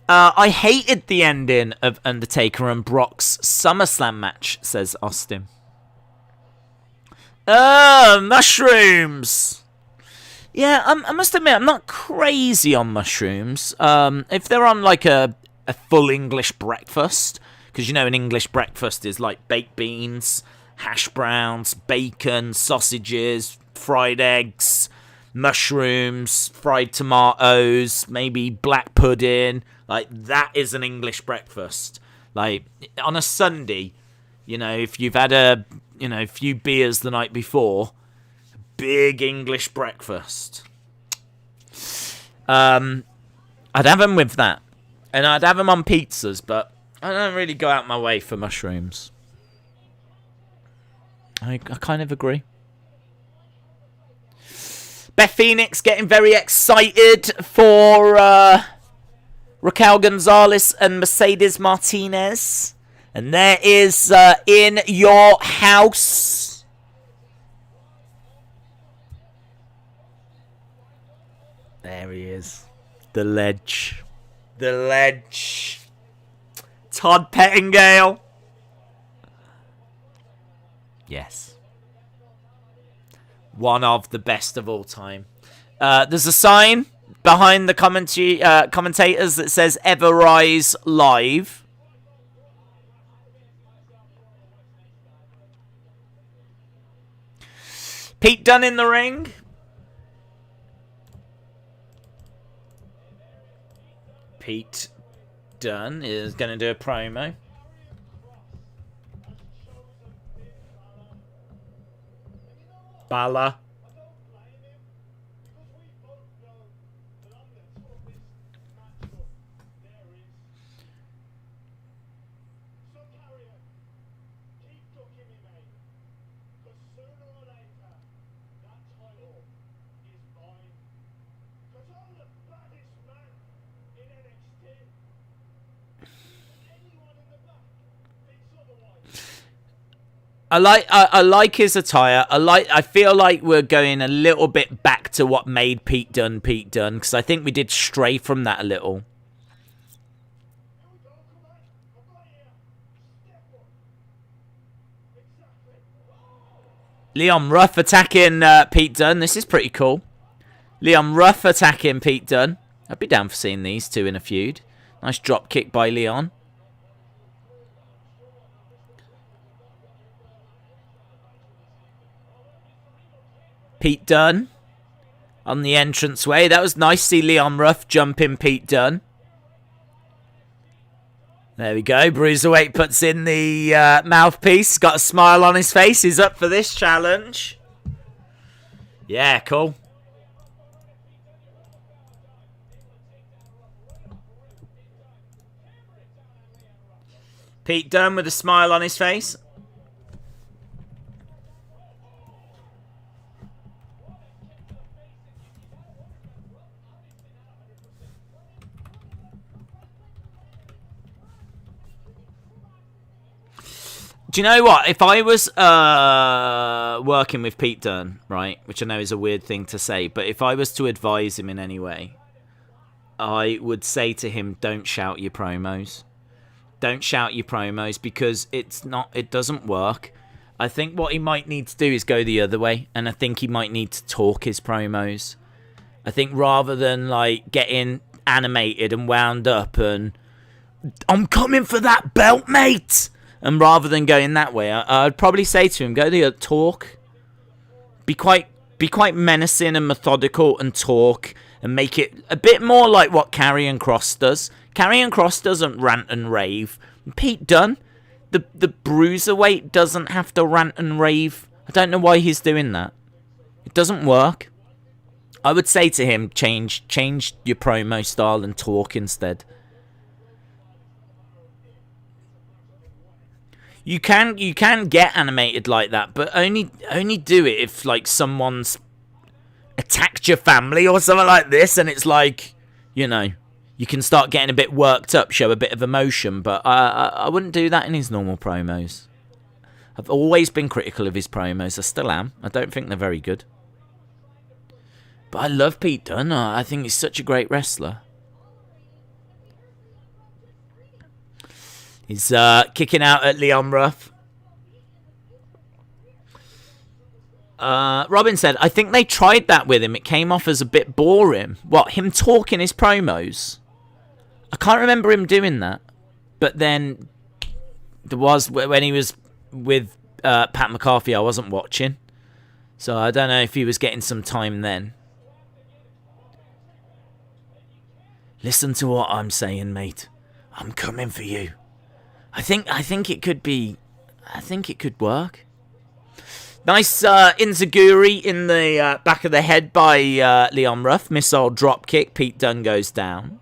Speaker 1: I hated the ending of Undertaker and Brock's SummerSlam match, says Austin. Mushrooms. Yeah, I must admit, I'm not crazy on mushrooms. If they're on like a full English breakfast, because you know an English breakfast is like baked beans, hash browns, bacon, sausages, fried eggs, mushrooms, fried tomatoes, maybe black pudding. Like, that is an English breakfast. Like, on a Sunday, you know, if you've had a few beers the night before, big English breakfast. I'd have them with that. And I'd have them on pizzas, but I don't really go out my way for mushrooms. I kind of agree. Beth Phoenix getting very excited for Raquel Gonzalez and Mercedes Martinez. And there is In Your House. There he is. The ledge. The ledge. Todd Pettingale. Yes. One of the best of all time. There's a sign behind the commentators that says Ever Rise Live. Pete Dunne in the ring. Pete Dunne is going to do a promo. Bala. I like his attire. I feel like we're going a little bit back to what made Pete Dunne, because I think we did stray from that a little. Leon Ruff attacking Pete Dunne. This is pretty cool. Leon Ruff attacking Pete Dunne. I'd be down for seeing these two in a feud. Nice drop kick by Leon. Pete Dunne on the entranceway. That was nice to see Leon Ruff jumping Pete Dunne. There we go. Bruiserweight puts in the mouthpiece. Got a smile on his face. He's up for this challenge. Yeah, cool. Pete Dunne with a smile on his face. Do you know what? If I was working with Pete Dunne, right, which I know is a weird thing to say, but if I was to advise him in any way, I would say to him, don't shout your promos. Don't shout your promos because it doesn't work. I think what he might need to do is go the other way, and I think he might need to talk his promos. I think rather than like getting animated and wound up and I'm coming for that belt, mate. And rather than going that way, I'd probably say to him, go the talk. Be quite menacing and methodical and talk and make it a bit more like what Karrion Kross does. Karrion Kross doesn't rant and rave. Pete Dunne, the bruiserweight, doesn't have to rant and rave. I don't know why he's doing that. It doesn't work. I would say to him, change your promo style and talk instead. You can get animated like that, but only do it if like someone's attacked your family or something like this, and it's like, you know, you can start getting a bit worked up, show a bit of emotion. But I wouldn't do that in his normal promos. I've always been critical of his promos. I still am. I don't think they're very good. But I love Pete Dunne. I think he's such a great wrestler. He's kicking out at Leon Ruff. Robin said, I think they tried that with him. It came off as a bit boring. What, him talking his promos? I can't remember him doing that. But then there was, when he was with Pat McCarthy, I wasn't watching. So I don't know if he was getting some time then. Listen to what I'm saying, mate. I'm coming for you. I think it could be. I think it could work. Nice Inzaguri in the back of the head by Leon Ruff. Missile drop kick. Pete Dunne goes down.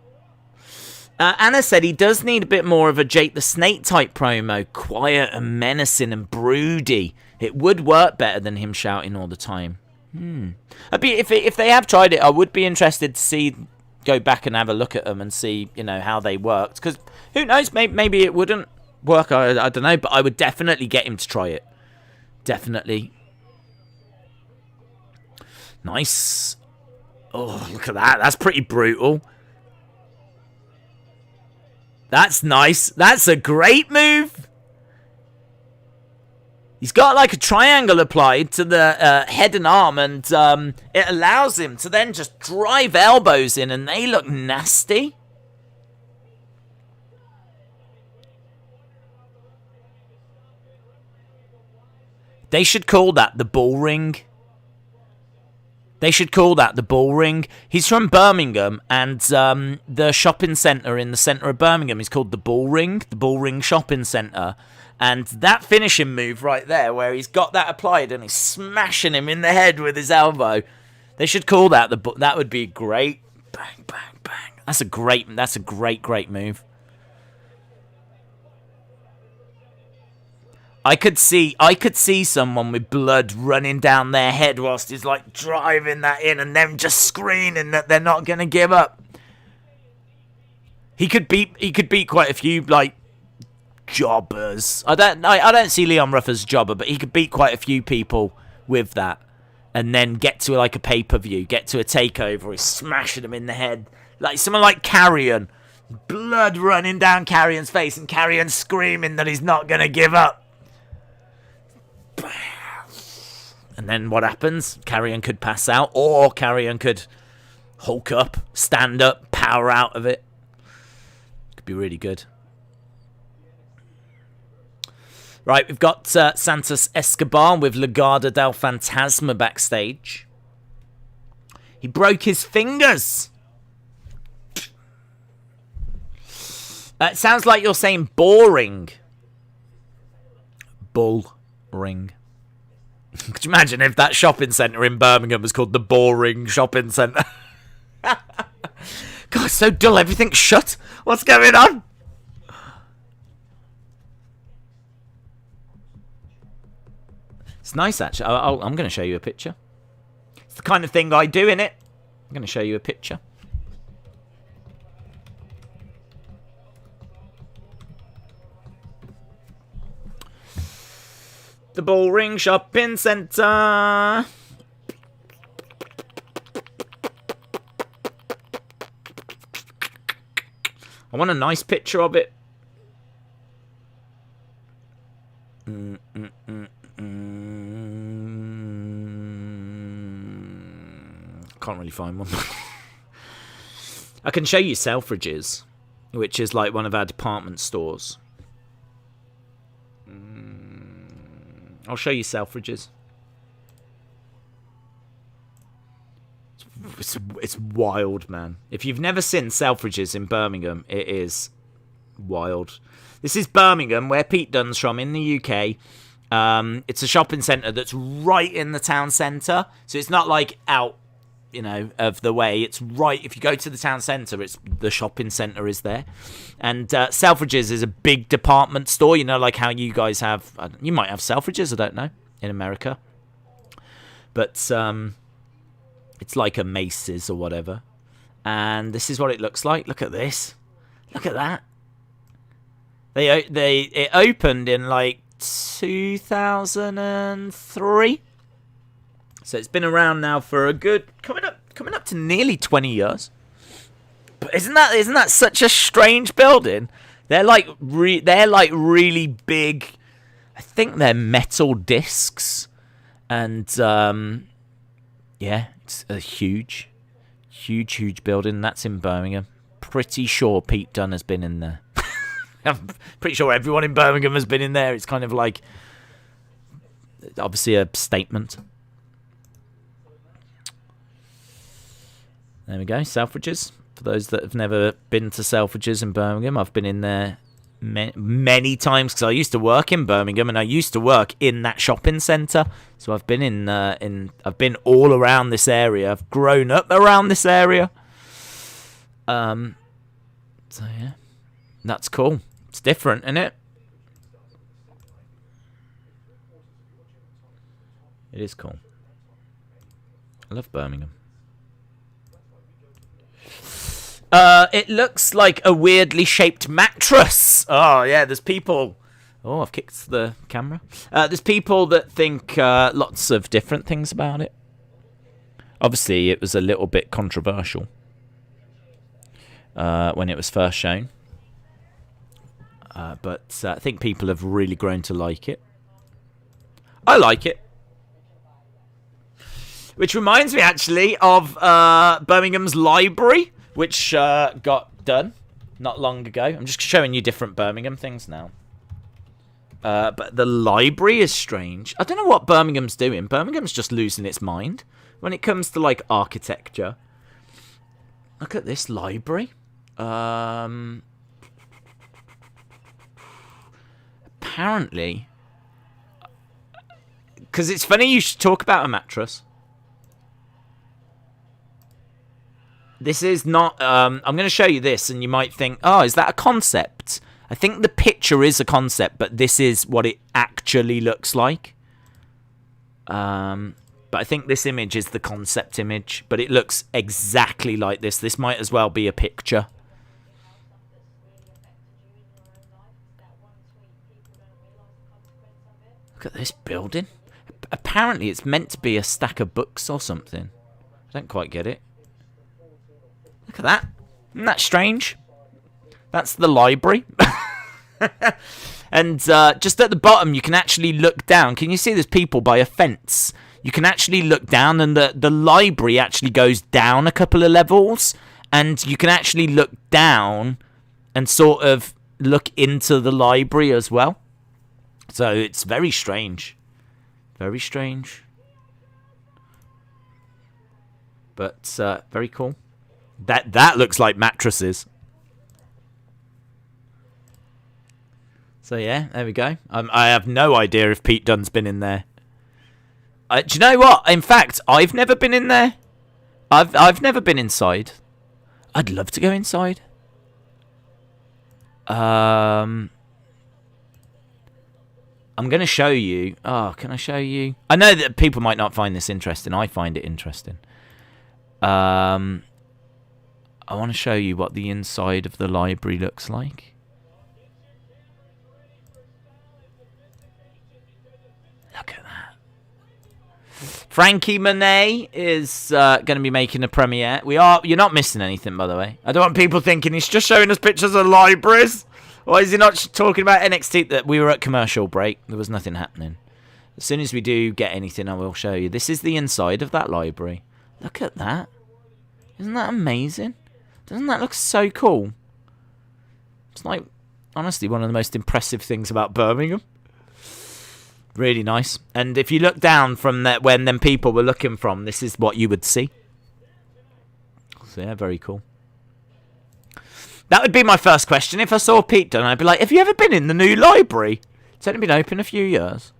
Speaker 1: Anna said he does need a bit more of a Jake the Snake type promo. Quiet and menacing and broody. It would work better than him shouting all the time. If they have tried it, I would be interested to go back and have a look at them and see, you know, how they worked. Because who knows, maybe it wouldn't work. I don't know, but I would definitely get him to try it. Definitely. Nice. Oh, look at that. That's pretty brutal. That's nice. That's a great move. He's got like a triangle applied to the head and arm, and it allows him to then just drive elbows in, and they look nasty. They should call that the bull ring. They should call that the bull ring. He's from Birmingham, and the shopping centre in the centre of Birmingham is called the Bull Ring Shopping Centre. And that finishing move right there, where he's got that applied and he's smashing him in the head with his elbow, they should call that that would be great. Bang, bang, bang. That's a great move. I could see someone with blood running down their head whilst he's like driving that in, and them just screaming that they're not gonna give up. He could beat quite a few like jobbers. I don't see Leon Ruff as a jobber, but he could beat quite a few people with that, and then get to like a pay-per-view, get to a takeover, he's smashing them in the head. Like someone like Karrion, blood running down Karrion's face, and Karrion screaming that he's not gonna give up. And then what happens? Karrion could pass out, or Karrion could hulk up, stand up, power out of it. Could be really good. Right, we've got Santos Escobar with Legado del Fantasma backstage. He broke his fingers. It sounds like you're saying boring. Bull ring. Could you imagine if that shopping centre in Birmingham was called the Boring Shopping Centre? God, it's so dull. Everything's shut. What's going on? It's nice, actually. I'm going to show you a picture. It's the kind of thing I do, innit? I'm going to show you a picture. The Bullring Shopping Centre. I want a nice picture of it. Can't really find one. I can show you Selfridges, which is like one of our department stores. I'll show you Selfridges. It's wild, man. If you've never seen Selfridges in Birmingham, it is wild. This is Birmingham, where Pete Dunne's from, in the UK. It's a shopping centre that's right in the town centre. So it's not like out, you know, of the way. It's right. If you go to the town centre, it's the shopping centre is there. And Selfridges is a big department store. You know, like how you guys have. You might have Selfridges, I don't know, in America. But it's like a Macy's or whatever. And this is what it looks like. Look at this. Look at that. It opened in like 2003. So it's been around now for a good coming up to nearly 20 years. But isn't that such a strange building? They're like really big. I think they're metal discs, and yeah, it's a huge building. That's in Birmingham. Pretty sure Pete Dunne has been in there. I'm pretty sure everyone in Birmingham has been in there. It's kind of like obviously a statement. There we go, Selfridges. For those that have never been to Selfridges in Birmingham, I've been in there many times because I used to work in Birmingham and I used to work in that shopping centre. So I've been I've been all around this area. I've grown up around this area. So yeah, that's cool. It's different, isn't it? It is cool. I love Birmingham. It looks like a weirdly shaped mattress. Oh, yeah, there's people... Oh, I've kicked the camera. There's people that think lots of different things about it. Obviously, it was a little bit controversial when it was first shown. But I think people have really grown to like it. I like it. Which reminds me, actually, of Birmingham's library, which got done not long ago. I'm just showing you different Birmingham things now. But the library is strange. I don't know what Birmingham's doing. Birmingham's just losing its mind when it comes to, like, architecture. Look at this library. Apparently... Because it's funny you should talk about a mattress. This is not... I'm going to show you this, and you might think, oh, is that a concept? I think the picture is a concept, but this is what it actually looks like. But I think this image is the concept image, but it looks exactly like this. This might as well be a picture. Look at this building. Apparently, it's meant to be a stack of books or something. I don't quite get it. Look at that. Isn't that strange? That's the library. And just at the bottom, you can actually look down. Can you see there's people by a fence? You can actually look down, and the library actually goes down a couple of levels. And you can actually look down and sort of look into the library as well. So it's very strange. Very strange. But very cool. That looks like mattresses. So yeah, there we go. I have no idea if Pete Dunne's been in there. Do you know what? In fact, I've never been in there. I've never been inside. I'd love to go inside. I'm going to show you. Oh, can I show you? I know that people might not find this interesting. I find it interesting. I want to show you what the inside of the library looks like. Look at that. Frankie Monet is going to be making a premiere. You're not missing anything, by the way. I don't want people thinking he's just showing us pictures of libraries. Why is he not talking about NXT? That we were at commercial break. There was nothing happening. As soon as we do get anything, I will show you. This is the inside of that library. Look at that. Isn't that amazing? Doesn't that look so cool? It's like, honestly, one of the most impressive things about Birmingham. Really nice. And if you look down from that, when them people were looking from, this is what you would see. So yeah, very cool. That would be my first question. If I saw Pete Dunne, I'd be like, have you ever been in the new library? It's only been open a few years.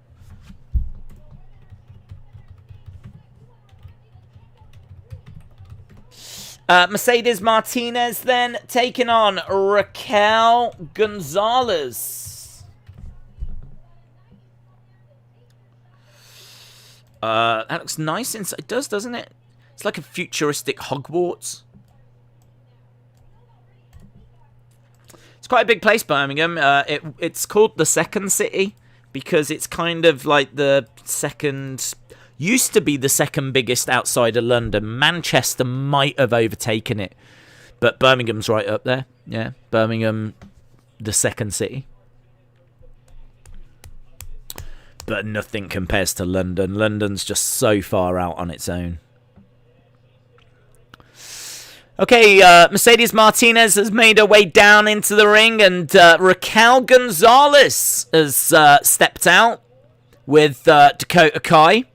Speaker 1: Mercedes Martinez then taking on Raquel Gonzalez. That looks nice inside. It does, doesn't it? It's like a futuristic Hogwarts. It's quite a big place, Birmingham. It's called the Second City because it's kind of like the second... Used to be the second biggest outside of London. Manchester might have overtaken it. But Birmingham's right up there. Yeah, Birmingham, the second city. But nothing compares to London. London's just so far out on its own. Okay, Mercedes Martinez has made her way down into the ring. And Raquel Gonzalez has stepped out with Dakota Kai.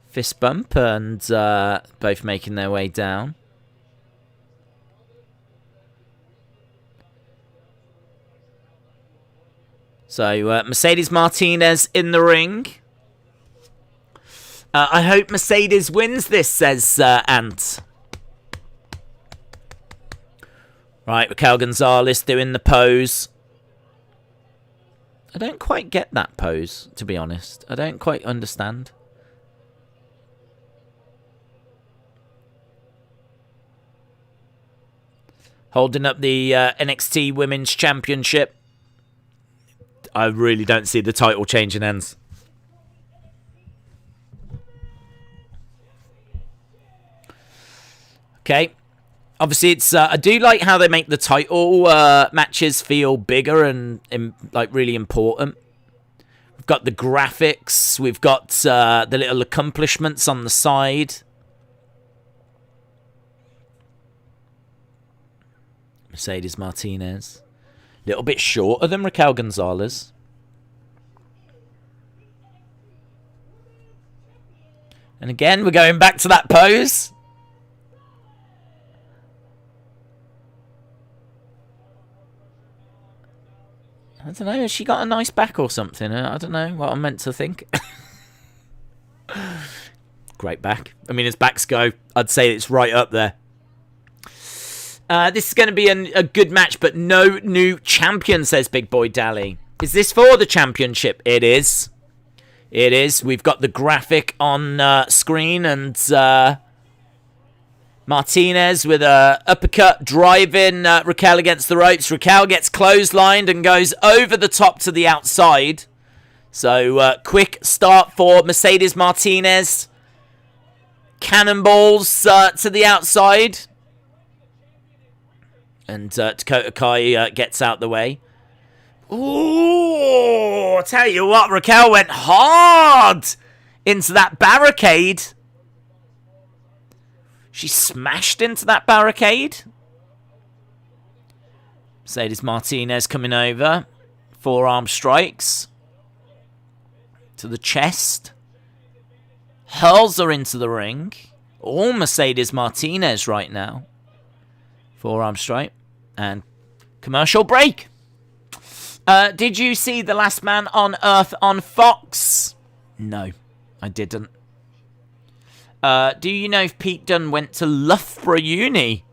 Speaker 1: Fist bump, and both making their way down. So Mercedes Martinez in the ring. I hope Mercedes wins this, says Ant. Right, Raquel Gonzalez doing the pose. I don't quite get that pose, to be honest. I don't quite understand. Holding up the NXT Women's Championship. I really don't see the title changing hands. Okay. Obviously, it's I do like how they make the title matches feel bigger and like really important. We've got the graphics. We've got the little accomplishments on the side. Mercedes Martinez. A little bit shorter than Raquel Gonzalez. And again, we're going back to that pose. I don't know, has she got a nice back or something? I don't know what I'm meant to think. Great back. I mean, as backs go, I'd say it's right up there. This is going to be a good match, but no new champion, says Big Boy Dally. Is this for the championship? It is. It is. We've got the graphic on screen, and Martinez with a uppercut driving Raquel against the ropes. Raquel gets clotheslined and goes over the top to the outside. So quick start for Mercedes Martinez. Cannonballs to the outside. And Dakota Kai gets out the way. Ooh, I'll tell you what, Raquel went hard into that barricade. She smashed into that barricade. Mercedes Martinez coming over. Forearm strikes. To the chest. Hurls her into the ring. All Mercedes Martinez right now. Forearm strike. And commercial break. Did you see The Last Man on Earth on Fox? No, I didn't. Do you know if Pete Dunne went to Loughborough Uni?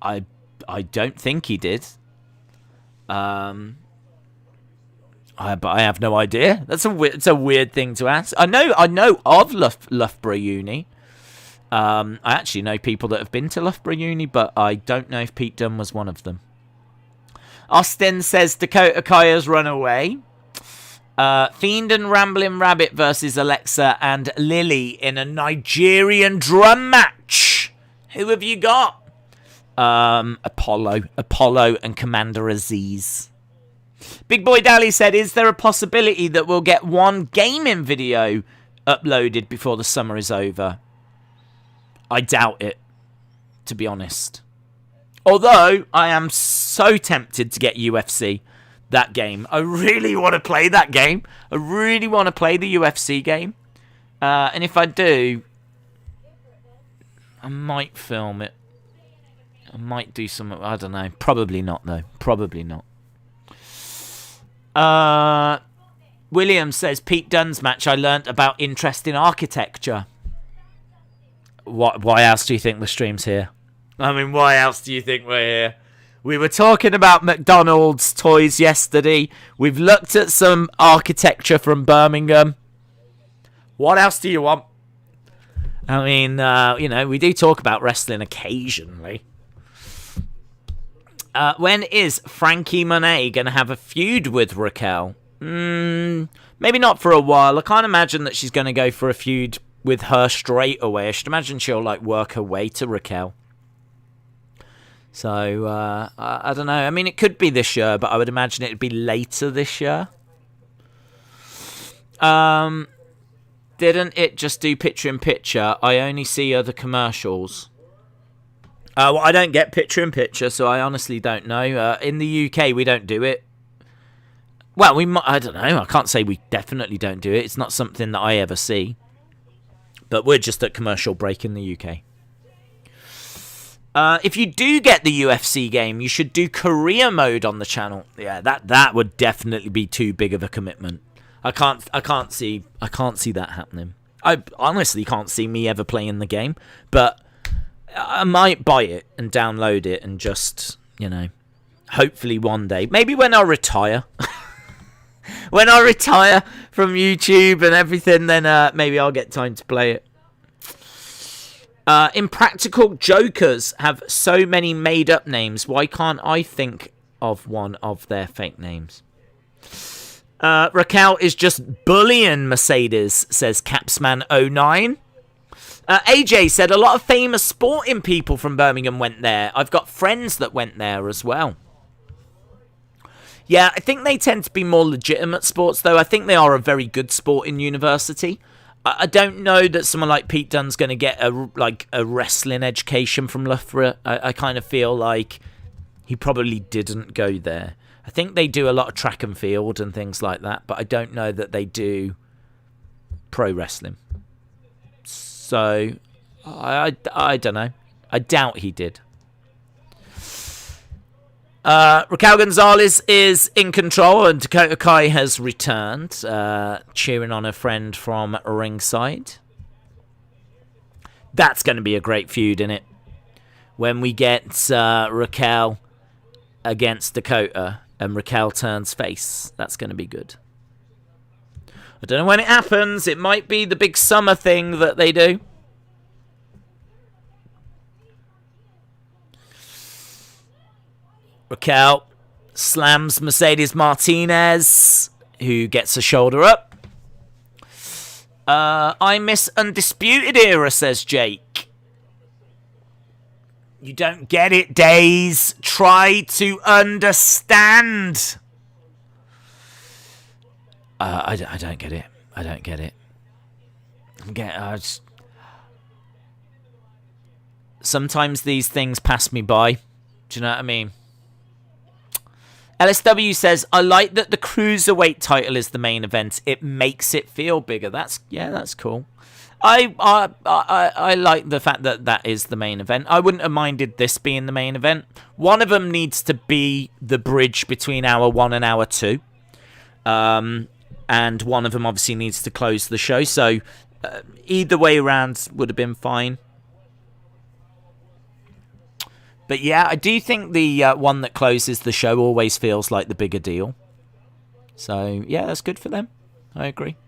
Speaker 1: I don't think he did. But I have no idea. It's a weird thing to ask. I know of Loughborough Uni. I actually know people that have been to Loughborough Uni, but I don't know if Pete Dunne was one of them. Austin says Dakota Kai has run away. Fiend and Rambling Rabbit versus Alexa and Lily in a Nigerian drum match. Who have you got? Apollo and Commander Aziz. Big Boy Dally said, is there a possibility that we'll get one gaming video uploaded before the summer is over? I doubt it, to be honest. Although, I am so tempted to get UFC, that game. I really want to play that game. I really want to play the UFC game. And if I do, I might film it. I might do something. I don't know. Probably not, though. Probably not. William says, Pete Dunne's match, I learnt about interest in architecture. Why else do you think the stream's here? I mean, why else do you think we're here? We were talking about McDonald's toys yesterday. We've looked at some architecture from Birmingham. What else do you want? I mean, we do talk about wrestling occasionally. When is Frankie Monet going to have a feud with Raquel? Maybe not for a while. I can't imagine that she's going to go for a feud with her straight away. I should imagine she'll work her way to Raquel. So, I don't know. I mean, it could be this year, but I would imagine it'd be later this year. Didn't it just do picture-in-picture? I only see other commercials. Well, I don't get picture-in-picture, so I honestly don't know. In the UK, we don't do it. Well, we might. I don't know. I can't say we definitely don't do it. It's not something that I ever see. But we're just at commercial break in the UK. If you do get the UFC game, you should do career mode on the channel. Yeah, that would definitely be too big of a commitment. I can't see that happening. I honestly can't see me ever playing the game, but I might buy it and download it and just, hopefully one day, maybe when I retire. When I retire from YouTube and everything, then maybe I'll get time to play it. Impractical Jokers have so many made-up names. Why can't I think of one of their fake names? Raquel is just bullying Mercedes, says Capsman09. AJ said a lot of famous sporting people from Birmingham went there. I've got friends that went there as well. Yeah, I think they tend to be more legitimate sports, though. I think they are a very good sporting university. I don't know that someone like Pete Dunne's going to get a wrestling education from Loughborough. I kind of feel like he probably didn't go there. I think they do a lot of track and field and things like that, but I don't know that they do pro wrestling. So, I don't know. I doubt he did. Raquel Gonzalez is in control and Dakota Kai has returned, cheering on her friend from ringside. That's going to be a great feud, isn't it? When we get Raquel against Dakota and Raquel turns face, that's going to be good. I don't know when it happens. It might be the big summer thing that they do. Raquel slams Mercedes Martinez, who gets a shoulder up. I miss Undisputed Era, says Jake. You don't get it, Days. Try to understand. I don't get it. I don't get it. Sometimes these things pass me by. Do you know what I mean? LSW says, I like that the Cruiserweight title is the main event. It makes it feel bigger. That's cool. I like the fact that that is the main event. I wouldn't have minded this being the main event. One of them needs to be the bridge between hour 1 and hour 2. And one of them obviously needs to close the show. So either way around would have been fine. But yeah, I do think the one that closes the show always feels like the bigger deal. So yeah, that's good for them. I agree.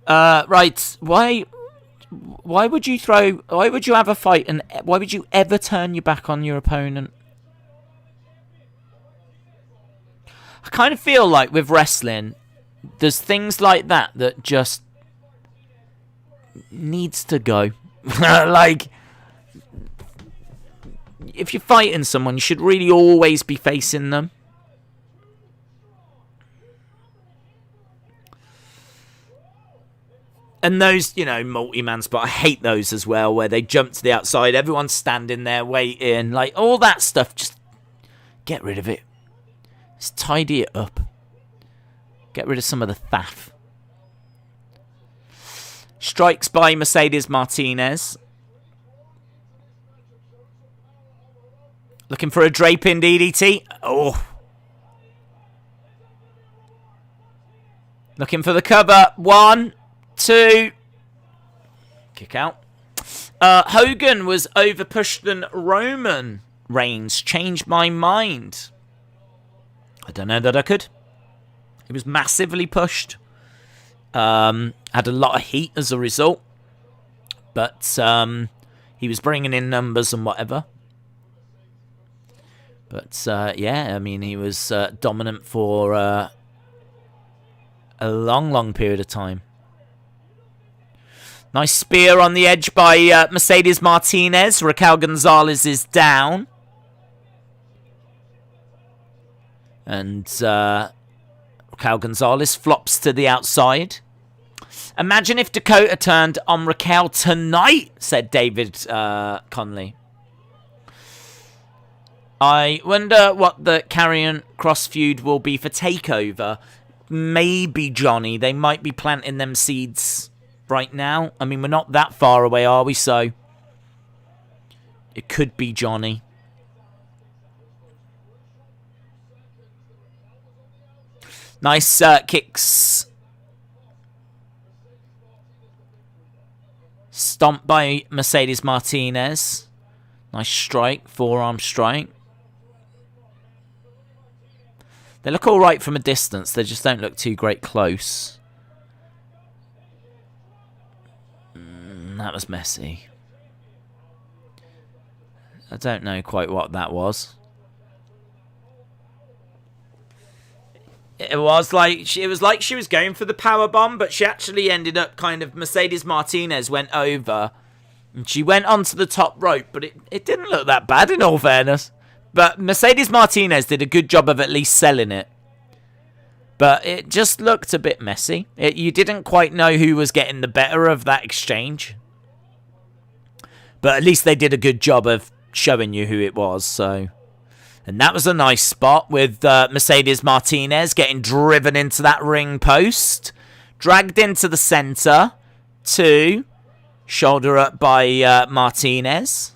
Speaker 1: Right, why would you have a fight, and why would you ever turn your back on your opponent? I kind of feel like with wrestling, there's things like that just needs to go. Like, if you're fighting someone, you should really always be facing them. And those, multi-man spot, I hate those as well, where they jump to the outside, everyone's standing there waiting, like, all that stuff, just get rid of it. Just tidy it up. Get rid of some of the faff. Strikes by Mercedes Martinez. Looking for a drape-in DDT. Oh. Looking for the cover. 1, 2. Kick out. Hogan was over-pushed than Roman Reigns. Changed my mind. I don't know that I could. He was massively pushed. Had a lot of heat as a result. But he was bringing in numbers and whatever. But yeah, I mean, he was dominant for a long, long period of time. Nice spear on the edge by Mercedes Martinez. Raquel Gonzalez is down. And Raquel Gonzalez flops to the outside. Imagine if Dakota turned on Raquel tonight, said David Conley. I wonder what the Karrion Kross feud will be for TakeOver. Maybe Johnny. They might be planting them seeds right now. I mean, we're not that far away, are we? So it could be Johnny. Nice kicks. Stomp by Mercedes Martinez. Nice strike. Forearm strike. They look all right from a distance. They just don't look too great close. That was messy. I don't know quite what that was. It was like she was going for the power bomb, but she actually ended up kind of Mercedes Martinez went over, and she went onto the top rope, but it didn't look that bad in all fairness. But Mercedes Martinez did a good job of at least selling it. But it just looked a bit messy. You didn't quite know who was getting the better of that exchange. But at least they did a good job of showing you who it was. So, and that was a nice spot with Mercedes Martinez getting driven into that ring post. Dragged into the center. 2. Shoulder up by Martinez.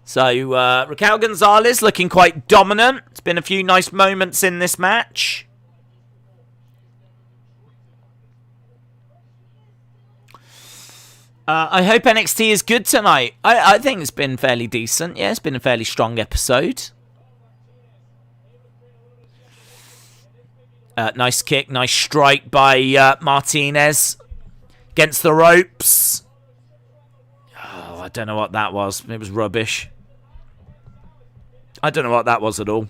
Speaker 1: So, Raquel Gonzalez looking quite dominant. It's been a few nice moments in this match. I hope NXT is good tonight. I think it's been fairly decent. Yeah, it's been a fairly strong episode. Nice kick, nice strike by Martinez. Against the ropes. Oh, I don't know what that was. It was rubbish. I don't know what that was at all.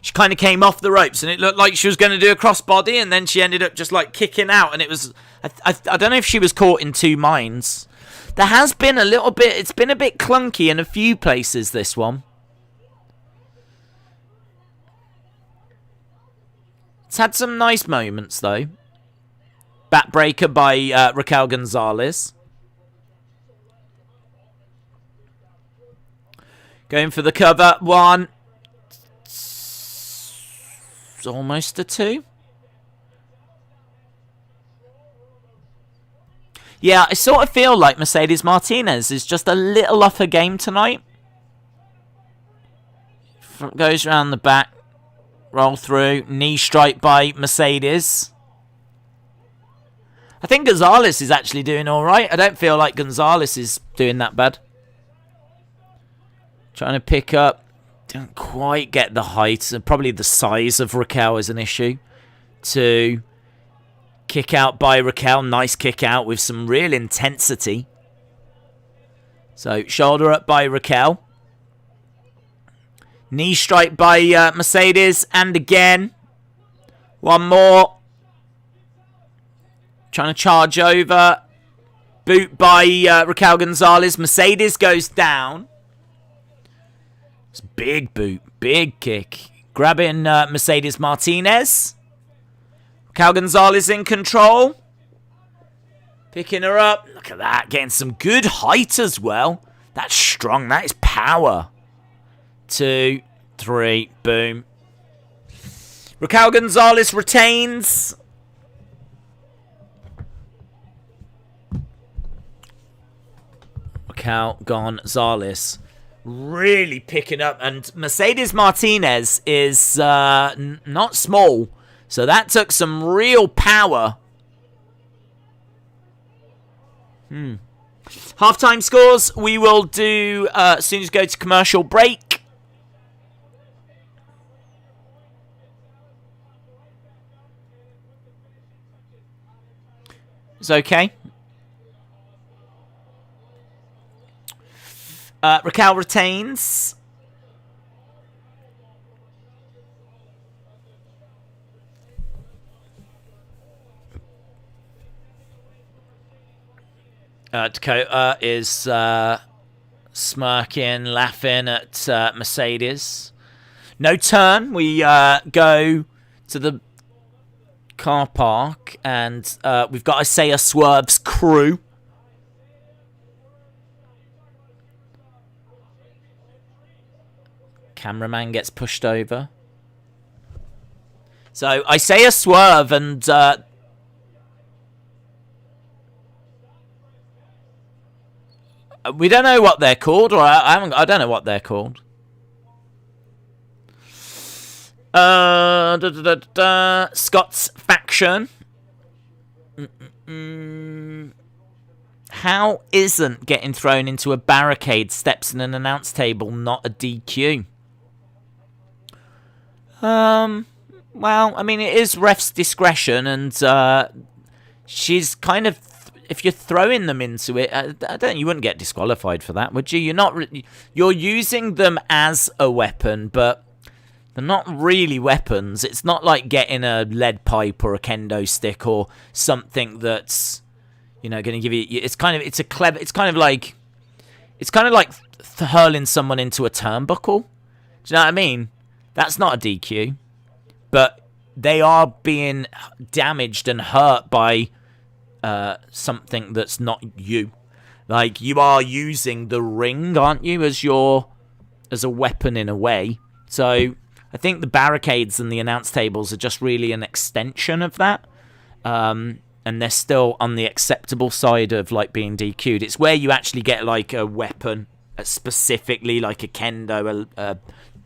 Speaker 1: She kind of came off the ropes and it looked like she was going to do a crossbody, and then she ended up just like kicking out, and it was... I don't know if she was caught in two minds. There has been a little bit... It's been a bit clunky in a few places, this one. It's had some nice moments, though. Backbreaker by Raquel Gonzalez. Going for the cover. 1. It's almost a 2. Yeah, I sort of feel like Mercedes Martinez is just a little off her game tonight. Goes around the back. Roll through. Knee strike by Mercedes. I think Gonzalez is actually doing alright. I don't feel like Gonzalez is doing that bad. Trying to pick up. Don't quite get the height. And probably the size of Raquel is an issue. 2. Kick out by Raquel. Nice kick out with some real intensity. So, shoulder up by Raquel. Knee strike by Mercedes. And again. One more. Trying to charge over. Boot by Raquel Gonzalez. Mercedes goes down. It's a big boot. Big kick. Grabbing Mercedes Martinez. Raquel Gonzalez in control. Picking her up. Look at that. Getting some good height as well. That's strong. That is power. 2, 3. Boom. Raquel Gonzalez retains. Raquel Gonzalez really picking up. And Mercedes Martinez is not small. So that took some real power. Halftime scores we will do as soon as we go to commercial break. It's okay. Raquel retains. Dakota is smirking, laughing at Mercedes. No turn. We go to the car park, and we've got Isaiah Swerve's crew. Cameraman gets pushed over. So Isaiah Swerve and we don't know what they're called, or I don't know what they're called. Scott's faction. How isn't getting thrown into a barricade, steps in an announce table not a DQ? Well, I mean, it is ref's discretion, and she's kind of, if you're throwing them into it, you wouldn't get disqualified for that, would you? You're using them as a weapon, but they're not really weapons. It's not like getting a lead pipe or a kendo stick or something that's, going to give you. It's kind of like hurling someone into a turnbuckle. Do you know what I mean? That's not a DQ, but they are being damaged and hurt by something that's not you. Like, you are using the ring, aren't you, as a weapon in a way. So I think the barricades and the announce tables are just really an extension of that. And they're still on the acceptable side of like being DQ'd. It's where you actually get like a weapon, specifically like a kendo, a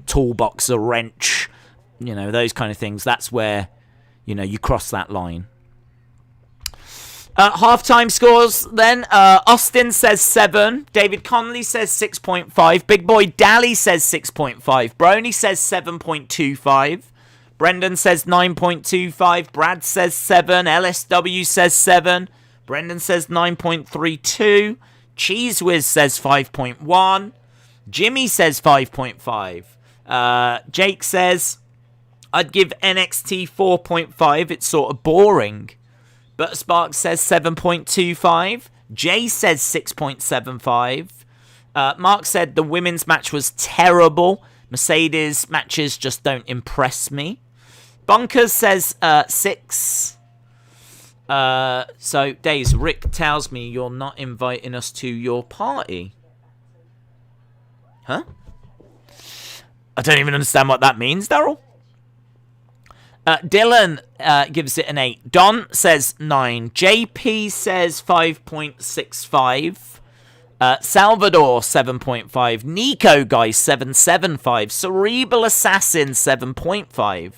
Speaker 1: toolbox, a wrench, those kind of things. That's where, you cross that line. Halftime scores then. Austin says 7. David Connolly says 6.5. Big Boy Dally says 6.5. Brony says 7.25. Brendan says 9.25. Brad says 7. LSW says 7. Brendan says 9.32. Cheese Whiz says 5.1. Jimmy says 5.5. Jake says, I'd give NXT 4.5. It's sort of boring. But Sparks says 7.25. Jay says 6.75. Mark said the women's match was terrible. Mercedes matches just don't impress me. Bonkers says 6. So, Days, Rick tells me you're not inviting us to your party. Huh? I don't even understand what that means, Daryl. Dylan gives it an 8. Don says 9. JP says 5.65. Salvador 7.5. Nico guys 7.75. Cerebral Assassin 7.5.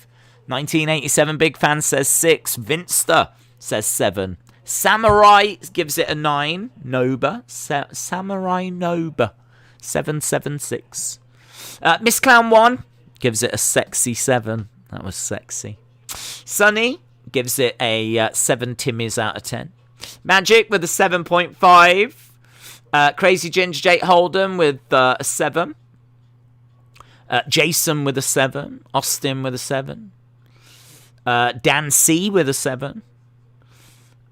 Speaker 1: 1987 Big Fan says 6. Vinster says 7. Samurai gives it a 9. Noba. Samurai Noba. 7.76. Miss Clown 1 gives it a sexy 7. That was sexy. Sunny gives it a 7 Timmies out of 10. Magic with a 7.5. Crazy Ginger Jake Holden with a 7. Jason with a 7. Austin with a 7. Dan C with a 7.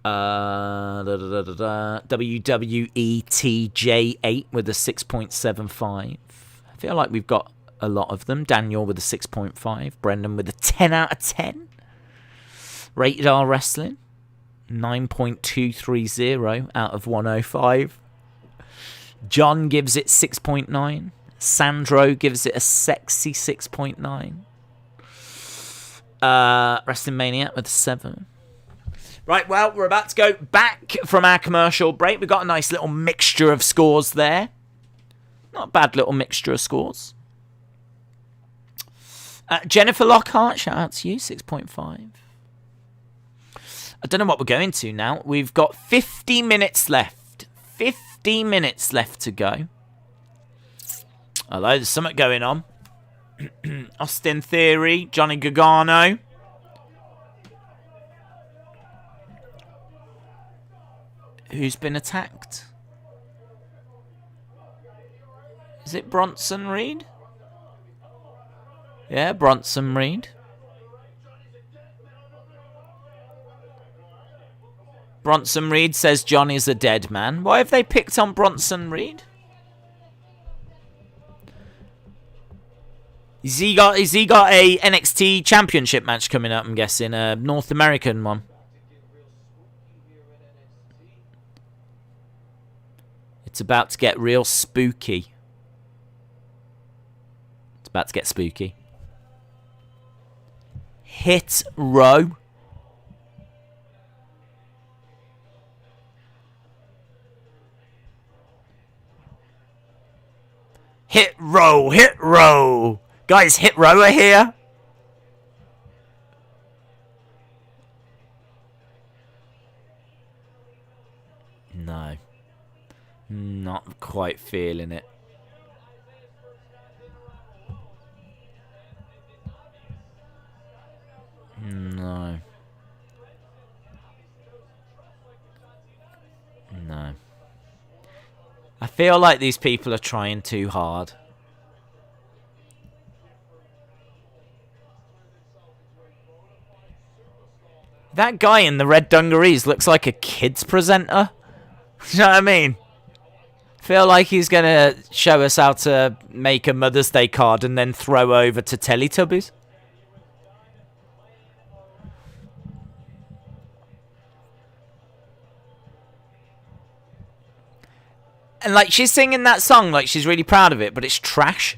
Speaker 1: WWE TJ8 with a 6.75. I feel like we've got a lot of them. Daniel with a 6.5. Brendan with a 10 out of 10. Rated R Wrestling 9.230 out of 105. John gives it 6.9. Sandro gives it a sexy 6.9. Wrestling Maniac with a 7. Right, well, we're about to go back from our commercial break. We've got a nice little mixture of scores there. Not a bad little mixture of scores. Jennifer Lockhart, shout out to you, 6.5. I don't know what we're going to now. We've got 50 minutes left. 50 minutes left to go. Although there's something going on. Austin Theory, Johnny Gargano. Who's been attacked? Is it Bronson Reed? Yeah, Bronson Reed. Bronson Reed says Johnny's a dead man. Why have they picked on Bronson Reed? Has he got a NXT Championship match coming up, I'm guessing? A North American one. It's about to get real spooky. It's about to get spooky. Hit Row. Hit Row, Hit Row. Guys, Hit Row are here. No. Not quite feeling it. No. No. I feel like these people are trying too hard. That guy in the red dungarees looks like a kids presenter. You know what I mean? Feel like he's going to show us how to make a Mother's Day card and then throw over to Teletubbies. And like she's singing that song like she's really proud of it, but it's trash.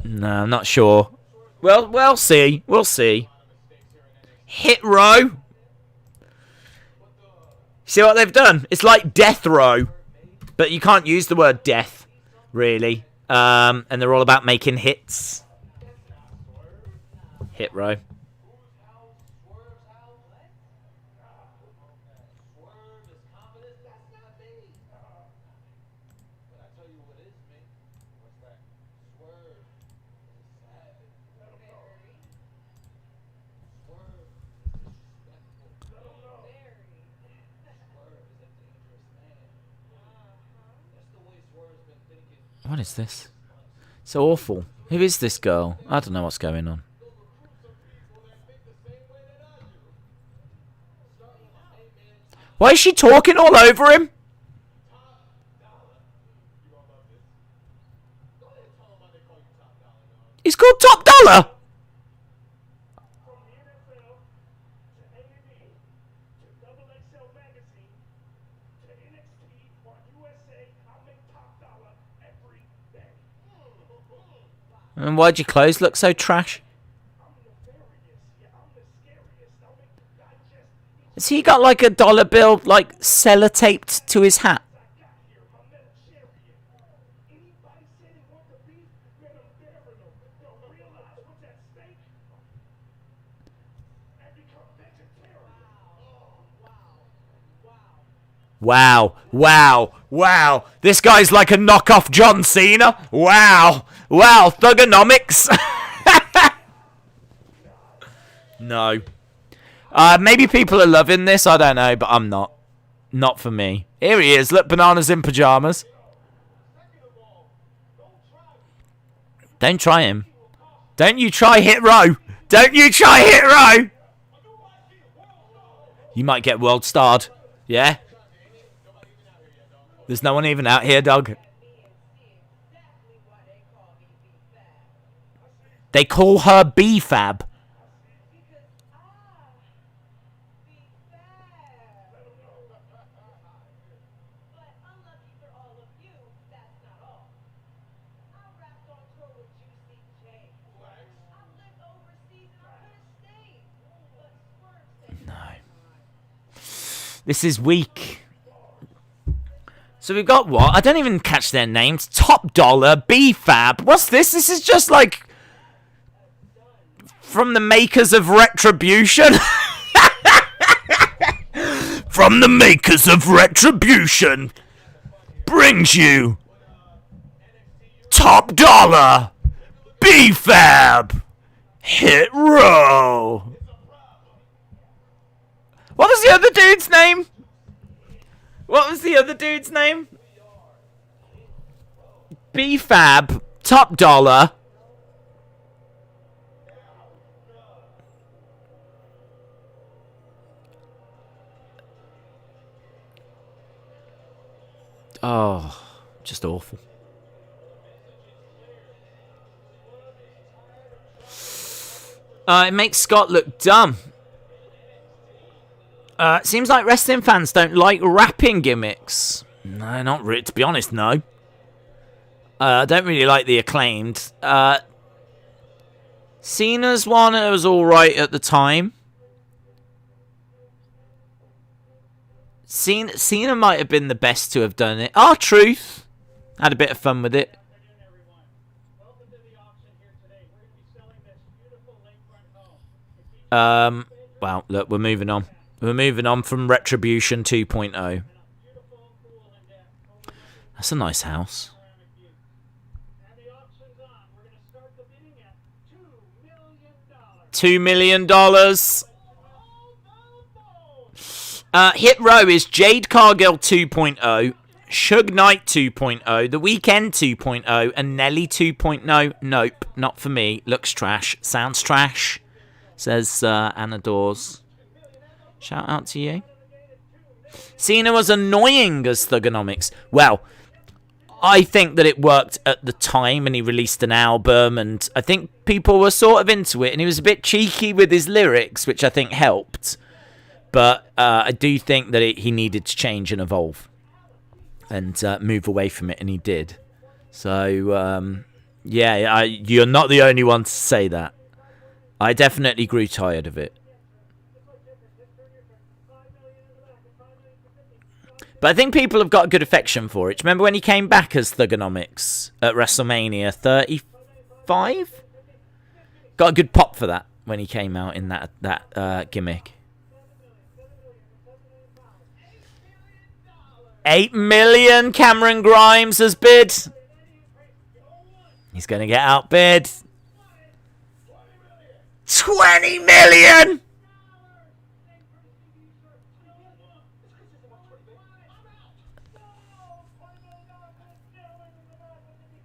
Speaker 1: No, I'm not sure. Well, we'll see. We'll see. Hit Row. See what they've done? It's like Death Row, but you can't use the word death, really. And they're all about making hits. Hit Row. What is this? So awful. Who is this girl? I don't know what's going on. Why is she talking all over him? He's called Top Dollar. And why'd your clothes look so trash? Has he got like a dollar bill like sellotaped to his hat? Wow, wow, wow. This guy's like a knockoff John Cena. Wow, wow, thugonomics. No. Maybe people are loving this, I don't know, but I'm not. Not for me. Here he is, look, bananas in pajamas. Don't try him. Don't you try hit row. Don't you try hit row. You might get world starred. Yeah? There's no one even out here, Doug. They call her B-Fab. No. This is weak. So we've got what? I don't even catch their names. Top Dollar, B-Fab. What's this? This is just like from the makers of Retribution. From the makers of Retribution brings you Top Dollar, B-Fab, Hit Row. What was the other dude's name? What was the other dude's name? B-Fab, Top Dollar. Oh, just awful. It makes Scott look dumb. It seems like wrestling fans don't like rapping gimmicks. No, not really. To be honest, no. I don't really like the Acclaimed. Cena's one was alright at the time. Cena might have been the best to have done it. R-Truth had a bit of fun with it. Well, look, we're moving on. We're moving on from Retribution 2.0. That's a nice house. $2 million. Hit Row is Jade Cargill 2.0, Suge Knight 2.0, The Weeknd 2.0, and Nelly 2.0. Nope, not for me. Looks trash. Sounds trash. Says Anna Dawes. Shout out to you. Cena was annoying as Thugonomics. Well, I think that it worked at the time, and he released an album, and I think people were sort of into it, and he was a bit cheeky with his lyrics, which I think helped. But I do think that he needed to change and evolve and move away from it, and he did. So, yeah, you're not the only one to say that. I definitely grew tired of it. But I think people have got a good affection for it. Remember when he came back as Thugonomics at WrestleMania 35? Got a good pop for that when he came out in that gimmick. $8 million Cameron Grimes has bid. He's going to get outbid. $20 million!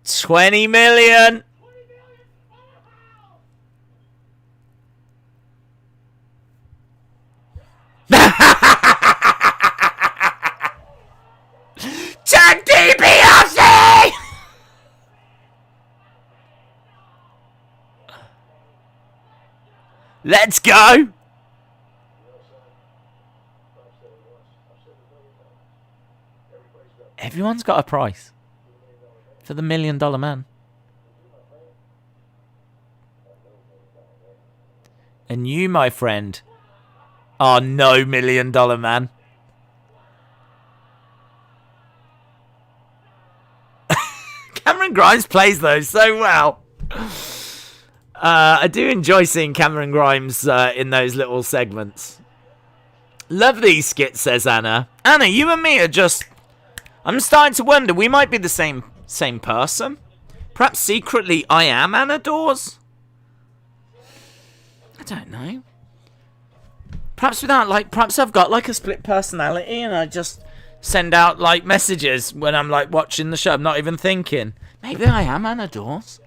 Speaker 1: $20 million! Tag DiBiase! Let's go! Everyone's got a price for the $1 million man. And you, my friend, are no $1 million man. Cameron Grimes plays those so well. I do enjoy seeing Cameron Grimes in those little segments. Love these skits, says Anna. Anna, you and me are just... I'm starting to wonder, we might be the same person. Perhaps secretly I am Anna Dawes? I don't know. Perhaps perhaps I've got like a split personality and I just send out like messages when I'm like watching the show. I'm not even thinking. Maybe I am Anna Dawes.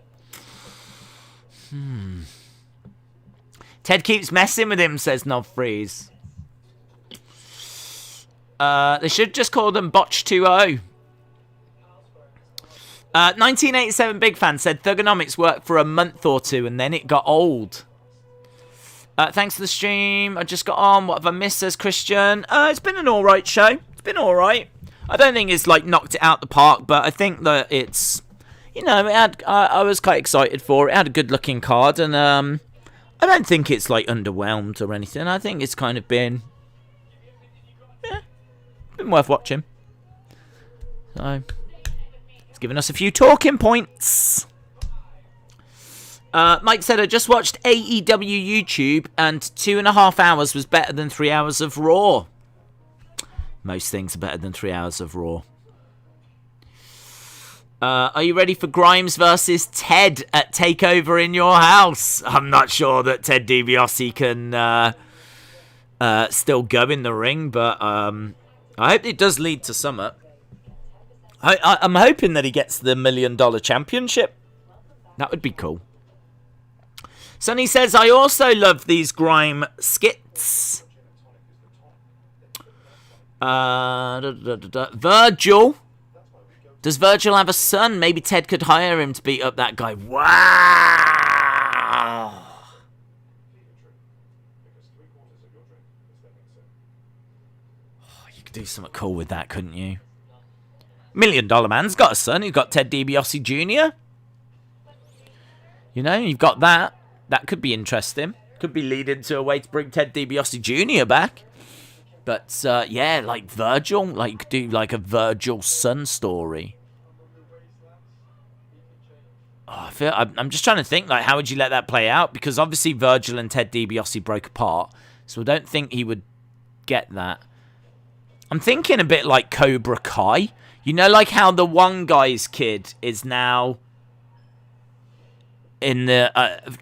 Speaker 1: Ted keeps messing with him, says Novfreeze. They should just call them Botch 2.0. 1987 Big Fan said Thugonomics worked for a month or two and then it got old. Thanks for the stream. I just got on. What have I missed, says Christian? It's been an alright show. It's been alright. I don't think it's like knocked it out the park, but I think that it's, you know, it had, I was quite excited for it. It had a good looking card and I don't think it's like underwhelmed or anything. I think it's kind of been, been worth watching. So, it's given us a few talking points. Mike said, I just watched AEW YouTube and 2.5 hours was better than 3 hours of Raw. Most things are better than 3 hours of Raw. Are you ready for Grimes versus Ted at TakeOver in your house? I'm not sure that Ted DiBiase can still go in the ring, but I hope it does lead to something. I'm hoping that he gets the $1 million championship. That would be cool. Sonny says, I also love these Grime skits. Virgil. Does Virgil have a son? Maybe Ted could hire him to beat up that guy. Wow. Oh, you could do something cool with that, couldn't you? $1 million man's got a son. He's got Ted DiBiase Jr. You know, you've got that. That could be interesting. Could be leading to a way to bring Ted DiBiase Jr. back. But, yeah, like Virgil. Like, you could do, like, a Virgil son story. Oh, I'm just trying to think, like, how would you let that play out? Because, obviously, Virgil and Ted DiBiase broke apart. So, I don't think he would get that. I'm thinking a bit like Cobra Kai. You know, like how the one guy's kid is now in the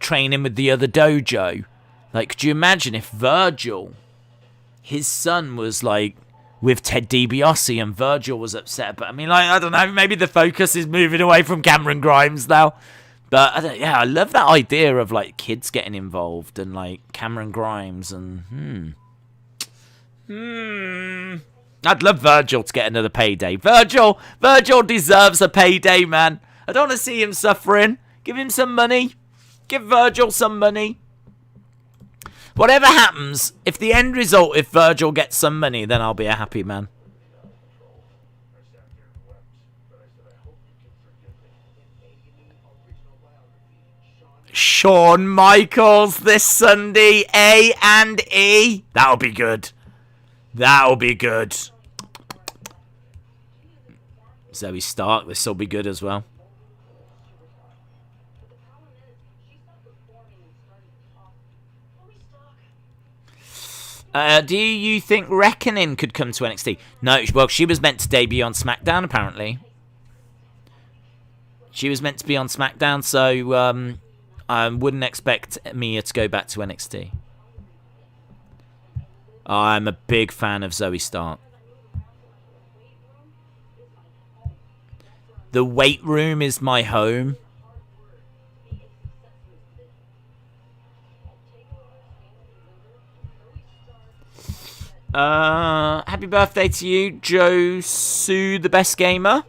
Speaker 1: training with the other dojo. Like, could you imagine if Virgil, his son, was like with Ted DiBiase and Virgil was upset? But I mean, like, I don't know, maybe the focus is moving away from Cameron Grimes now. But yeah, I love that idea of like kids getting involved and like Cameron Grimes and I'd love Virgil to get another payday. Virgil deserves a payday, man. I don't want to see him suffering. Give him some money. Give Virgil some money. Whatever happens, if the end result, if Virgil gets some money, then I'll be a happy man. Shawn Michaels this Sunday, A and E. That'll be good. That'll be good. Zoe Stark, this will be good as well. Do you think Reckoning could come to NXT? No, well, she was meant to debut on SmackDown, apparently. She was meant to be on SmackDown, so I wouldn't expect Mia to go back to NXT. I'm a big fan of Zoe Stark. The weight room is my home. Happy birthday to you, Joe Sue, the best gamer.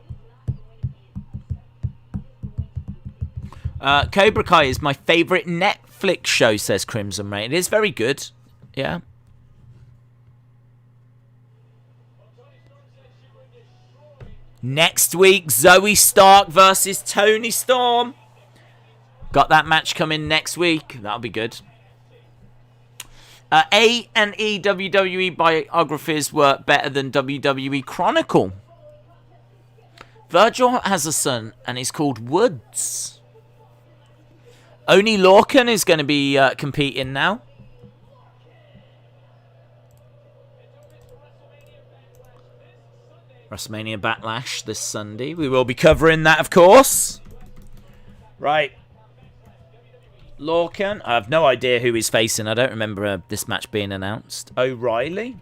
Speaker 1: Cobra Kai is my favourite Netflix show, says Crimson Rain. It is very good. Yeah. Next week, Zoe Stark versus Toni Storm. Got that match coming next week. That'll be good. A&E WWE biographies were better than WWE Chronicle. Virgil has a son, and he's called Wuertz. Oney Lorcan is going to be competing now. WrestleMania Backlash this Sunday. We will be covering that, of course. Right. Lorcan. I have no idea who he's facing. I don't remember this match being announced. O'Reilly.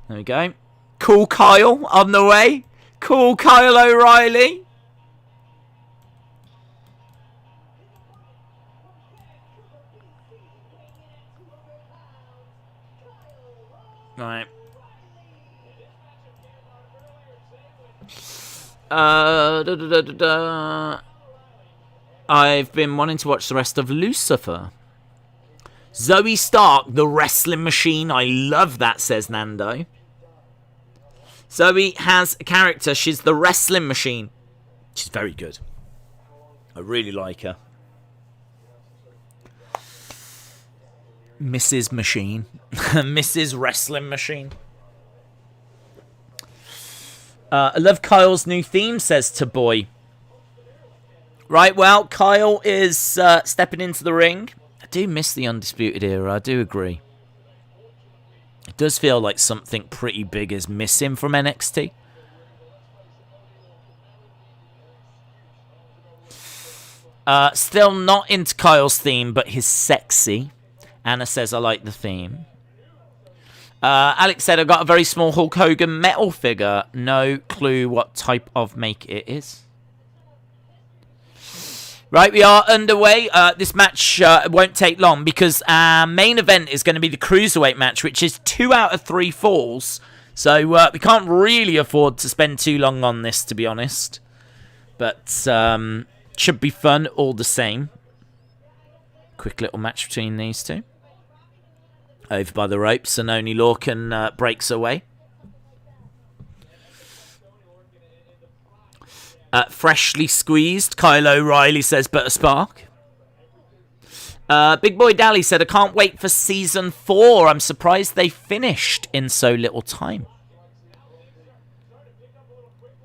Speaker 1: There we go. Cool Kyle on the way. Cool Kyle O'Reilly. Right. I've been wanting to watch the rest of Lucifer. Zoe Stark, the wrestling machine. I love that, says Nando. Zoe has a character. She's the wrestling machine. She's very good. I really like her. Mrs. Machine. Mrs. Wrestling Machine. I love Kyle's new theme, says Taboy. Right, well, Kyle is stepping into the ring. I do miss the Undisputed Era, I do agree. It does feel like something pretty big is missing from NXT. Still not into Kyle's theme, but he's sexy. Anna says, I like the theme. Alex said, I've got a very small Hulk Hogan metal figure. No clue what type of make it is. Right, we are underway. This match won't take long because our main event is going to be the Cruiserweight match, which is 2 out of 3 falls. So we can't really afford to spend too long on this, to be honest. But should be fun all the same. Quick little match between these two. Over by the ropes, and Oney Lorcan breaks away. Freshly squeezed, Kyle O'Reilly says, but a spark. Big Boy Dally said, I can't wait for Season 4. I'm surprised they finished in so little time.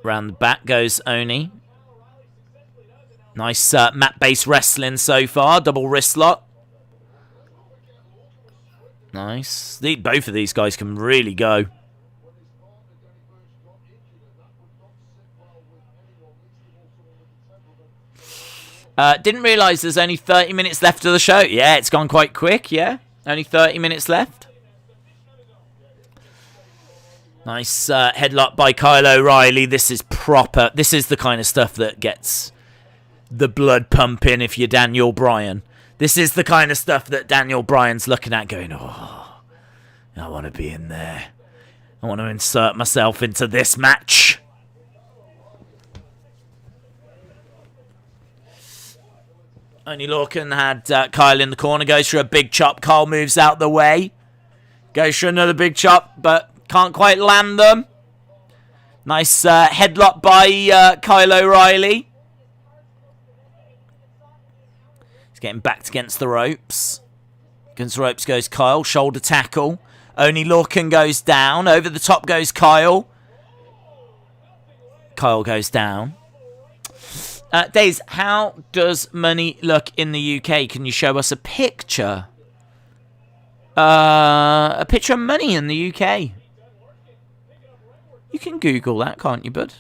Speaker 1: Round the back goes Oney. Nice mat-based wrestling so far. Double wrist lock. Nice. Both of these guys can really go. Didn't realise there's only 30 minutes left of the show. Yeah, it's gone quite quick, yeah. Only 30 minutes left. Nice headlock by Kyle O'Reilly. This is proper. This is the kind of stuff that gets the blood pumping if you're Daniel Bryan. This is the kind of stuff that Daniel Bryan's looking at going, oh, I want to be in there. I want to insert myself into this match. Oney Lorcan had Kyle in the corner, goes for a big chop. Kyle moves out the way. Goes for another big chop, but can't quite land them. Nice headlock by Kyle O'Reilly. Getting backed against the ropes. Against the ropes goes Kyle. Shoulder tackle. Oney Lorcan goes down. Over the top goes Kyle. Kyle goes down. Days, how does money look in the UK? Can you show us a picture? A picture of money in the UK. You can Google that, can't you, bud?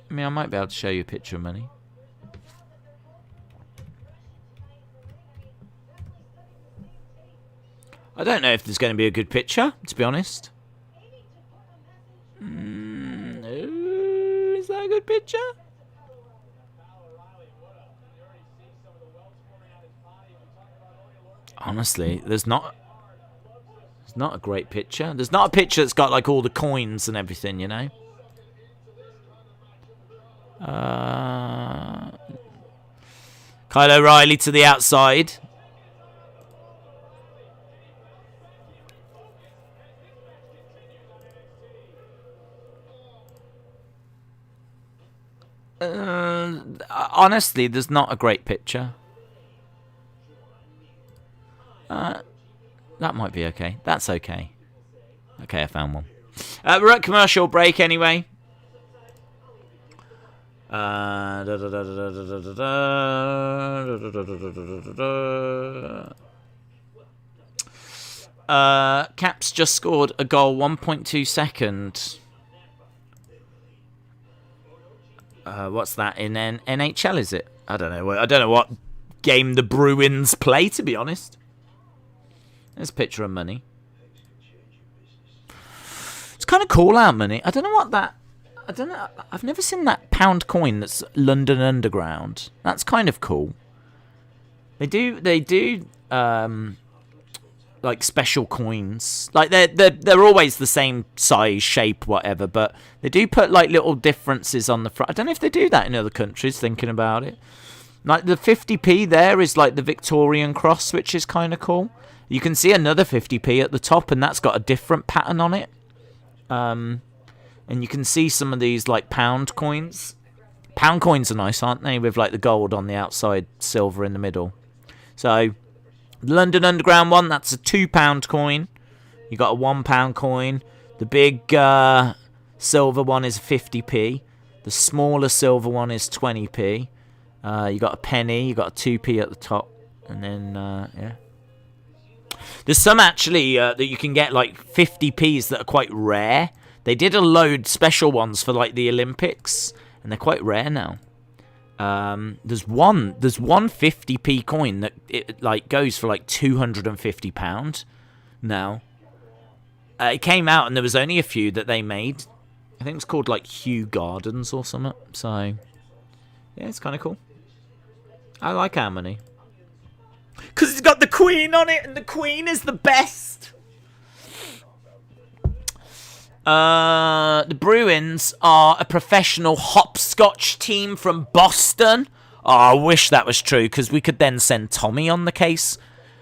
Speaker 1: I mean, I might be able to show you a picture of money. I don't know if there's going to be a good picture, to be honest. Is that a good picture? Honestly, there's not a great picture. There's not a picture that's got like all the coins and everything, you know. Kyle O'Reilly to the outside. Honestly, there's not a great picture. That might be okay. That's okay. Okay, I found one. We're at commercial break anyway. Caps just scored a goal 1.2 seconds. What's that in NHL? Is it? I don't know. I don't know what game the Bruins play, to be honest. There's a picture of money. It's kind of cool out money. I don't know what that. I don't know. I've never seen that pound coin that's London Underground. That's kind of cool. They do. Like special coins, like they're always the same size, shape, whatever, but they do put like little differences on the front. I don't know if they do that in other countries, thinking about it. Like the 50p there is like the Victorian cross, which is kind of cool. You can see another 50p at the top, and that's got a different pattern on it. And you can see some of these like pound coins. Pound coins are nice, aren't they, with like the gold on the outside, silver in the middle. So the London Underground one, that's a £2 coin. You got a £1 coin. The big silver one is 50p. The smaller silver one is 20p. You got a penny. You got a 2p at the top, and then yeah. There's some actually that you can get like 50p's that are quite rare. They did a load special ones for like the Olympics, and they're quite rare now. There's one 50p coin that it like goes for like £250 now. It came out and there was only a few that they made. I think it was called like Hugh Gardens or something. So yeah, it's kind of cool. I like our money because it's got the Queen on it, and the Queen is the best. The Bruins are a professional hopscotch team from Boston. Oh, I wish that was true, because we could then send Tommy on the case.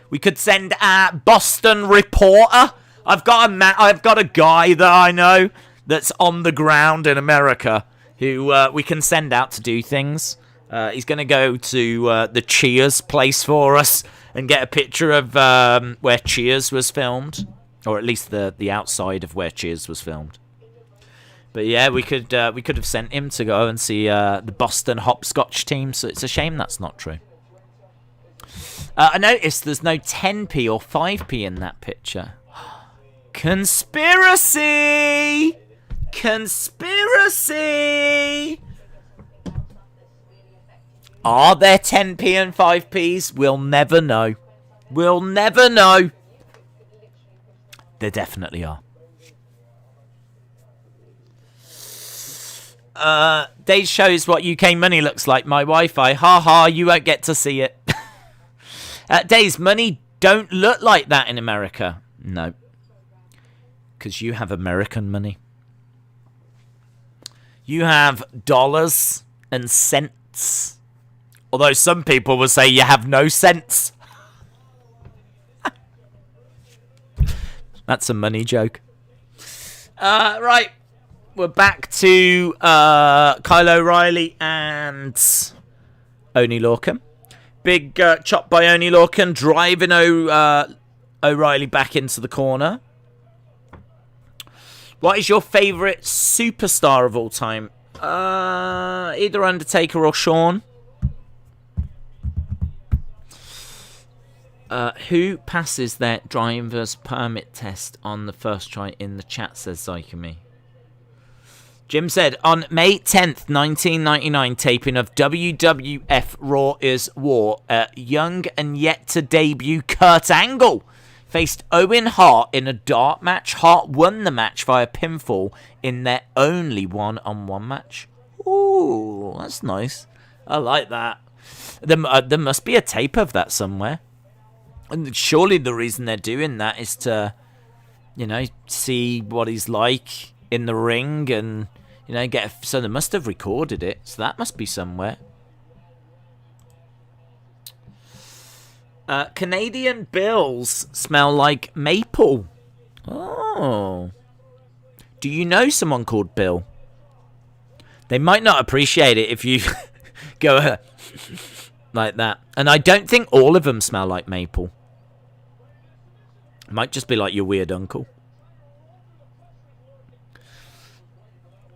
Speaker 1: We could send our Boston reporter. I've got a guy that I know that's on the ground in America who we can send out to do things. He's going to go to the Cheers place for us and get a picture of where Cheers was filmed. Or at least the outside of where Cheers was filmed. But yeah, we could have sent him to go and see the Boston hopscotch team. So it's a shame that's not true. I noticed there's no 10p or 5p in that picture. Conspiracy! Conspiracy! Are there 10p and 5p's? We'll never know. We'll never know. There definitely are. Dave shows what UK money looks like. My Wi-Fi. Ha ha, you won't get to see it. Dave's money don't look like that in America. No. Because you have American money. You have dollars and cents. Although some people will say you have no sense. That's a money joke. Right. We're back to Kyle O'Reilly and Oney Lorcan. Big chop by Oney Lorcan, driving O'Reilly back into the corner. What is your favourite superstar of all time? Either Undertaker or Shawn. Who passes their driver's permit test on the first try in the chat, says Zycamy. Jim said, on May 10th, 1999, taping of WWF Raw is War, young and yet to debut Kurt Angle faced Owen Hart in a dart match. Hart won the match via pinfall in their only one-on-one match. Ooh, that's nice. I like that. There must be a tape of that somewhere. And surely the reason they're doing that is to, see what he's like in the ring and, so they must have recorded it. So that must be somewhere. Canadian bills smell like maple. Oh. Do you know someone called Bill? They might not appreciate it if you go like that. And I don't think all of them smell like maple. It might just be like your weird uncle.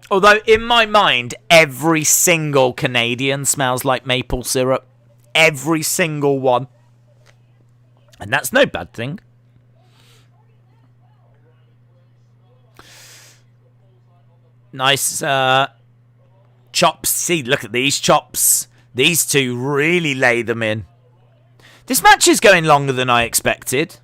Speaker 1: Although, in my mind, every single Canadian smells like maple syrup. Every single one. And that's no bad thing. Nice chops. See, look at these chops. These two really lay them in. This match is going longer than I expected.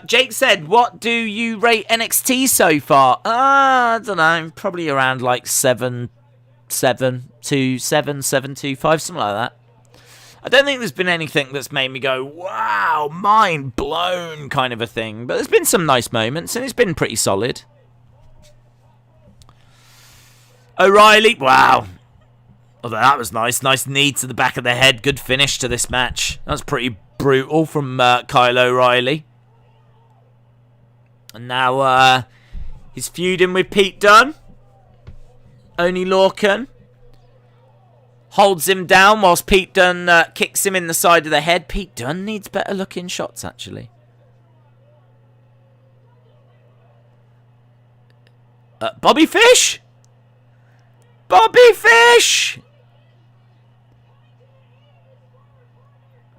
Speaker 1: Jake said, what do you rate NXT so far? I don't know. Probably around like 7.25, something like that. I don't think there's been anything that's made me go, wow, mind blown kind of a thing. But there's been some nice moments, and it's been pretty solid. O'Reilly, wow. Although that was nice. Nice knee to the back of the head. Good finish to this match. That was pretty brutal from Kyle O'Reilly. And now he's feuding with Pete Dunne. Oney Lorcan holds him down whilst Pete Dunne kicks him in the side of the head. Pete Dunne needs better looking shots, actually. Bobby Fish? Bobby Fish!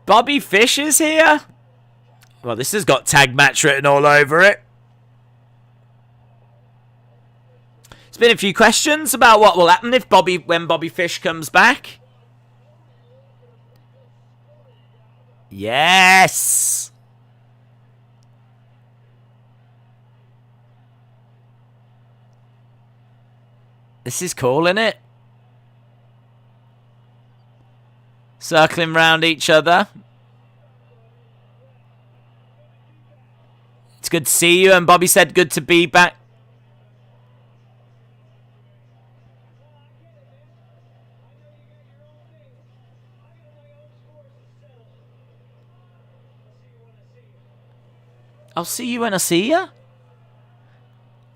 Speaker 1: Bobby Fish is here? Well, this has got tag match written all over it. There's been a few questions about what will happen if when Bobby Fish comes back. Yes! This is cool, isn't it? Circling round each other. It's good to see you, and Bobby said good to be back. I'll see you when I see you.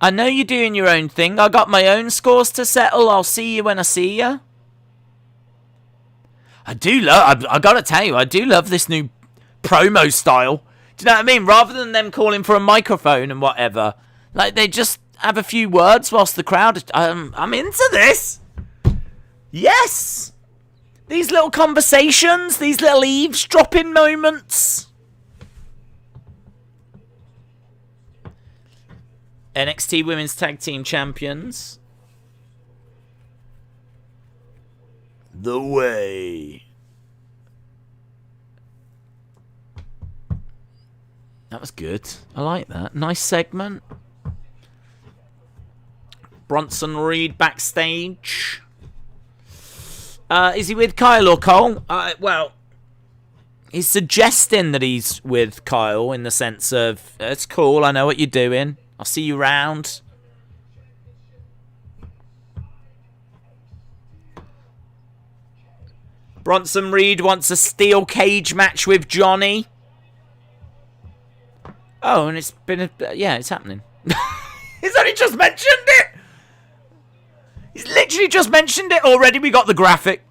Speaker 1: I know you're doing your own thing. I got my own scores to settle. I'll see you when I see you. I gotta tell you, I do love this new promo style. Do you know what I mean? Rather than them calling for a microphone and whatever, like they just have a few words whilst the crowd. I'm into this. Yes, these little conversations, these little eavesdropping moments. NXT Women's Tag Team Champions. The Way. That was good. I like that. Nice segment. Bronson Reed backstage. Is he with Kyle or Cole? Well, he's suggesting that he's with Kyle in the sense of, it's cool, I know what you're doing. I'll see you round. Bronson Reed wants a steel cage match with Johnny. Oh, and it's been yeah, it's happening. He's only just mentioned it. He's literally just mentioned it already. We got the graphic.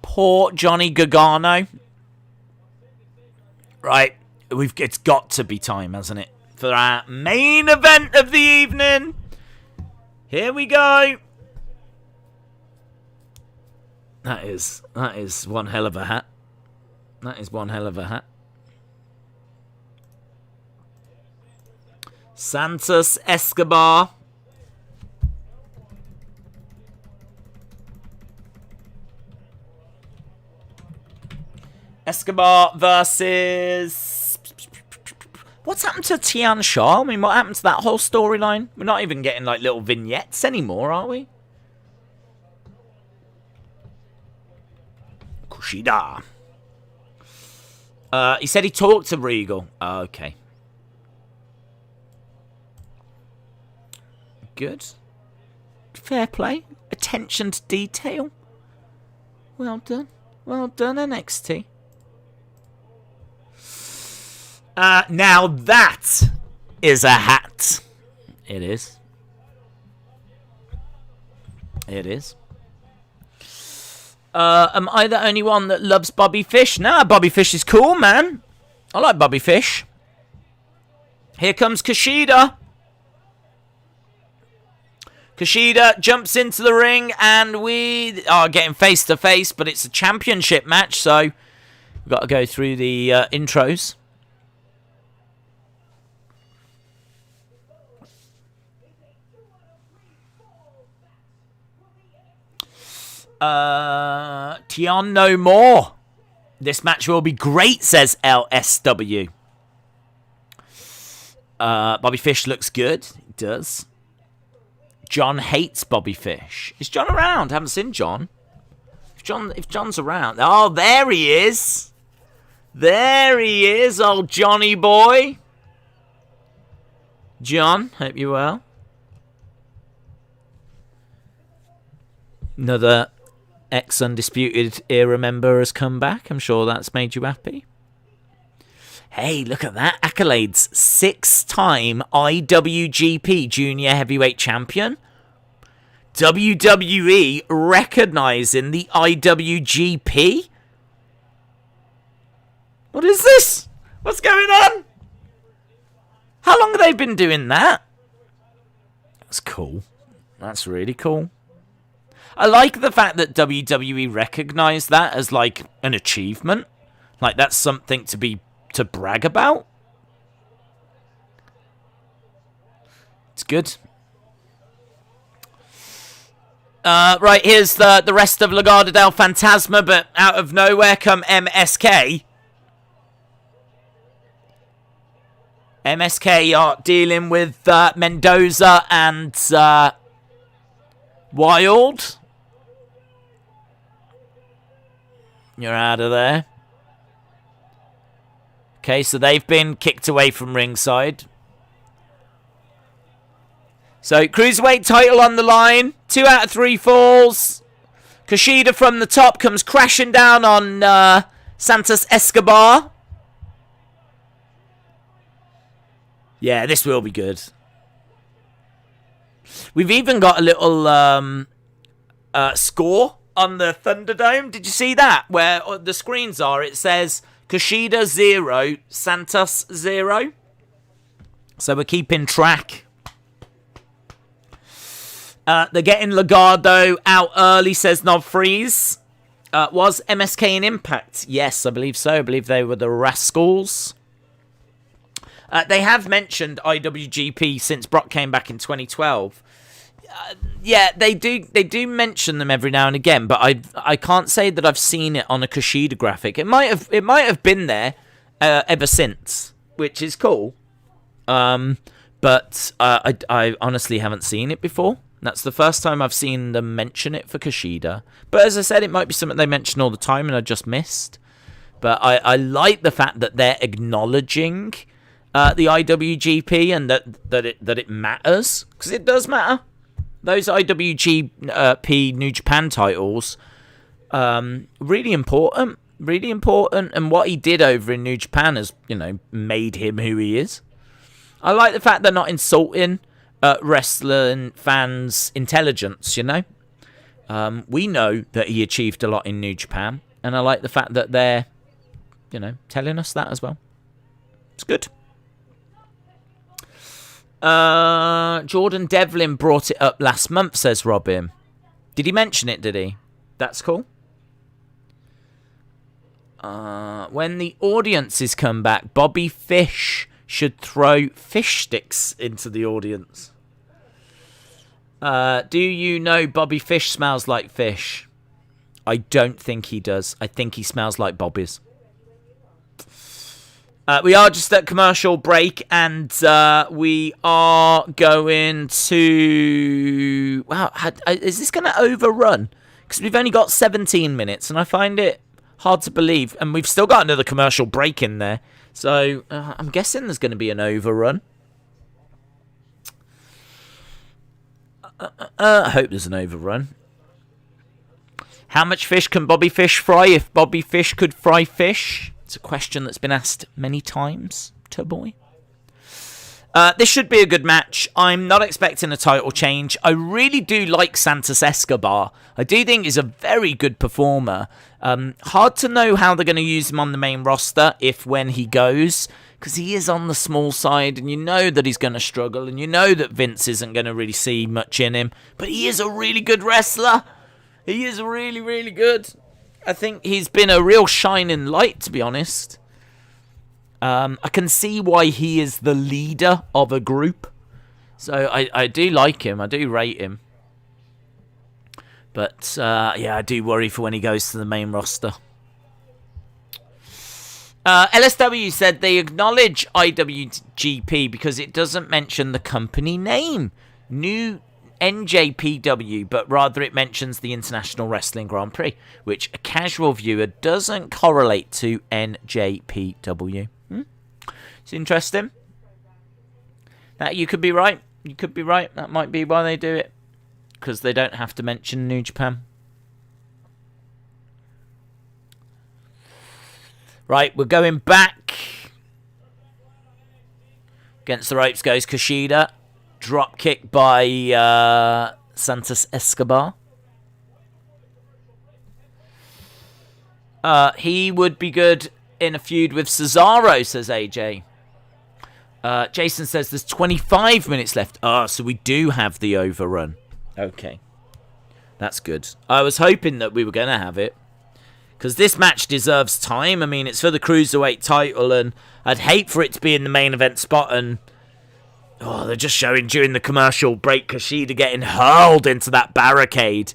Speaker 1: Poor Johnny Gargano. Right, it's got to be time, hasn't it, for our main event of the evening. Here we go. That is one hell of a hat. That is one hell of a hat. Santos Escobar. Escobar versus... What's happened to Tian Shaw? I mean, what happened to that whole storyline? We're not even getting, like, little vignettes anymore, are we? Kushida. He said he talked to Regal. Okay. Good. Fair play. Attention to detail. Well done. Well done, NXT. Now that is a hat. It is. It is. Am I the only one that loves Bobby Fish? Nah, Bobby Fish is cool, man. I like Bobby Fish. Here comes Kushida. Kushida jumps into the ring, and we are getting face to face, but it's a championship match, so we've got to go through the intros. Tion no more. This match will be great, says LSW. Bobby Fish looks good. He does. John hates Bobby Fish. Is John around? I haven't seen John. If John's around. Oh, there he is. There he is, old Johnny boy. John, hope you're well. Another ex-Undisputed Era member has come back. I'm sure that's made you happy. Hey, look at that. Accolades. 6-time IWGP Junior Heavyweight Champion. WWE recognizing the IWGP. What is this? What's going on? How long have they been doing that? That's cool. That's really cool. I like the fact that WWE recognise that as like an achievement. Like that's something to brag about. It's good. Right, here's the rest of Legado del Fantasma, but out of nowhere come MSK. MSK are dealing with Mendoza and Wild. You're out of there. Okay, so they've been kicked away from ringside. So, Cruiserweight title on the line. 2 out of 3 falls. Kushida from the top comes crashing down on Santos Escobar. Yeah, this will be good. We've even got a little score on the Thunderdome. Did you see that? Where the screens are, it says Kushida 0, Santos 0. So we're keeping track. They're getting Legado out early, says Nob Freeze. Was MSK in Impact? Yes, I believe so. I believe they were the Rascals. They have mentioned IWGP since Brock came back in 2012. Yeah, they do mention them every now and again, but I can't say that I've seen it on a Kushida graphic. It might have been there ever since, which is cool. But I honestly haven't seen it before. That's the first time I've seen them mention it for Kushida. But as I said, it might be something they mention all the time and I just missed. But I like the fact that they're acknowledging the IWGP and that it matters, because it does matter. Those IWGP New Japan titles, really important, and what he did over in New Japan has, made him who he is. I like the fact they're not insulting wrestling fans' intelligence, we know that he achieved a lot in New Japan, and I like the fact that they're, telling us that as well. It's good. Jordan Devlin brought it up last month, says Robin. Did he mention it, did he? That's cool. When the audiences come back, Bobby Fish should throw fish sticks into the audience. Do you know Bobby Fish smells like fish? I don't think he does. I think he smells like Bobby's. We are just at commercial break, and we are going to... Wow, is this going to overrun? Because we've only got 17 minutes, and I find it hard to believe. And we've still got another commercial break in there. So I'm guessing there's going to be an overrun. I hope there's an overrun. How much fish can Bobby Fish fry if Bobby Fish could fry fish? It's a question that's been asked many times. Doctor Boy. This should be a good match. I'm not expecting a title change. I really do like Santos Escobar. I do think he's a very good performer. Hard to know how they're going to use him on the main roster if when he goes, because he is on the small side and you know that he's going to struggle and you know that Vince isn't going to really see much in him. But he is a really good wrestler. He is really, really good. I think he's been a real shining light, to be honest. I can see why he is the leader of a group. So I do like him. I do rate him. But, yeah, I do worry for when he goes to the main roster. LSW said they acknowledge IWGP because it doesn't mention the company name. New NJPW, but rather it mentions the International Wrestling Grand Prix, which a casual viewer doesn't correlate to NJPW. It's interesting. That you could be right. You could be right. That might be why they do it. Because they don't have to mention New Japan. Right, we're going back. Against the ropes goes Kushida. Drop kick by Santos Escobar. He would be good in a feud with Cesaro, says AJ. Jason says there's 25 minutes left. So we do have the overrun. Okay. That's good. I was hoping that we were going to have it. Because this match deserves time. I mean, it's for the Cruiserweight title, and I'd hate for it to be in the main event spot, and they're just showing during the commercial break Kushida getting hurled into that barricade.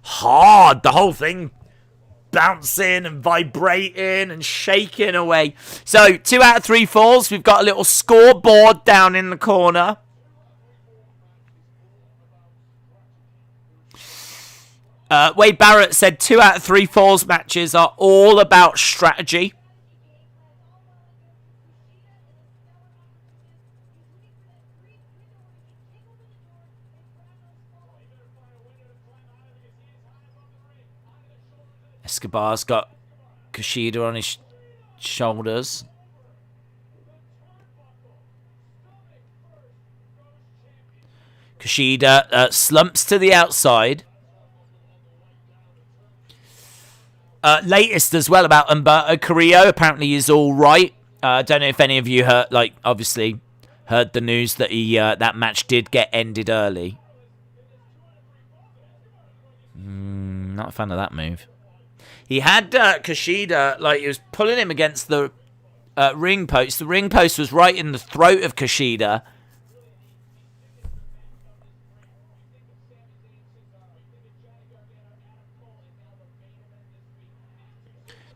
Speaker 1: Hard. The whole thing bouncing and vibrating and shaking away. So, 2 out of 3 falls. We've got a little scoreboard down in the corner. Wade Barrett said 2 out of 3 falls matches are all about strategy. Escobar's got Kushida on his shoulders. Kushida slumps to the outside. Latest as well about Humberto Carrillo. Apparently he's all right. I don't know if any of you heard, obviously heard the news that that match did get ended early. Not a fan of that move. He had Kushida, he was pulling him against the ring post. The ring post was right in the throat of Kushida.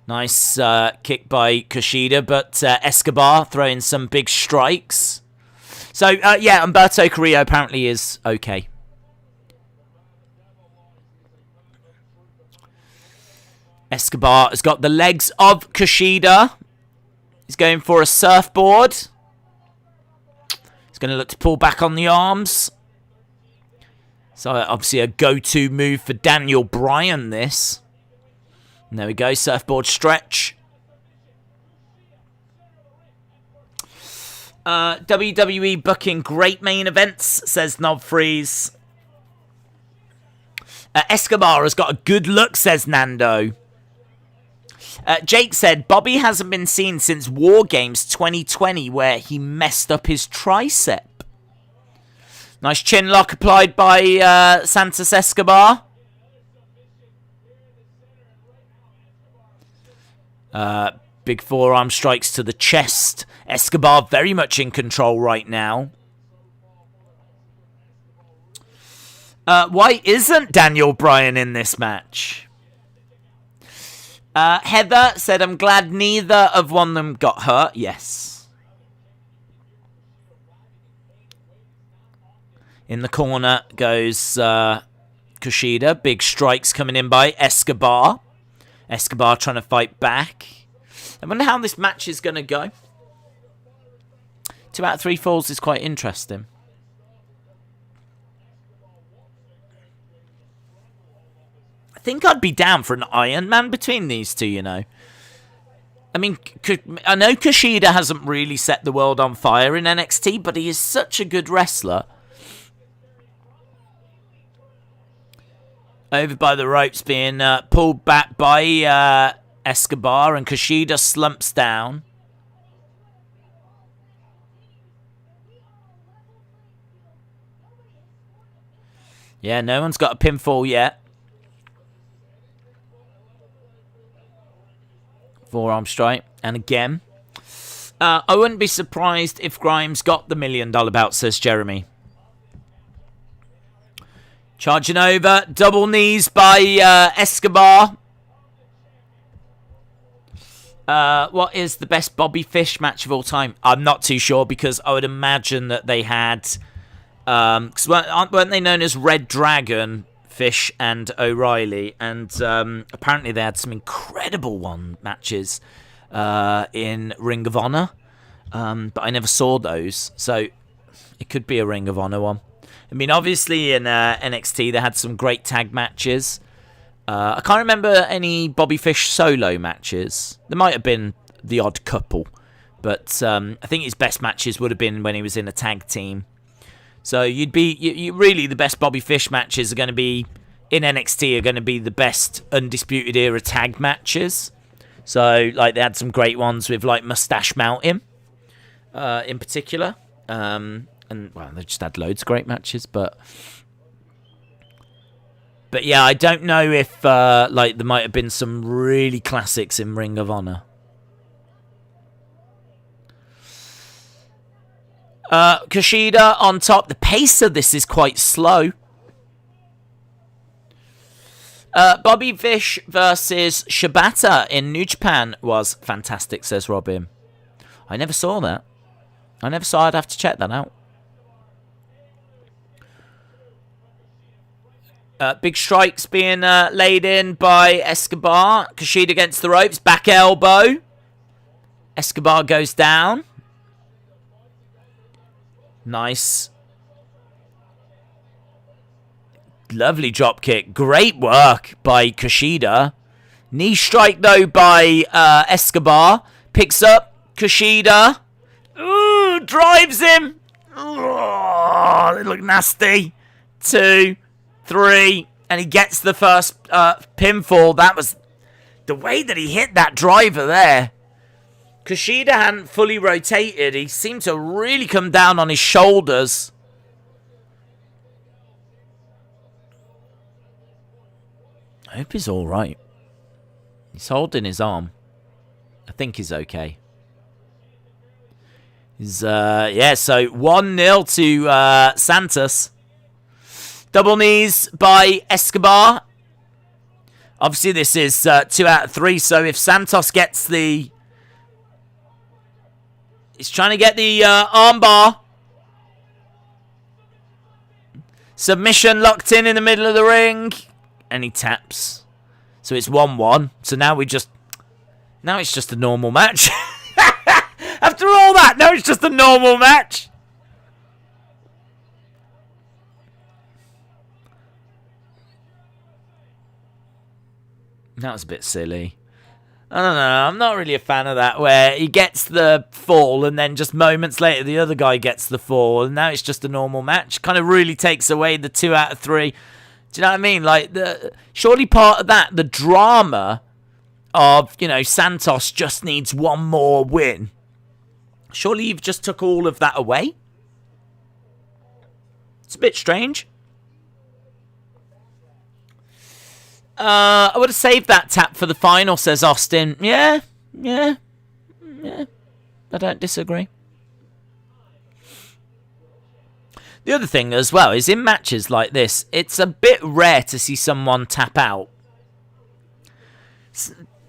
Speaker 1: Nice kick by Kushida, but Escobar throwing some big strikes. So, yeah, Humberto Carrillo apparently is okay. Escobar has got the legs of Kushida. He's going for a surfboard. He's going to look to pull back on the arms. So, obviously, a go-to move for Daniel Bryan, this. And there we go, surfboard stretch. WWE booking great main events, says Knob Freeze. Escobar has got a good look, says Nando. Jake said, Bobby hasn't been seen since War Games 2020, where he messed up his tricep. Nice chin lock applied by Santos Escobar. Big forearm strikes to the chest. Escobar very much in control right now. Why isn't Daniel Bryan in this match? Heather said, I'm glad neither of one of them got hurt. Yes. In the corner goes Kushida. Big strikes coming in by Escobar. Escobar trying to fight back. I wonder how this match is going to go. 2 out of 3 falls is quite interesting. I think I'd be down for an Iron Man between these two, you know. I mean, I know Kushida hasn't really set the world on fire in NXT, but he is such a good wrestler. Over by the ropes, being pulled back by Escobar, and Kushida slumps down. Yeah, no one's got a pinfall yet. Forearm strike. And again, I wouldn't be surprised if Grimes got the $1 million belt, says Jeremy. Charging over. Double knees by Escobar. What is the best Bobby Fish match of all time? I'm not too sure, because I would imagine that they had... Because weren't they known as Red Dragon, Fish and O'Reilly? And apparently they had some incredible matches in Ring of Honor. But I never saw those. So it could be a Ring of Honor one. I mean, obviously in NXT they had some great tag matches. I can't remember any Bobby Fish solo matches. There might have been the odd couple. But I think his best matches would have been when he was in a tag team. So you really, the best Bobby Fish matches are going to be in NXT, are going to be the best Undisputed Era tag matches. So like they had some great ones with like Mustache Mountain in particular, and well, they just had loads of great matches. But yeah, I don't know if like there might have been some really classics in Ring of Honor. Kushida on top. The pace of this is quite slow. Bobby Fish versus Shibata in New Japan was fantastic, says Robin. I never saw that. I'd have to check that out. Big strikes being laid in by Escobar. Kushida against the ropes. Back elbow. Escobar goes down. Nice. Lovely drop kick. Great work by Kushida. Knee strike, though, by Escobar. Picks up Kushida. Ooh, drives him. Oh, they look nasty. 2, 3. And he gets the first pinfall. That was the way that he hit that driver there. Kushida hadn't fully rotated. He seemed to really come down on his shoulders. I hope he's all right. He's holding his arm. I think he's okay. He's, yeah, so 1-0 to Santos. Double knees by Escobar. Obviously, this is 2 out of 3, so if Santos gets the... He's trying to get the armbar. Submission locked in the middle of the ring. And he taps. So it's 1-1. So now we just... Now it's just a normal match. After all that, now it's just a normal match. That was a bit silly. I don't know, I'm not really a fan of that, where he gets the fall and then just moments later the other guy gets the fall and now it's just a normal match. Kind of really takes away the 2 out of 3. Do you know what I mean? Like, surely part of that, the drama of, you know, Santos just needs one more win. Surely you've just took all of that away? It's a bit strange. I would have saved that tap for the final, says Austin. Yeah. I don't disagree. The other thing as well is in matches like this, it's a bit rare to see someone tap out.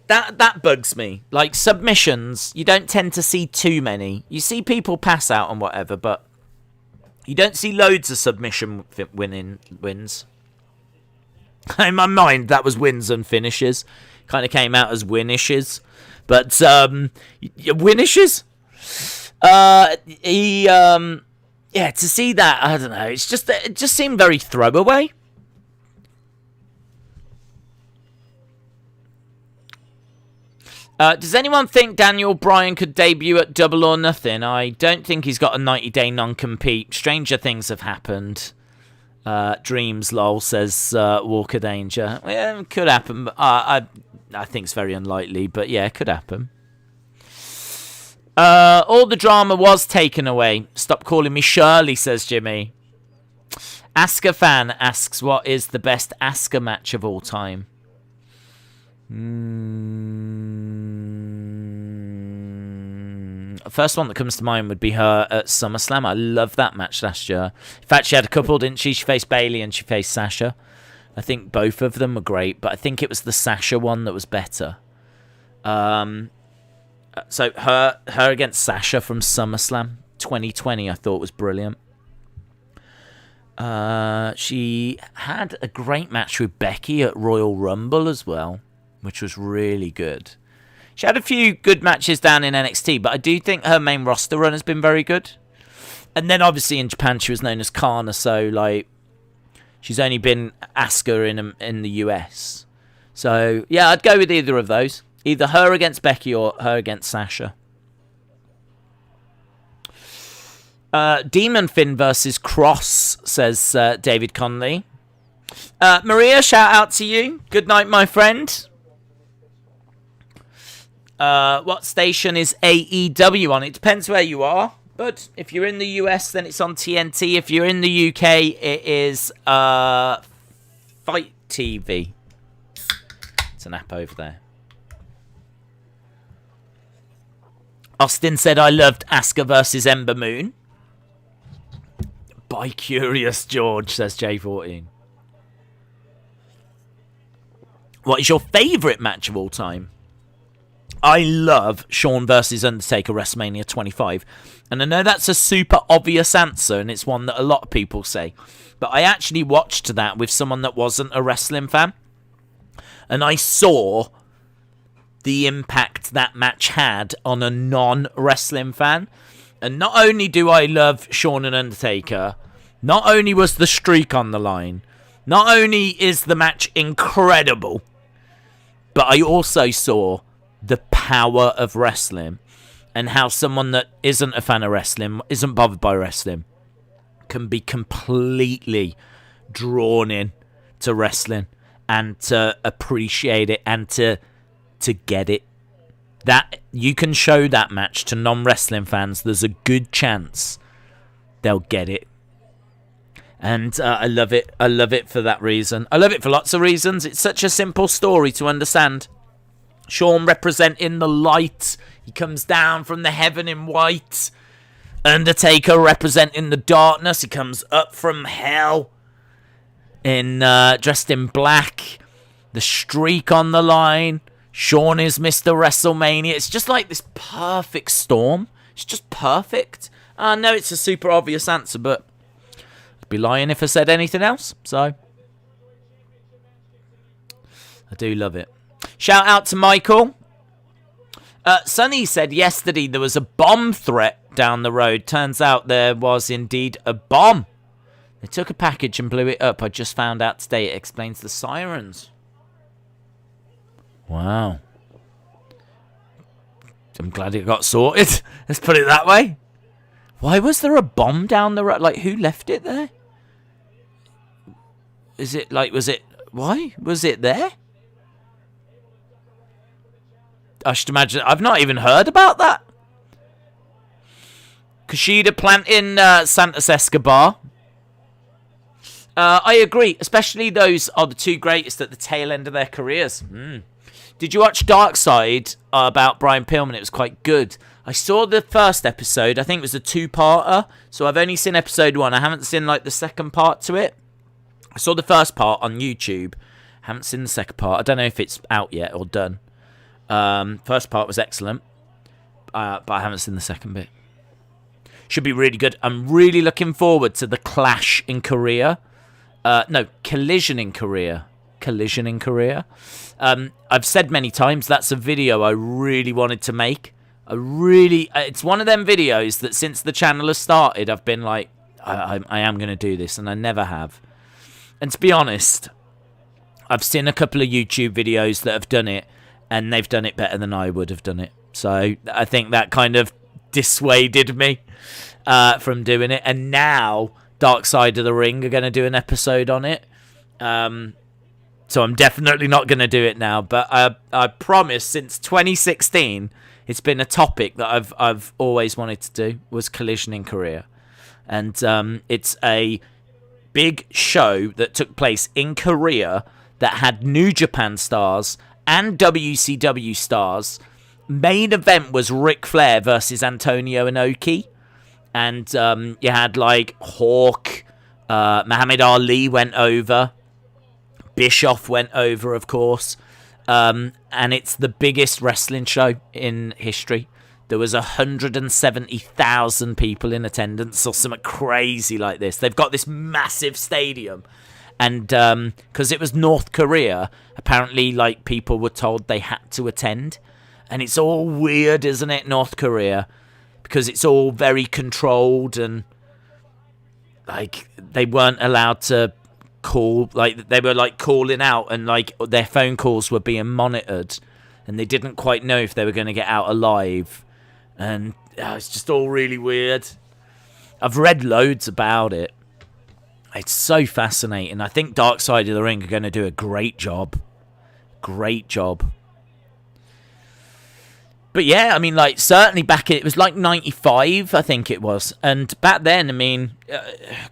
Speaker 1: That bugs me. Like submissions, you don't tend to see too many. You see people pass out and whatever, but you don't see loads of submission wins. In my mind, that was wins and finishes. Kind of came out as winishes. But, winishes? Yeah, to see that, I don't know. It just seemed very throwaway. Does anyone think Daniel Bryan could debut at Double or Nothing? I don't think he's got a 90-day non-compete. Stranger things have happened. Dreams, lol, says Walker Danger. Yeah, it could happen. But, I think it's very unlikely, but yeah, it could happen. All the drama was taken away. Stop calling me Shirley, says Jimmy. Asuka fan asks, what is the best Asuka match of all time? First one that comes to mind would be her at SummerSlam. I love that match last year. In fact, she had a couple, didn't she? She faced Bayley and she faced Sasha. I think both of them were great, but I think it was the Sasha one that was better. So her against Sasha from SummerSlam 2020, I thought was brilliant. She had a great match with Becky at Royal Rumble as well, which was really good. She had a few good matches down in NXT, but I do think her main roster run has been very good. And then obviously in Japan she was known as Kana, so like she's only been Asuka in the US. So yeah, I'd go with either of those. Either her against Becky or her against Sasha. Demon Finn versus Kross, says David Conley. Maria, shout out to you. Good night, my friend. What station is AEW on? It depends where you are. But if you're in the US, then it's on TNT. If you're in the UK, it is Fight TV. It's an app over there. Austin said, I loved Asuka versus Ember Moon. By Curious George, says J14. What is your favourite match of all time? I love Shawn versus Undertaker WrestleMania 25. And I know that's a super obvious answer, and it's one that a lot of people say. But I actually watched that with someone that wasn't a wrestling fan. And I saw the impact that match had on a non-wrestling fan. And not only do I love Shawn and Undertaker, not only was the streak on the line, not only is the match incredible, but I also saw the power of wrestling and how someone that isn't a fan of wrestling, isn't bothered by wrestling, can be completely drawn in to wrestling and to appreciate it and to get it. That you can show that match to non-wrestling fans, there's a good chance they'll get it. And I love it. I love it for that reason. I love it for lots of reasons. It's such a simple story to understand. Shawn representing the light. He comes down from the heaven in white. Undertaker representing the darkness. He comes up from hell in dressed in black. The streak on the line. Shawn is Mr. WrestleMania. It's just like this perfect storm. It's just perfect. I know it's a super obvious answer, but I'd be lying if I said anything else. So I do love it. Shout out to Michael. Sonny said yesterday there was a bomb threat down the road. Turns out there was indeed a bomb. They took a package and blew it up. I just found out today. It explains the sirens. Wow. I'm glad it got sorted. Let's put it that way. Why was there a bomb down the road? Like, who left it there? Is it like, was it... Why was it there? I should imagine... I've not even heard about that. Kushida planting Santos Escobar. I agree. Especially those are the two greatest at the tail end of their careers. Did you watch Dark Side about Brian Pillman? It was quite good. I saw the first episode. I think it was a two-parter. So I've only seen episode 1. I haven't seen like the second part to it. I saw the first part on YouTube. Haven't seen the second part. I don't know if it's out yet or done. First part was excellent. But I haven't seen the second bit. Should be really good. I'm really looking forward to the Clash in Korea. Collision in Korea. Collision in Korea. I've said many times that's a video I really wanted to make. It's one of them videos that since the channel has started, I've been like, I am going to do this, and I never have. And to be honest, I've seen a couple of YouTube videos that have done it, and they've done it better than I would have done it. So I think that kind of dissuaded me from doing it. And now Dark Side of the Ring are going to do an episode on it. So I'm definitely not going to do it now. But I promise, since 2016, it's been a topic that I've always wanted to do, was Collision in Korea. And it's a big show that took place in Korea that had New Japan stars and WCW stars. Main event was Ric Flair versus Antonio Inoki. And you had like Hawk, Muhammad Ali went over. Bischoff went over, of course. And it's the biggest wrestling show in history. There was 170,000 people in attendance or something crazy like this. They've got this massive stadium. And because it was North Korea, apparently like people were told they had to attend. And it's all weird, isn't it, North Korea? Because it's all very controlled and like they weren't allowed to call, like they were like calling out and like their phone calls were being monitored and they didn't quite know if they were going to get out alive. And it's just all really weird. I've read loads about it. It's so fascinating. I think Dark Side of the Ring are going to do a great job. Great job. But yeah, I mean, like, certainly it was like 95, I think it was. And back then, I mean,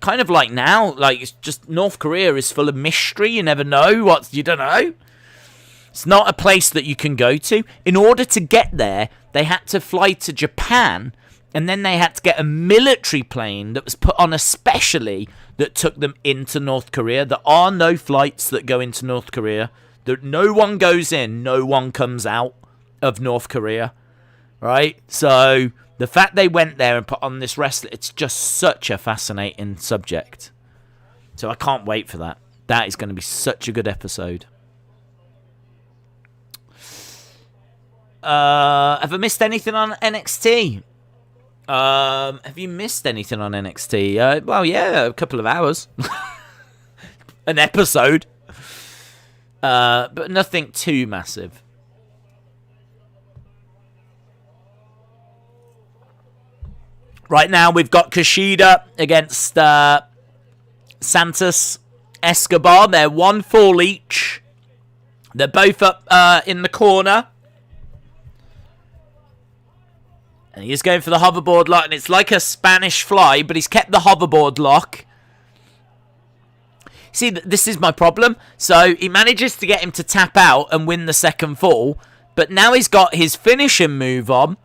Speaker 1: kind of like now, like, it's just North Korea is full of mystery. You never know you don't know. It's not a place that you can go to. In order to get there, they had to fly to Japan, and then they had to get a military plane that was put on especially that took them into North Korea. There are no flights that go into North Korea. No one goes in, no one comes out of North Korea, right? So the fact they went there and put on this wrestler, it's just such a fascinating subject. So I can't wait for that. That is going to be such a good episode. Have I missed anything on NXT? Have you missed anything on NXT? Well, yeah, a couple of hours. An episode. But nothing too massive. Right now, we've got Kushida against Santos Escobar. They're 1 fall each. They're both up in the corner. And he's going for the hoverboard lock. And it's like a Spanish fly, but he's kept the hoverboard lock. See, this is my problem. So he manages to get him to tap out and win the second fall. But now he's got his finishing move on.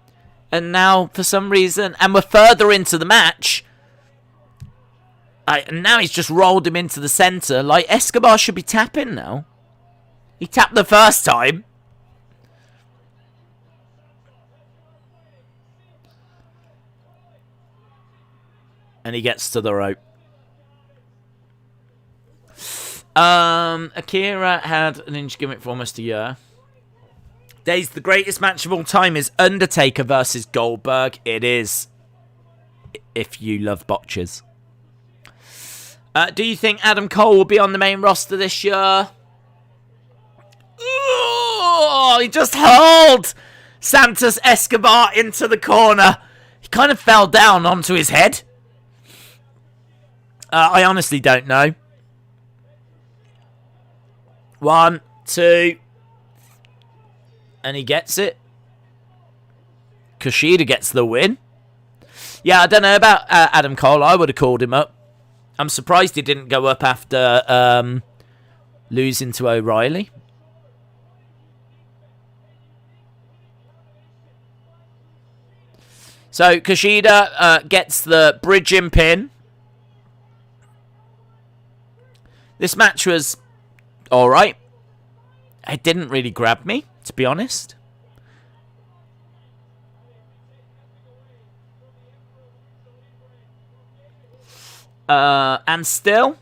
Speaker 1: And now, for some reason, and we're further into the match. And now he's just rolled him into the center. Like, Escobar should be tapping now. He tapped the first time. And he gets to the rope. Akira had an inch gimmick for almost a year. Days, the greatest match of all time is Undertaker versus Goldberg. It is, if you love botches. Do you think Adam Cole will be on the main roster this year? Oh, he just hurled Santos Escobar into the corner. He kind of fell down onto his head. I honestly don't know. 1, 2... And he gets it. Kushida gets the win. Yeah, I don't know about Adam Cole. I would have called him up. I'm surprised he didn't go up after losing to O'Reilly. So Kushida gets the bridging pin. This match was alright. It didn't really grab me, to be honest. And still,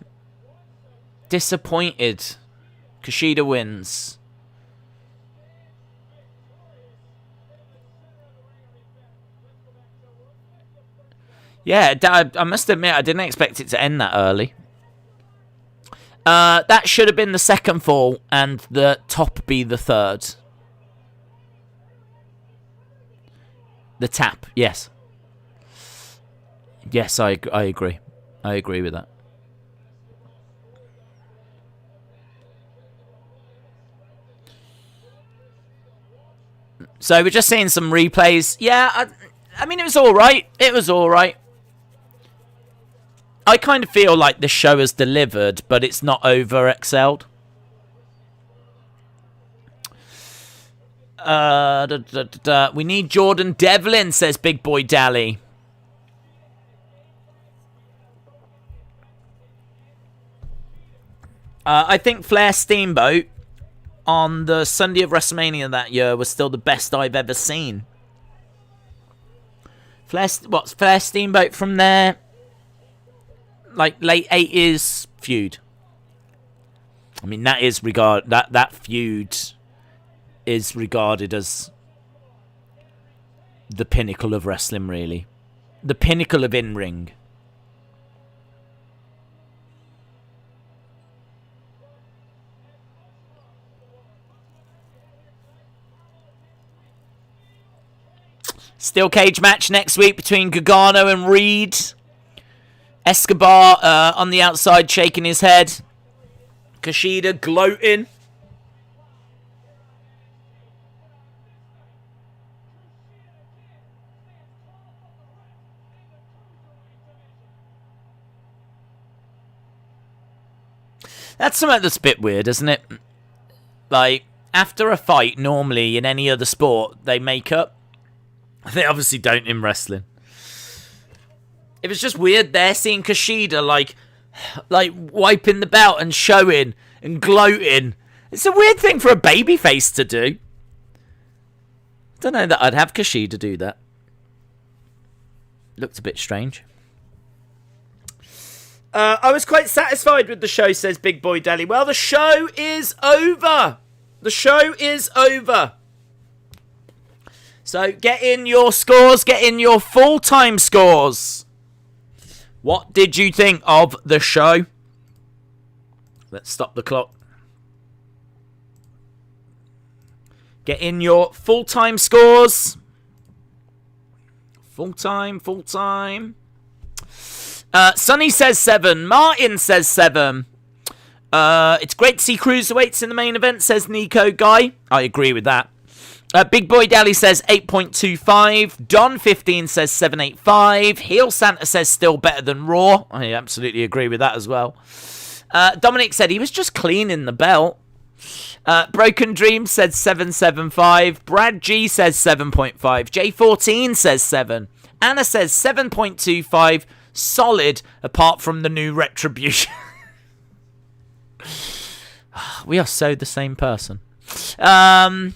Speaker 1: disappointed. Kushida wins. Yeah, I must admit, I didn't expect it to end that early. That should have been the second fall, and the top be the third. The tap, yes. Yes, I agree. I agree with that. So we're just seeing some replays. Yeah, I mean, it was all right. It was all right. I kind of feel like the show has delivered, but it's not over-excelled. We need Jordan Devlin, says Big Boy Dally. I think Flair Steamboat on the Sunday of WrestleMania that year was still the best I've ever seen. Flair Steamboat from there? Like late 80s feud. I mean, that is that feud is regarded as the pinnacle of wrestling, really. The pinnacle of in-ring. Steel cage match next week between Gargano and Reed. Escobar on the outside shaking his head. Kushida gloating. That's something that's a bit weird, isn't it? Like, after a fight, normally in any other sport, they make up. They obviously don't in wrestling. It was just weird there seeing Kushida like wiping the belt and showing and gloating. It's a weird thing for a babyface to do. Don't know that I'd have Kushida do that. Looked a bit strange. I was quite satisfied with the show, says Big Boy Deli. Well, the show is over. The show is over. So get in your scores. Get in your full-time scores. What did you think of the show? Let's stop the clock. Get in your full-time scores. Full-time. Sonny says 7. Martin says 7. It's great to see cruiserweights in the main event, says Nico Guy. I agree with that. Big Boy Dally says 8.25. Don15 says 7.85. Heel Santa says still better than Raw. I absolutely agree with that as well. Dominic said he was just cleaning the belt. Broken Dream said 7.75. Brad G says 7.5. J14 says 7. Anna says 7.25. Solid, apart from the new Retribution. We are so the same person. Shaquem,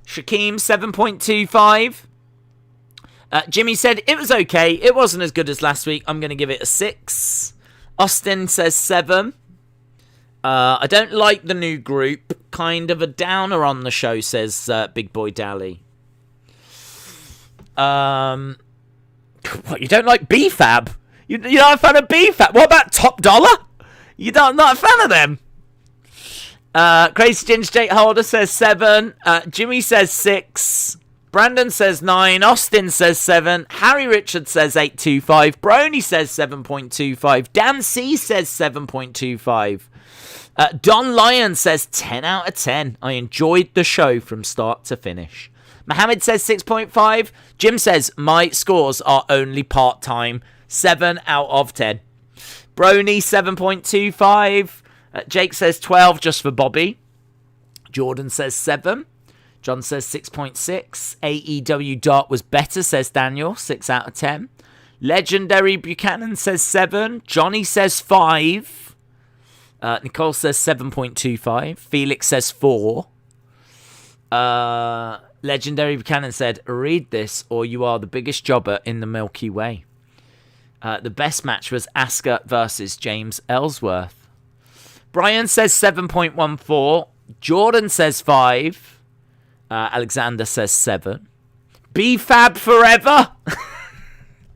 Speaker 1: 7.25. Jimmy said it was okay. It wasn't as good as last week. I'm going to give it a 6. Austin says 7. I don't like the new group. Kind of a downer on the show, says Big Boy Dally. What, you don't like B-Fab? You're not a fan of B-Fab? What about Top Dollar? You're not a fan of them? Crazy Ginger Jake Holder says 7. Jimmy says 6. Brandon says 9. Austin says 7. Harry Richard says 8.25. Brony says 7.25. Dan C says 7.25. Don Lyon says 10 out of 10. I enjoyed the show from start to finish. Mohammed says 6.5. Jim says my scores are only part-time. 7 out of 10. Brony 7.25. Jake says 12 just for Bobby. Jordan says 7. John says 6.6. AEW Dart was better, says Daniel. 6 out of 10. Legendary Buchanan says 7. Johnny says 5. Nicole says 7.25. Felix says 4. Legendary Buchanan said, read this or you are the biggest jobber in the Milky Way. The best match was Asuka versus James Ellsworth. Brian says 7.14. Jordan says 5. Alexander says 7. B-Fab forever.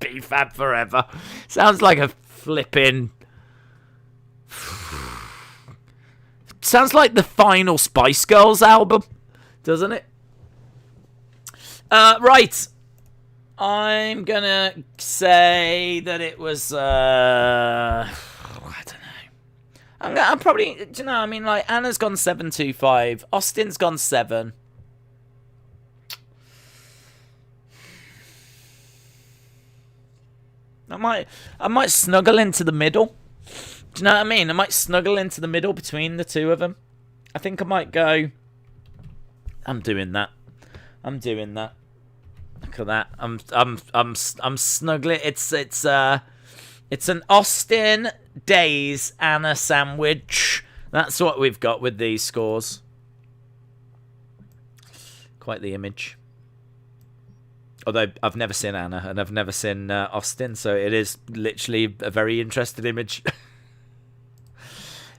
Speaker 1: B-Fab forever. Sounds like a flipping... Sounds like the final Spice Girls album, doesn't it? Right. I'm gonna say that it was. I don't know. I'm probably. Do you know? I mean, like Anna's gone 7-2-5. Austin's gone 7. I might snuggle into the middle. Do you know what I mean? I might snuggle into the middle between the two of them. I think I might go. I'm doing that. Look at that. I'm snuggling. It's an Austin Days Anna sandwich. That's what we've got with these scores. Quite the image. Although I've never seen Anna and I've never seen Austin, so it is literally a very interesting image.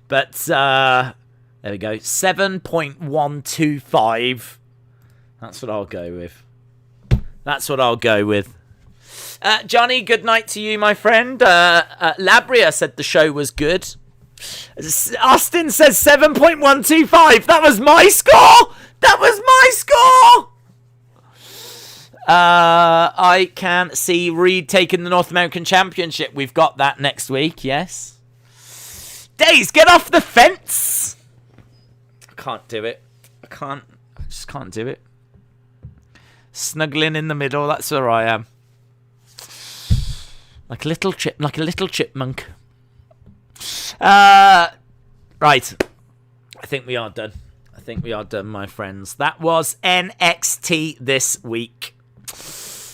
Speaker 1: But there we go. 7.125. That's what I'll go with. Johnny, good night to you, my friend. Labria said the show was good. Austin says 7.125. That was my score. I can see Reed taking the North American Championship. We've got that next week, yes. Days, get off the fence. I can't do it. I just can't do it. Snuggling in the middle, that's where I am. Like a little chipmunk. Right. I think we are done. My friends. That was NXT this week.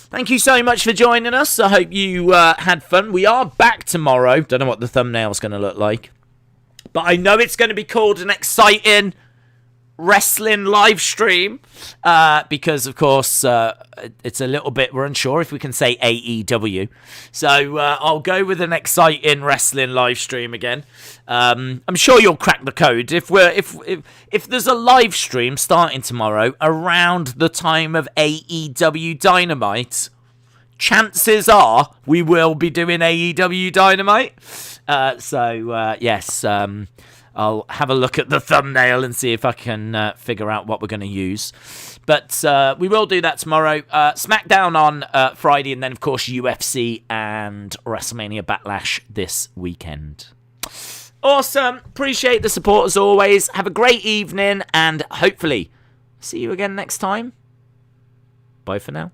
Speaker 1: Thank you so much for joining us. I hope you had fun. We are back tomorrow. Don't know what the thumbnail's going to look like. But I know it's going to be called an exciting wrestling live stream. Because, of course, it's a little bit... We're unsure if we can say AEW. So I'll go with an exciting wrestling live stream again. I'm sure you'll crack the code. If there's a live stream starting tomorrow around the time of AEW Dynamite, chances are we will be doing AEW Dynamite. Yes, I'll have a look at the thumbnail and see if I can figure out what we're going to use. But we will do that tomorrow. SmackDown on Friday, and then, of course, UFC and WrestleMania Backlash this weekend. Awesome. Appreciate the support as always. Have a great evening, and hopefully see you again next time. Bye for now.